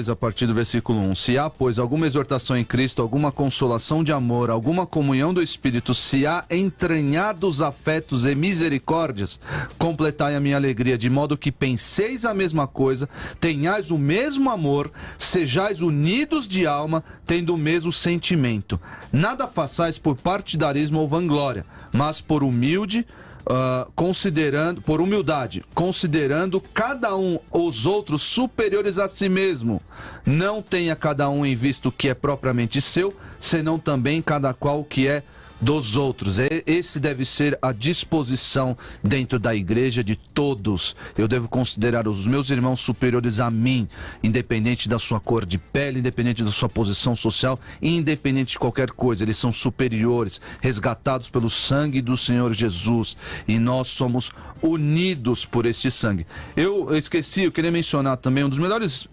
a partir do versículo 1. Se há, pois, alguma exortação em Cristo, alguma consolação de amor, alguma comunhão do Espírito, se há entranhados afetos e misericórdias, completai a minha alegria, de modo que penseis a mesma coisa, tenhais o mesmo amor, sejais unidos de alma, tendo o mesmo sentimento. Nada façais por partidarismo ou vanglória, mas por humildade, considerando cada um os outros superiores a si mesmo. Não tenha cada um em vista o que é propriamente seu, senão também cada qual o que é dos outros. Esse deve ser a disposição dentro da igreja de todos. Eu devo considerar os meus irmãos superiores a mim, independente da sua cor de pele, independente da sua posição social, independente de qualquer coisa. Eles são superiores, resgatados pelo sangue do Senhor Jesus, e nós somos unidos por este sangue. Eu queria mencionar também um dos melhores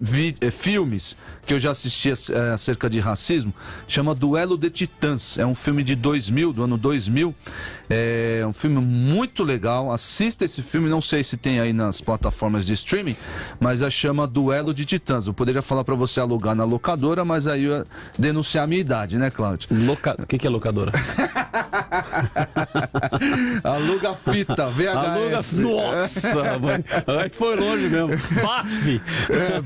filmes que eu já assisti acerca de racismo, chama Duelo de Titãs. É um filme de 2000, do ano 2000. É um filme muito legal. Assista esse filme, não sei se tem aí nas plataformas de streaming, mas chama Duelo de Titãs. Eu poderia falar para você alugar na locadora, mas aí eu ia denunciar a minha idade, né, Cláudio? O que é locadora? Aluga fita, VHS. Nossa, mãe. Aí foi longe mesmo. BAFF.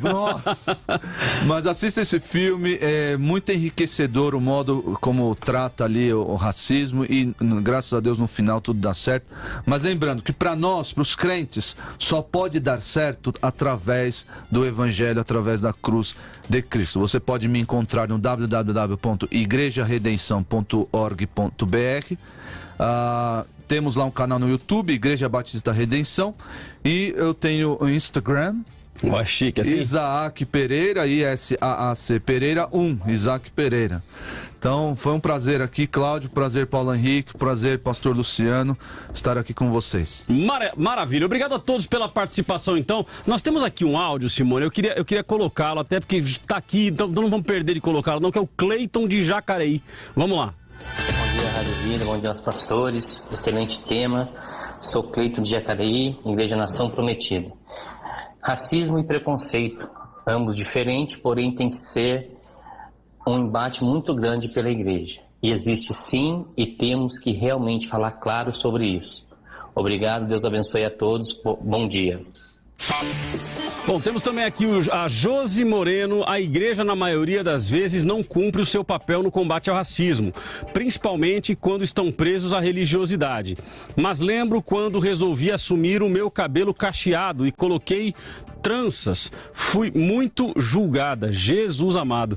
Nossa. Mas assista esse filme, é muito enriquecedor o modo como trata ali o racismo e, graças a Deus, no final tudo dá certo. Mas lembrando que para nós, para os crentes, só pode dar certo através do Evangelho, através da cruz de Cristo. Você pode me encontrar no www.igrejaredenção.org.br. Temos lá um canal no YouTube, Igreja Batista Redenção, e eu tenho o Instagram. Chique, assim? Isaac Pereira, ISAAC Pereira 1, Isaac Pereira. Então, foi um prazer aqui, Cláudio, prazer, Paulo Henrique, prazer, pastor Luciano, estar aqui com vocês. Maravilha, obrigado a todos pela participação, então. Nós temos aqui um áudio, Simone, eu queria colocá-lo, até porque está aqui, então não vamos perder de colocá-lo, não, que é o Cleiton de Jacareí. Vamos lá. Bom dia, Rádio Vida, bom dia aos pastores, excelente tema. Sou Cleiton de Jacareí, Igreja Nação Prometida. Racismo e preconceito, ambos diferentes, porém tem que ser um embate muito grande pela igreja. E existe sim, e temos que realmente falar claro sobre isso. Obrigado, Deus abençoe a todos, bom dia. Bom, temos também aqui a Josi Moreno. A igreja, na maioria das vezes, não cumpre o seu papel no combate ao racismo, principalmente quando estão presos à religiosidade. Mas lembro quando resolvi assumir o meu cabelo cacheado e coloquei tranças. Fui muito julgada. Jesus amado.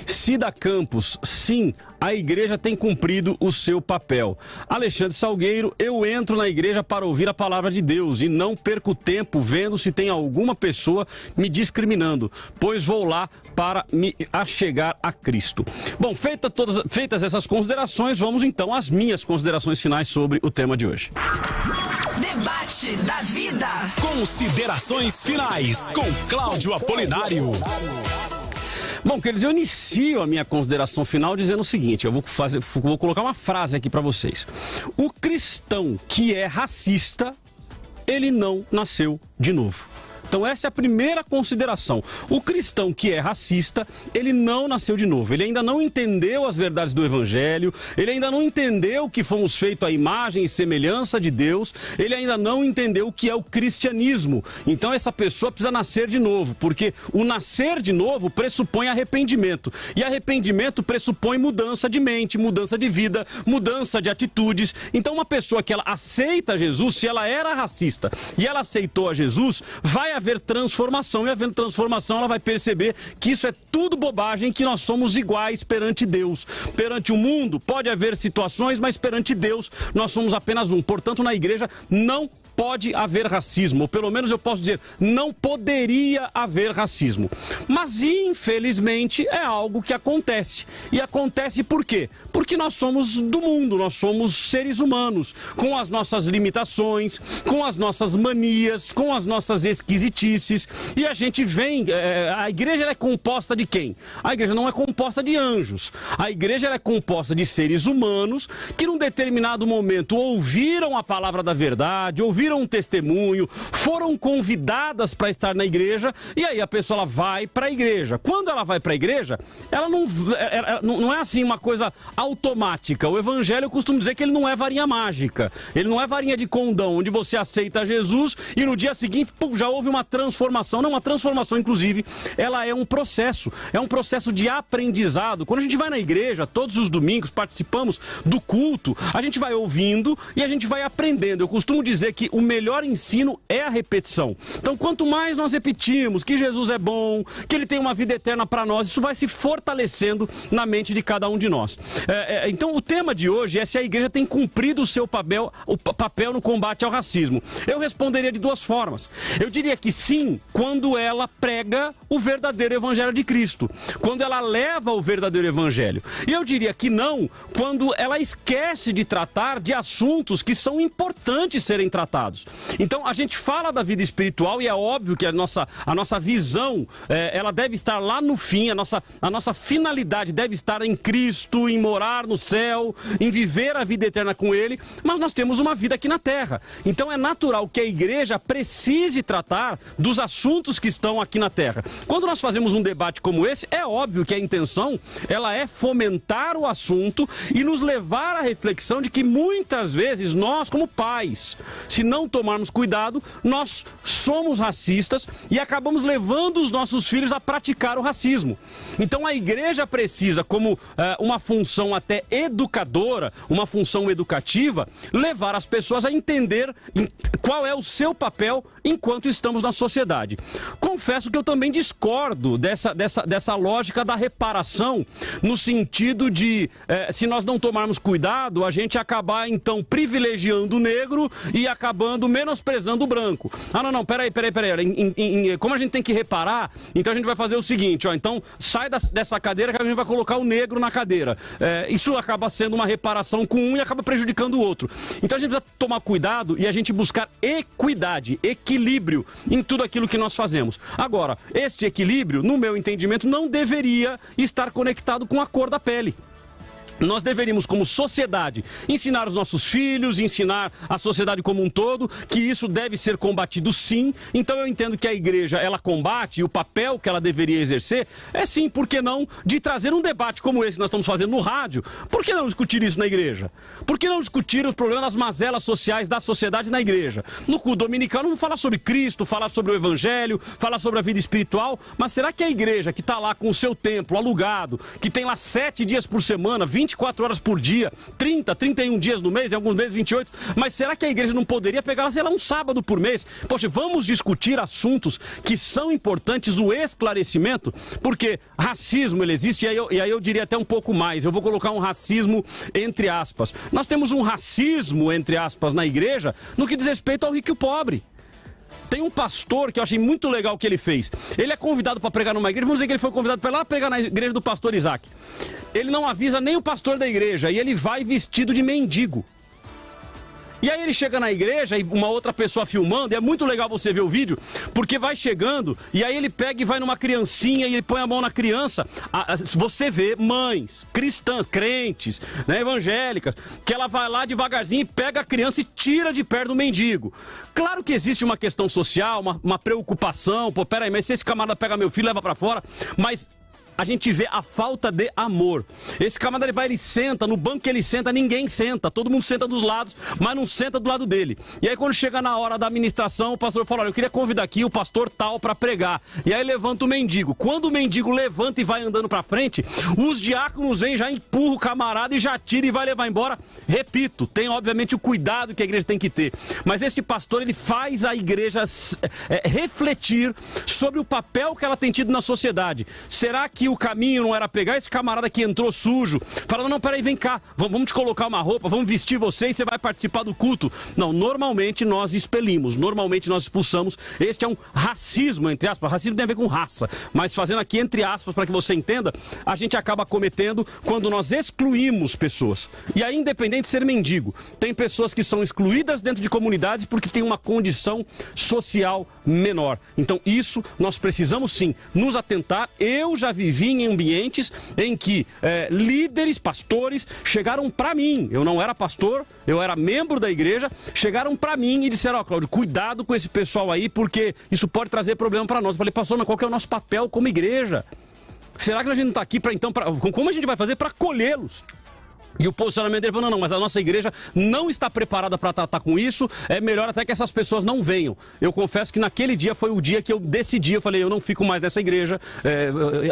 Cida Campos, sim, a igreja tem cumprido o seu papel. Alexandre Salgueiro, eu entro na igreja para ouvir a palavra de Deus e não perco tempo vendo se tem alguma pessoa me discriminando, pois vou lá para me achegar a Cristo. Bom, feitas essas considerações, vamos então às minhas considerações finais sobre o tema de hoje. Debate da vida. Considerações finais com Cláudio Apolinário. Bom, queridos, eu inicio a minha consideração final dizendo o seguinte, eu vou colocar uma frase aqui para vocês. O cristão que é racista, ele não nasceu de novo. Então essa é a primeira consideração. O cristão que é racista, ele não nasceu de novo. Ele ainda não entendeu as verdades do Evangelho, ele ainda não entendeu que fomos feitos à imagem e semelhança de Deus, ele ainda não entendeu o que é o cristianismo. Então essa pessoa precisa nascer de novo, porque o nascer de novo pressupõe arrependimento. E arrependimento pressupõe mudança de mente, mudança de vida, mudança de atitudes. Então uma pessoa que ela aceita Jesus, se ela era racista e ela aceitou a Jesus, vai haver transformação, e havendo transformação ela vai perceber que isso é tudo bobagem, que nós somos iguais perante Deus. Perante o mundo pode haver situações, mas perante Deus nós somos apenas um. Portanto, na igreja não pode haver racismo, ou pelo menos eu posso dizer, não poderia haver racismo. Mas, infelizmente, é algo que acontece. E acontece por quê? Porque nós somos do mundo, nós somos seres humanos, com as nossas limitações, com as nossas manias, com as nossas esquisitices, e a gente vem... a igreja é composta de quem? A igreja não é composta de anjos. A igreja é composta de seres humanos que, num determinado momento, ouviram a palavra da verdade, ouviram um testemunho, foram convidadas para estar na igreja, e aí a pessoa ela vai para a igreja. Quando ela vai para a igreja, ela não é assim uma coisa automática. O evangelho eu costumo dizer que ele não é varinha mágica, ele não é varinha de condão, onde você aceita Jesus e no dia seguinte já houve uma transformação. Não, uma transformação, inclusive, ela é um processo de aprendizado. Quando a gente vai na igreja, todos os domingos, participamos do culto, a gente vai ouvindo e a gente vai aprendendo. Eu costumo dizer que o melhor ensino é a repetição. Então, quanto mais nós repetimos que Jesus é bom, que ele tem uma vida eterna para nós, isso vai se fortalecendo na mente de cada um de nós. Então, o tema de hoje é se a igreja tem cumprido o seu papel no combate ao racismo. Eu responderia de duas formas. Eu diria que sim, quando ela prega o verdadeiro evangelho de Cristo, quando ela leva o verdadeiro evangelho. E eu diria que não, quando ela esquece de tratar de assuntos que são importantes serem tratados. tratados. Então, a gente fala da vida espiritual e é óbvio que a nossa visão, ela deve estar lá no fim, a nossa finalidade deve estar em Cristo, em morar no céu, em viver a vida eterna com Ele, mas nós temos uma vida aqui na terra. Então, é natural que a igreja precise tratar dos assuntos que estão aqui na terra. Quando nós fazemos um debate como esse, é óbvio que a intenção, ela é fomentar o assunto e nos levar à reflexão de que muitas vezes nós, como pais, se não tomarmos cuidado, nós somos racistas e acabamos levando os nossos filhos a praticar o racismo. Então a igreja precisa, como uma função até educadora, uma função educativa, levar as pessoas a entender qual é o seu papel enquanto estamos na sociedade. Confesso que eu também discordo dessa lógica da reparação, no sentido de, se nós não tomarmos cuidado, a gente acabar então privilegiando o negro e acabando menosprezando o branco. Ah, não, peraí. Como a gente tem que reparar, então a gente vai fazer o seguinte, então sai dessa cadeira que a gente vai colocar o negro na cadeira. Isso acaba sendo uma reparação com um e acaba prejudicando o outro. Então a gente precisa tomar cuidado e a gente buscar equidade, equilíbrio em tudo aquilo que nós fazemos. Agora, este equilíbrio, no meu entendimento, não deveria estar conectado com a cor da pele. Nós deveríamos, como sociedade, ensinar os nossos filhos, ensinar a sociedade como um todo, que isso deve ser combatido sim. Então eu entendo que a igreja, ela combate, e o papel que ela deveria exercer é sim, por que não, de trazer um debate como esse que nós estamos fazendo no rádio. Por que não discutir isso na igreja? Por que não discutir os problemas das mazelas sociais da sociedade na igreja? No culto dominical, vamos falar sobre Cristo, falar sobre o evangelho, falar sobre a vida espiritual, mas será que a igreja que está lá com o seu templo alugado, que tem lá 7 dias por semana, 24 horas por dia, 30, 31 dias no mês, em alguns meses 28, mas será que a igreja não poderia pegar, sei lá, um sábado por mês? Poxa, vamos discutir assuntos que são importantes, o esclarecimento, porque racismo, ele existe, e aí eu diria até um pouco mais, eu vou colocar um racismo entre aspas. Nós temos um racismo, entre aspas, na igreja, no que diz respeito ao rico e o pobre. Tem um pastor que eu achei muito legal o que ele fez. Ele é convidado para pregar numa igreja, vamos dizer que ele foi convidado para ir lá pregar na igreja do pastor Isaac. Ele não avisa nem o pastor da igreja e ele vai vestido de mendigo. E aí ele chega na igreja e uma outra pessoa filmando, e é muito legal você ver o vídeo, porque vai chegando, e aí ele pega e vai numa criancinha e ele põe a mão na criança. Você vê mães, cristãs, crentes, né, evangélicas, que ela vai lá devagarzinho e pega a criança e tira de perto do mendigo. Claro que existe uma questão social, uma preocupação, pô, peraí, mas se esse camarada pega meu filho, leva pra fora, mas a gente vê a falta de amor. Esse camarada, ele senta, no banco que ele senta, ninguém senta, todo mundo senta dos lados, mas não senta do lado dele. E aí quando chega na hora da administração, o pastor fala, olha, eu queria convidar aqui o pastor tal para pregar. E aí levanta o mendigo. Quando o mendigo levanta e vai andando para frente, os diáconos vêm, já empurram o camarada e já tira e vai levar embora. Repito, tem obviamente o cuidado que a igreja tem que ter, mas esse pastor, ele faz a igreja refletir sobre o papel que ela tem tido na sociedade. Será que o caminho não era pegar esse camarada que entrou sujo, falando, não, peraí, vem cá, vamos te colocar uma roupa, vamos vestir você e você vai participar do culto? Não, normalmente nós expelimos, normalmente nós expulsamos. Este é um racismo, entre aspas. Racismo tem a ver com raça, mas fazendo aqui entre aspas para que você entenda, a gente acaba cometendo quando nós excluímos pessoas. E aí, independente de ser mendigo, tem pessoas que são excluídas dentro de comunidades porque tem uma condição social menor. Então isso nós precisamos sim nos atentar. Eu já vivi em ambientes em que líderes, pastores, chegaram para mim, eu não era pastor, eu era membro da igreja, chegaram para mim e disseram, ó, Cláudio, cuidado com esse pessoal aí, porque isso pode trazer problema para nós. Eu falei, pastor, mas qual que é o nosso papel como igreja? Será que a gente não está aqui para, então, como a gente vai fazer para acolhê-los? E o posicionamento dele falou, não, mas a nossa igreja não está preparada para tratar com isso, é melhor até que essas pessoas não venham. Eu confesso que naquele dia foi o dia que eu decidi, eu falei, eu não fico mais nessa igreja,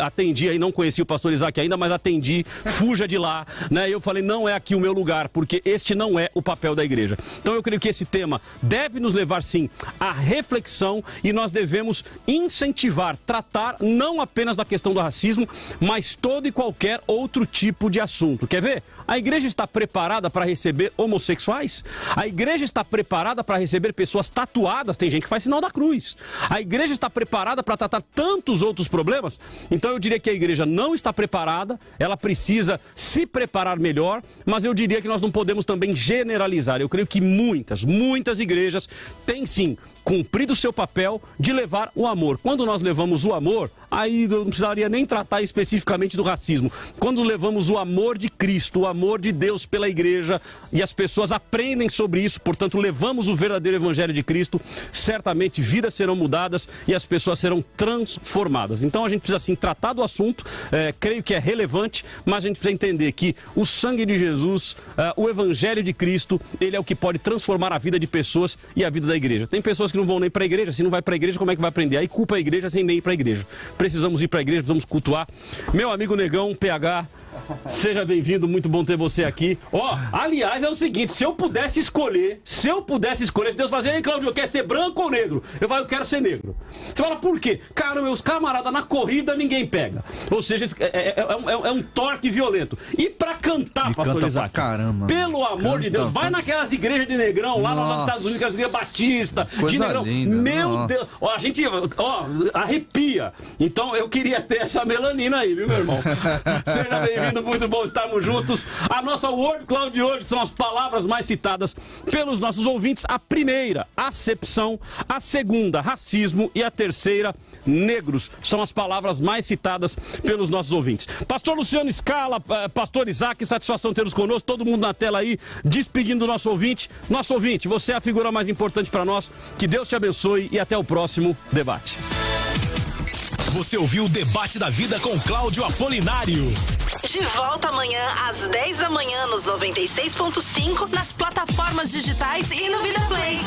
atendi aí, não conheci o pastor Isaac ainda, mas atendi, fuja de lá, né? Eu falei, não é aqui o meu lugar, porque este não é o papel da igreja. Então eu creio que esse tema deve nos levar sim à reflexão e nós devemos incentivar, tratar não apenas da questão do racismo, mas todo e qualquer outro tipo de assunto. Quer ver? A igreja está preparada para receber homossexuais? A igreja está preparada para receber pessoas tatuadas? Tem gente que faz sinal da cruz. A igreja está preparada para tratar tantos outros problemas? Então eu diria que a igreja não está preparada, ela precisa se preparar melhor, mas eu diria que nós não podemos também generalizar. Eu creio que muitas igrejas têm sim cumprido o seu papel de levar o amor. Quando nós levamos o amor, aí eu não precisaria nem tratar especificamente do racismo. Quando levamos o amor de Cristo, o amor de Deus pela igreja, e as pessoas aprendem sobre isso, portanto levamos o verdadeiro evangelho de Cristo, certamente vidas serão mudadas e as pessoas serão transformadas. Então a gente precisa sim tratar do assunto, creio que é relevante, mas a gente precisa entender que o sangue de Jesus, o evangelho de Cristo, ele é o que pode transformar a vida de pessoas e a vida da igreja. Tem pessoas que não vão nem para a igreja, se não vai para a igreja, como é que vai aprender? Aí culpa a igreja sem nem ir para a igreja. Precisamos ir para a igreja, precisamos cultuar. Meu amigo Negão, PH, seja bem-vindo, muito bom ter você aqui. Aliás, é o seguinte, se eu pudesse escolher, se Deus fazer, aí Cláudio, quer ser branco ou negro? Eu falo, eu quero ser negro. Você fala, por quê? Cara, meus camaradas, na corrida ninguém pega. Ou seja, é um torque violento. E pra cantar, pastor Isaac? Caramba. Pelo amor de Deus, vai naquelas igrejas de negrão, lá nos Estados Unidos, aquelas igrejas batista, de negrão. Linda, meu Deus, a gente, arrepia. Então eu queria ter essa melanina aí, viu, meu irmão? Seja bem-vindo, muito bom estarmos juntos. A nossa Word Cloud de hoje são as palavras mais citadas pelos nossos ouvintes. A primeira, acepção. A segunda, racismo. E a terceira, negros. São as palavras mais citadas pelos nossos ouvintes. Pastor Luciano Scala, pastor Isaac, satisfação tê-los conosco. Todo mundo na tela aí, despedindo do nosso ouvinte. Nosso ouvinte, você é a figura mais importante para nós. Que Deus te abençoe e até o próximo debate. Você ouviu o Debate da Vida com Cláudio Apolinário. De volta amanhã às 10 da manhã nos 96.5, nas plataformas digitais e no Vida Play.